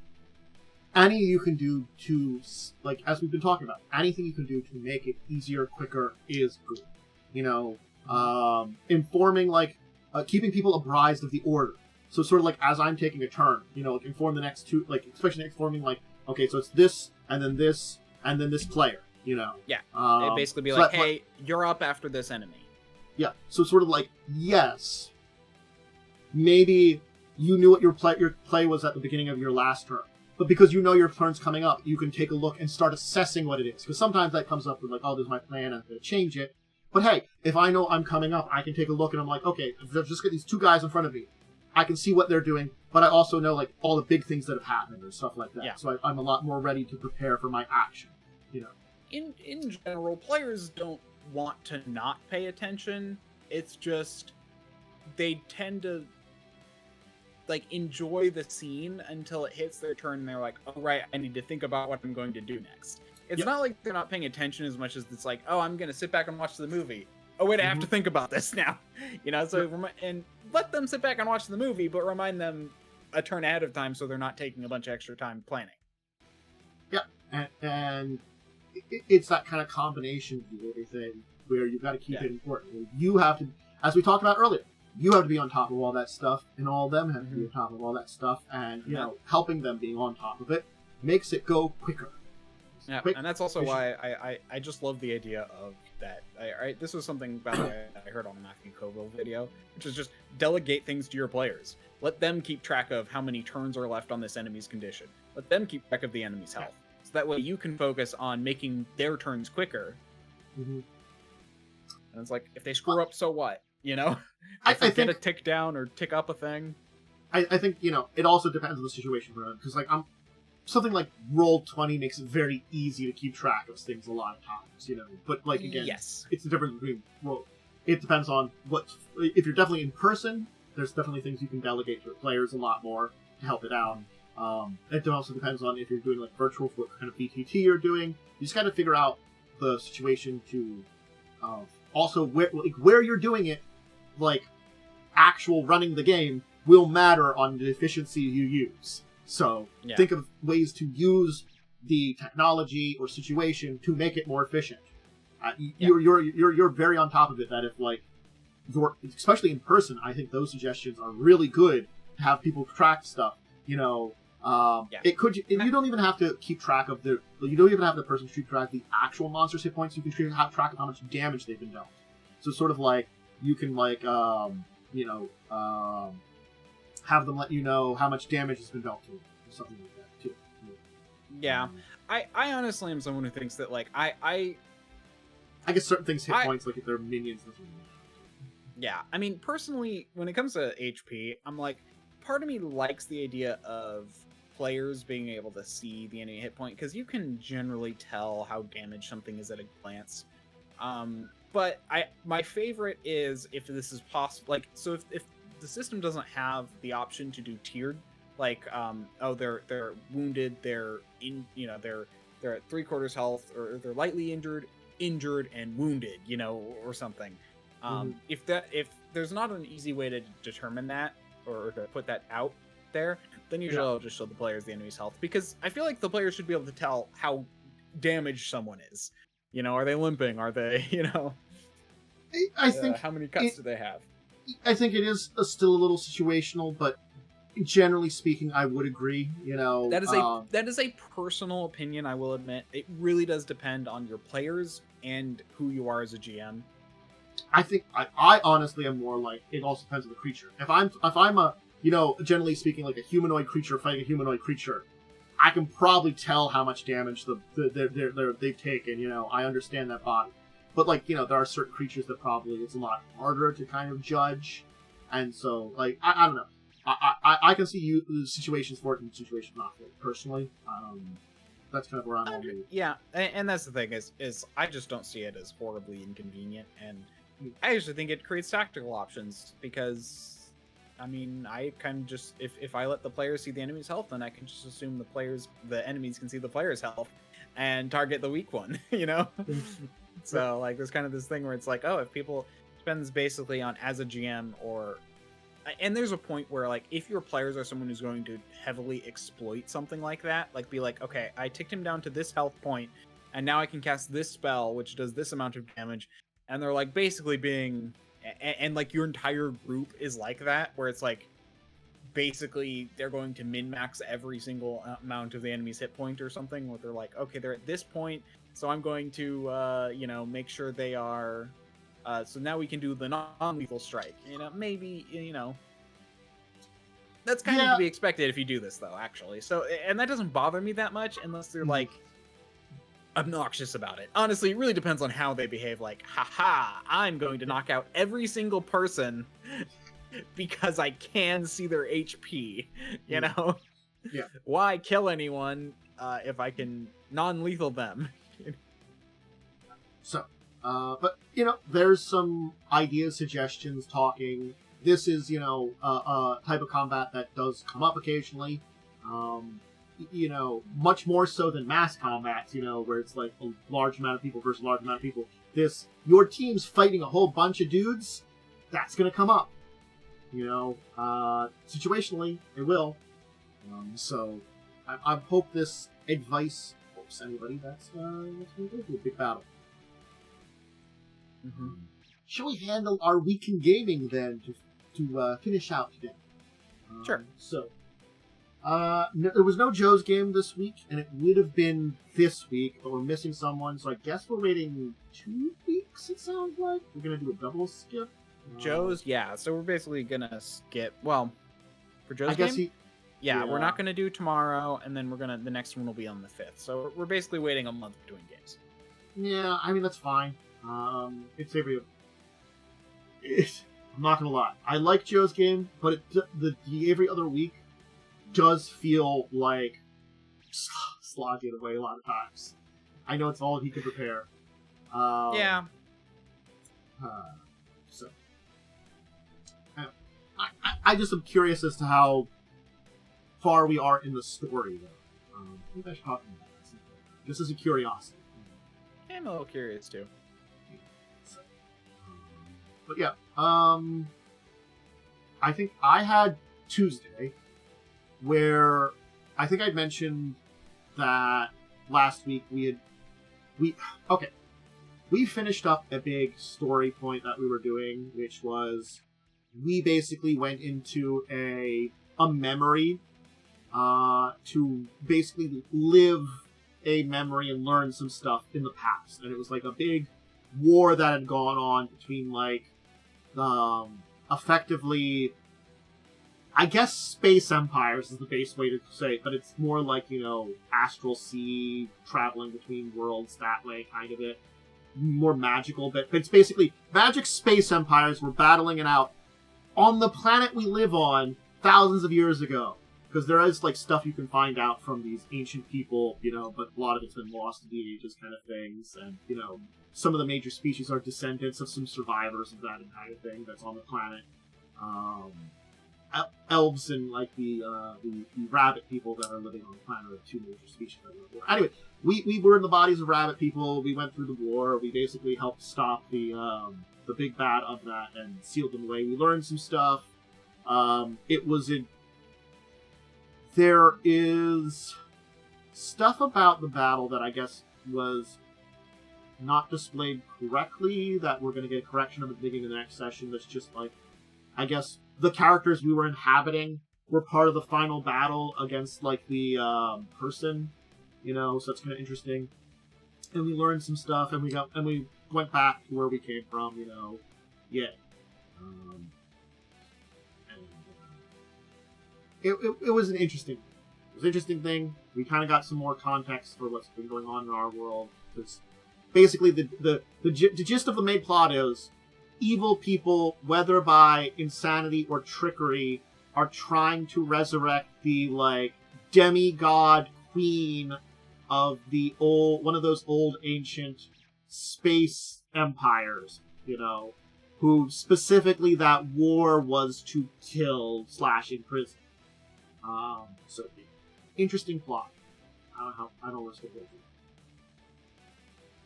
Anything you can do to, like, as we've been talking about, anything you can do to make it easier, quicker is good. You know, informing, like, keeping people apprised of the order. So sort of like, as I'm taking a turn, you know, like, inform the next two, like, especially informing, like, okay, so it's this, and then this player, you know. Yeah, it'd basically be so like, hey, you're up after this enemy. Yeah, so sort of like, yes, maybe you knew what your play was at the beginning of your last turn, but because you know your turn's coming up, you can take a look and start assessing what it is. Because sometimes that comes up with like, oh, there's my plan, I'm going to change it. But hey, if I know I'm coming up, I can take a look and I'm like, okay, I've just got these two guys in front of me. I can see what they're doing, but I also know like all the big things that have happened and stuff like that. Yeah. So I'm a lot more ready to prepare for my action, you know. In general, players don't want to not pay attention. It's just they tend to like enjoy the scene until it hits their turn and they're like, oh right, I need to think about what I'm going to do next. It's not like they're not paying attention as much as it's like, oh, I'm gonna sit back and watch the movie. Oh wait, I have to think about this now. You know, so and let them sit back and watch the movie, but remind them a turn ahead of time so they're not taking a bunch of extra time planning. Yeah, and it's that kind of combination of everything where you've got to keep it important. You have to, as we talked about earlier, you have to be on top of all that stuff, and all of them have to be on top of all that stuff, and, you know, helping them being on top of it makes it go quicker. Yeah, and that's also why I just love the idea of that. This was something, by the way, I heard on a Matthew Coville video, which is just delegate things to your players. Let them keep track of how many turns are left on this enemy's condition. Let them keep track of the enemy's health. So that way you can focus on making their turns quicker. And it's like, if they screw up, so what? You know? If they get a tick down or tick up a thing. I think, you know, it also depends on the situation we're in. Because, like, something like Roll20 makes it very easy to keep track of things a lot of times, you know. But, like, again, it's the difference between it depends on if you're definitely in person, there's definitely things you can delegate to players a lot more to help it out. It also depends on if you're doing, like, virtual, what kind of VTT you're doing. You just got to figure out the situation to also where you're doing it, like, actual running the game will matter on the efficiency you use. So think of ways to use the technology or situation to make it more efficient. You're very on top of it. That if like especially in person, I think those suggestions are really good to have people track stuff. You know, it could. You don't even have to keep track of you don't even have the person keep track of the actual monster's hit points. You can have track of how much damage they've been dealt. So sort of like you can like have them let you know how much damage has been dealt to them, or something like that too. Yeah, I honestly am someone who thinks that like I guess certain things hit points, like if they're minions. Yeah, I mean personally, when it comes to HP, I'm like, part of me likes the idea of players being able to see the enemy hit point, because you can generally tell how damaged something is at a glance. But my favorite is if this is possible. Like, so if the system doesn't have the option to do tiered, like they're wounded, they're in, they're at 3/4 health, or they're lightly injured, and wounded, or something. If there's not an easy way to determine that, or to put that out there, then usually I'll just show the players the enemy's health, because I feel like the players should be able to tell how damaged someone is. Are they limping? Are they, I think how many cuts do they have? I think it is still a little situational, but generally speaking, I would agree. That is a personal opinion. I will admit, it really does depend on your players and who you are as a GM. I think I honestly am more like, it also depends on the creature. If I'm a, generally speaking, like a humanoid creature fighting a humanoid creature, I can probably tell how much damage they've taken. I understand that body. But there are certain creatures that probably it's a lot harder to kind of judge, and so I don't know. I can see situations for it and situations not for it personally. That's kind of where I'm at. Yeah, and that's the thing is I just don't see it as horribly inconvenient, and I actually think it creates tactical options, because I kind of just, if I let the players see the enemy's health, then I can just assume the enemies can see the player's health and target the weak one, So there's kind of this thing where it's like, oh, if people depends basically on, as a GM, and there's a point where if your players are someone who's going to heavily exploit something like that, be like, okay, I ticked him down to this health point, and now I can cast this spell which does this amount of damage, and they're basically being, and your entire group is like that, where it's basically they're going to min-max every single amount of the enemy's hit point or something, where they're like, okay, they're at this point, so I'm going to make sure they are, so now we can do the non-lethal strike. Maybe, that's kind of to be expected if you do this, though, actually. So, and that doesn't bother me that much unless they're obnoxious about it. Honestly, it really depends on how they behave. Haha, I'm going to knock out every single person because I can see their HP, Yeah. Why kill anyone if I can non-lethal them? So, but there's some ideas, suggestions, talking. This is a type of combat that does come up occasionally. Much more so than mass combats, where it's a large amount of people versus a large amount of people. Your team's fighting a whole bunch of dudes, that's gonna come up. Situationally, it will. So, I hope this advice helps anybody that's going to go through a big battle. Shall we handle our week in gaming then to finish out today? Sure. So, there was no Joe's game this week, and it would have been this week, but we're missing someone, so I guess we're waiting 2 weeks, it sounds like. We're going to do a double skip. Joe's, yeah, so we're basically going to skip, well, for Joe's game? We're not going to do tomorrow, and then the next one will be on the 5th, so we're basically waiting a month between games. Yeah, that's fine. I'm not going to lie. I like Joe's game, but the every other week does feel like slogging away a lot of times. I know it's all he can prepare. So, I just am curious as to how far we are in the story, though. Maybe I should talk about that. This is a curiosity. I'm a little curious, too. So, but yeah, I think I had Tuesday, where I think I'd mentioned that last week we finished up a big story point that we were doing, which was we basically went into a memory to basically live a memory and learn some stuff in the past, and it was a big war that had gone on between effectively, I guess space empires is the base way to say it, but it's more astral sea, traveling between worlds, that way kind of it. More magical bit. But it's basically magic space empires were battling it out on the planet we live on thousands of years ago. Because there is stuff you can find out from these ancient people, but a lot of it's been lost to the ages kind of things. And, some of the major species are descendants of some survivors of that kind of thing that's on the planet. elves and like the rabbit people that are living on the planet are two major species that live war. Anyway, we were in the bodies of rabbit people. We went through the war. We basically helped stop the big bad of that and sealed them away. We learned some stuff. There is stuff about the battle that I guess was not displayed correctly that we're going to get a correction of at the beginning of the next session. That's just like, I guess the characters we were inhabiting were part of the final battle against like the person, so that's kind of interesting. And we learned some stuff, and we went back to where we came from, yeah. It was an interesting thing. We kind of got some more context for what's been going on in our world. Because basically, the gist of the main plot is evil people, whether by insanity or trickery, are trying to resurrect the like demigod queen of one of those old ancient space empires, who specifically that war was to kill / imprison. So interesting plot. I don't know what's going to go through.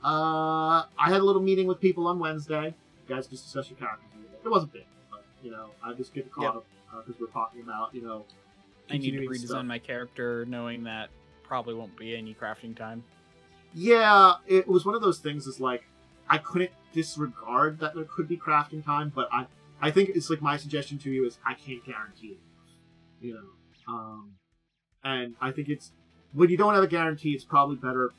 I had a little meeting with people on Wednesday. You guys just discuss your characters. It wasn't big, but I just get caught up because we're talking about I need to redesign my character, knowing that probably won't be any crafting time. Yeah, it was one of those things. Is like I couldn't disregard that there could be crafting time, but I think it's like my suggestion to you is I can't guarantee it. And I think it's when you don't have a guarantee, it's probably better.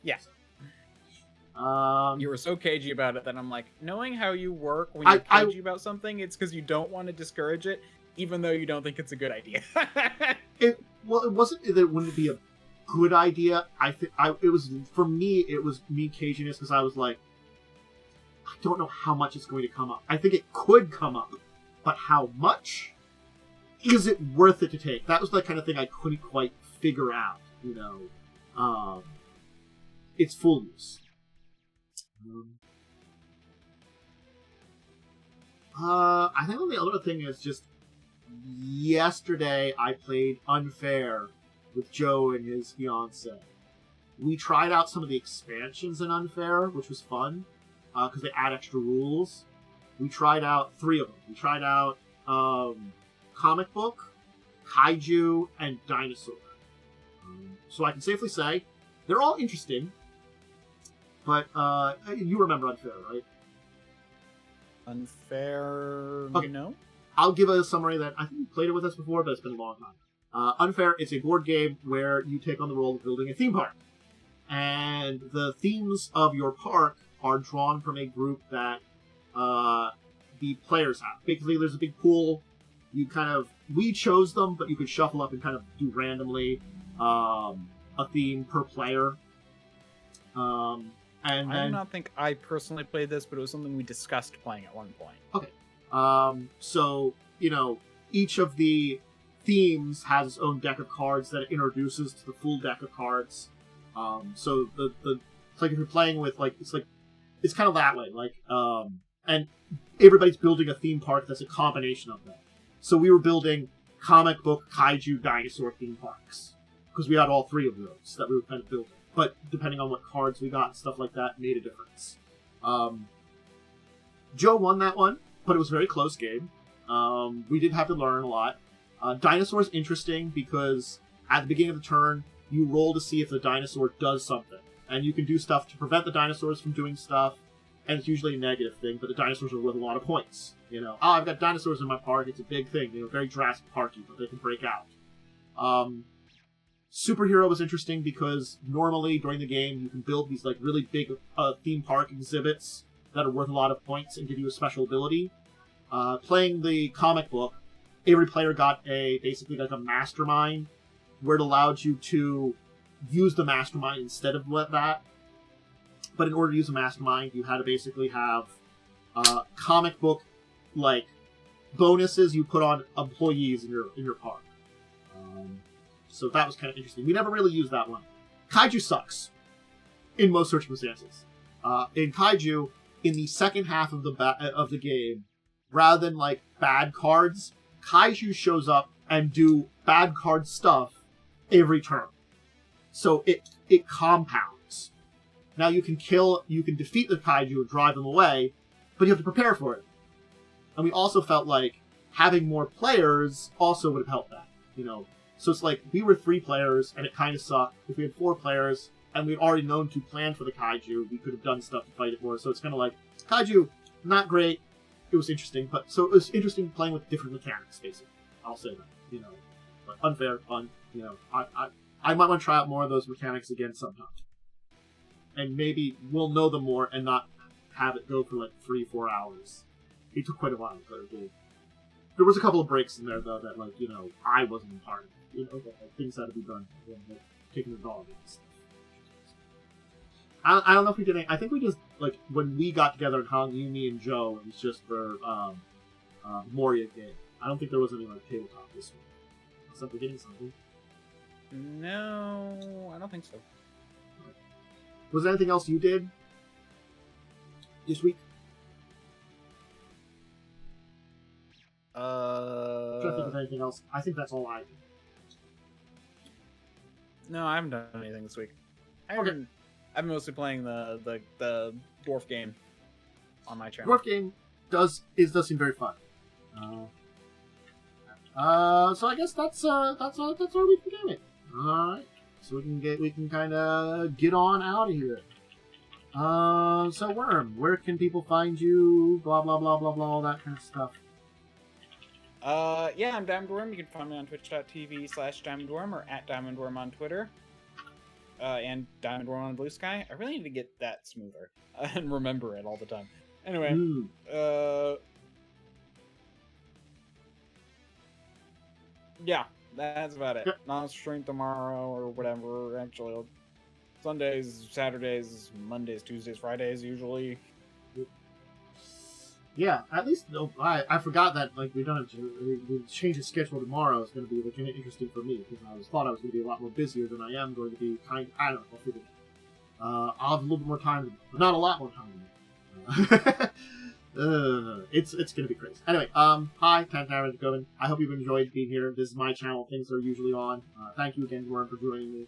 Yeah. You were so cagey about it that I'm like, knowing how you work when you're cagey about something, it's because you don't want to discourage it, even though you don't think it's a good idea. It wasn't that it wouldn't be a good idea. It was for me. It was me caginess because I was like, I don't know how much it's going to come up. I think it could come up, but how much? Is it worth it to take? That was the kind of thing I couldn't quite figure out. Its full use. I think the other thing is just yesterday I played Unfair with Joe and his fiance. We tried out some of the expansions in Unfair, which was fun because they add extra rules. We tried out 3 of them. We tried out Comic Book, Kaiju, and Dinosaur. So I can safely say they're all interesting. But you remember Unfair, right? Unfair, okay. No? I'll give a summary that I think you played it with us before, but it's been a long time. Unfair is a board game where you take on the role of building a theme park. And the themes of your park are drawn from a group that the players have. Basically, there's a big pool. We chose them, but you could shuffle up and kind of do randomly a theme per player. I do not think I personally played this, but it was something we discussed playing at one point. Okay. So, each of the themes has its own deck of cards that it introduces to the full deck of cards. So it's like if you're playing with it's kind of that way. And everybody's building a theme park that's a combination of them. So we were building comic book, kaiju, dinosaur theme parks because we had all 3 of those that we were kind of building. But depending on what cards we got and stuff like that made a difference. Joe won that one, but it was a very close game. We did have to learn a lot. Dinosaur's interesting because at the beginning of the turn, you roll to see if the dinosaur does something. And you can do stuff to prevent the dinosaurs from doing stuff, and it's usually a negative thing, but the dinosaurs are worth a lot of points. I've got dinosaurs in my park, it's a big thing. Very Jurassic Parky, but they can break out. Superhero was interesting because normally during the game you can build these really big theme park exhibits that are worth a lot of points and give you a special ability. Playing the comic book, every player got basically a mastermind where it allowed you to use the mastermind instead of that. But in order to use a mastermind, you had to basically have comic book bonuses you put on employees in your park. So that was kind of interesting. We never really used that one. Kaiju sucks in most circumstances. In Kaiju, in the second half of the game, rather than like bad cards, kaiju shows up and do bad card stuff every turn. So it compounds. Now you can defeat the kaiju and drive them away, but you have to prepare for it. And we also felt like having more players also would have helped that, you know. So it's like, we were 3 players, and it kind of sucked. If we had 4 players, and we'd already known to plan for the kaiju, we could have done stuff to fight it more. So it's kind of like, kaiju, not great. It was interesting, but so it was interesting playing with different mechanics, basically. I'll say that, you know. But unfair, fun, you know. I might want to try out more of those mechanics again sometime. And maybe we'll know them more and not have it go for like 3-4 hours. It took quite a while to play the game. There was a couple of breaks in there, though, that, like, you know, I wasn't in part of. You know, that, like, things had to be done. Like, taking the dog and stuff. I don't know if we did any. I think we just, like, when we got together and hung, you, me, and Joe, it was just for Moria game. I don't think there was any, like, tabletop this week. Unless I'm forgetting something. No, I don't think so. Was there anything else you did this week? I'm trying to think of anything else. I think that's all I did. No, I haven't done anything this week. I've been mostly playing the dwarf game on my channel. Dwarf game does seem very fun. So I guess that's our week for gaming. All right, so we can kind of get on out of here. So Worm, where can people find you? Blah blah blah blah blah, all that kind of stuff. Yeah, I'm DiamondWyrm. You can find me on twitch.tv/DiamondWyrm or @DiamondWyrm on Twitter. And DiamondWyrm on Blue Sky. I really need to get that smoother and remember it all the time. Anyway, yeah, that's about it. Not stream tomorrow or whatever. Actually, Sundays, Saturdays, Mondays, Tuesdays, Fridays usually. Yeah, at least I forgot that like we change the schedule tomorrow is going to be like interesting for me because I thought I was going to be a lot more busier than I am going to be. I don't know. I'll figure it out. I'll have a little bit more time, but not a lot more time. It's going to be crazy. Anyway, hi, Dracovin. I hope you've enjoyed being here. This is my channel. Things are usually on. Thank you again, Worm, for joining me.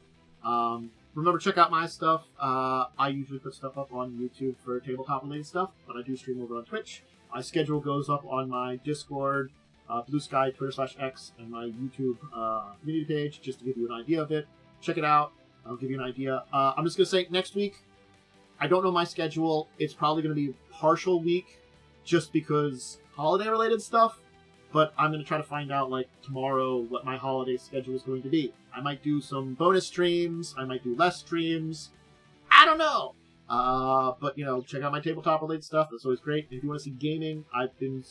Remember, check out my stuff. I usually put stuff up on YouTube for tabletop-related stuff, but I do stream over on Twitch. My schedule goes up on my Discord, Blue Sky, Twitter/X, and my YouTube community page, just to give you an idea of it. Check it out. I'll give you an idea. I'm just going to say, next week, I don't know my schedule. It's probably going to be a partial week, just because holiday-related stuff, but I'm going to try to find out, like, tomorrow what my holiday schedule is going to be. I might do some bonus streams. I might do less streams. I don't know. But, you know, check out my tabletop-related stuff. That's always great. If you want to see gaming, I've been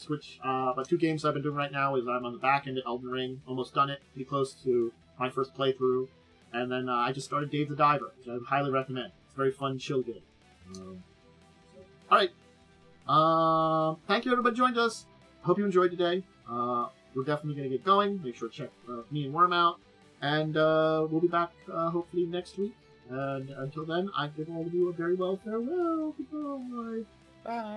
about 2 games I've been doing right now is I'm on the back end of Elden Ring. Almost done it. Pretty close to my first playthrough. And then I just started Dave the Diver, which I would highly recommend. It's a very fun, chill game. Alright. Thank you, everybody who joined us. Hope you enjoyed today. We're definitely going to get going. Make sure to check me and Worm out. And we'll be back hopefully next week. And until then, I give all of you a very well farewell. Goodbye. Bye.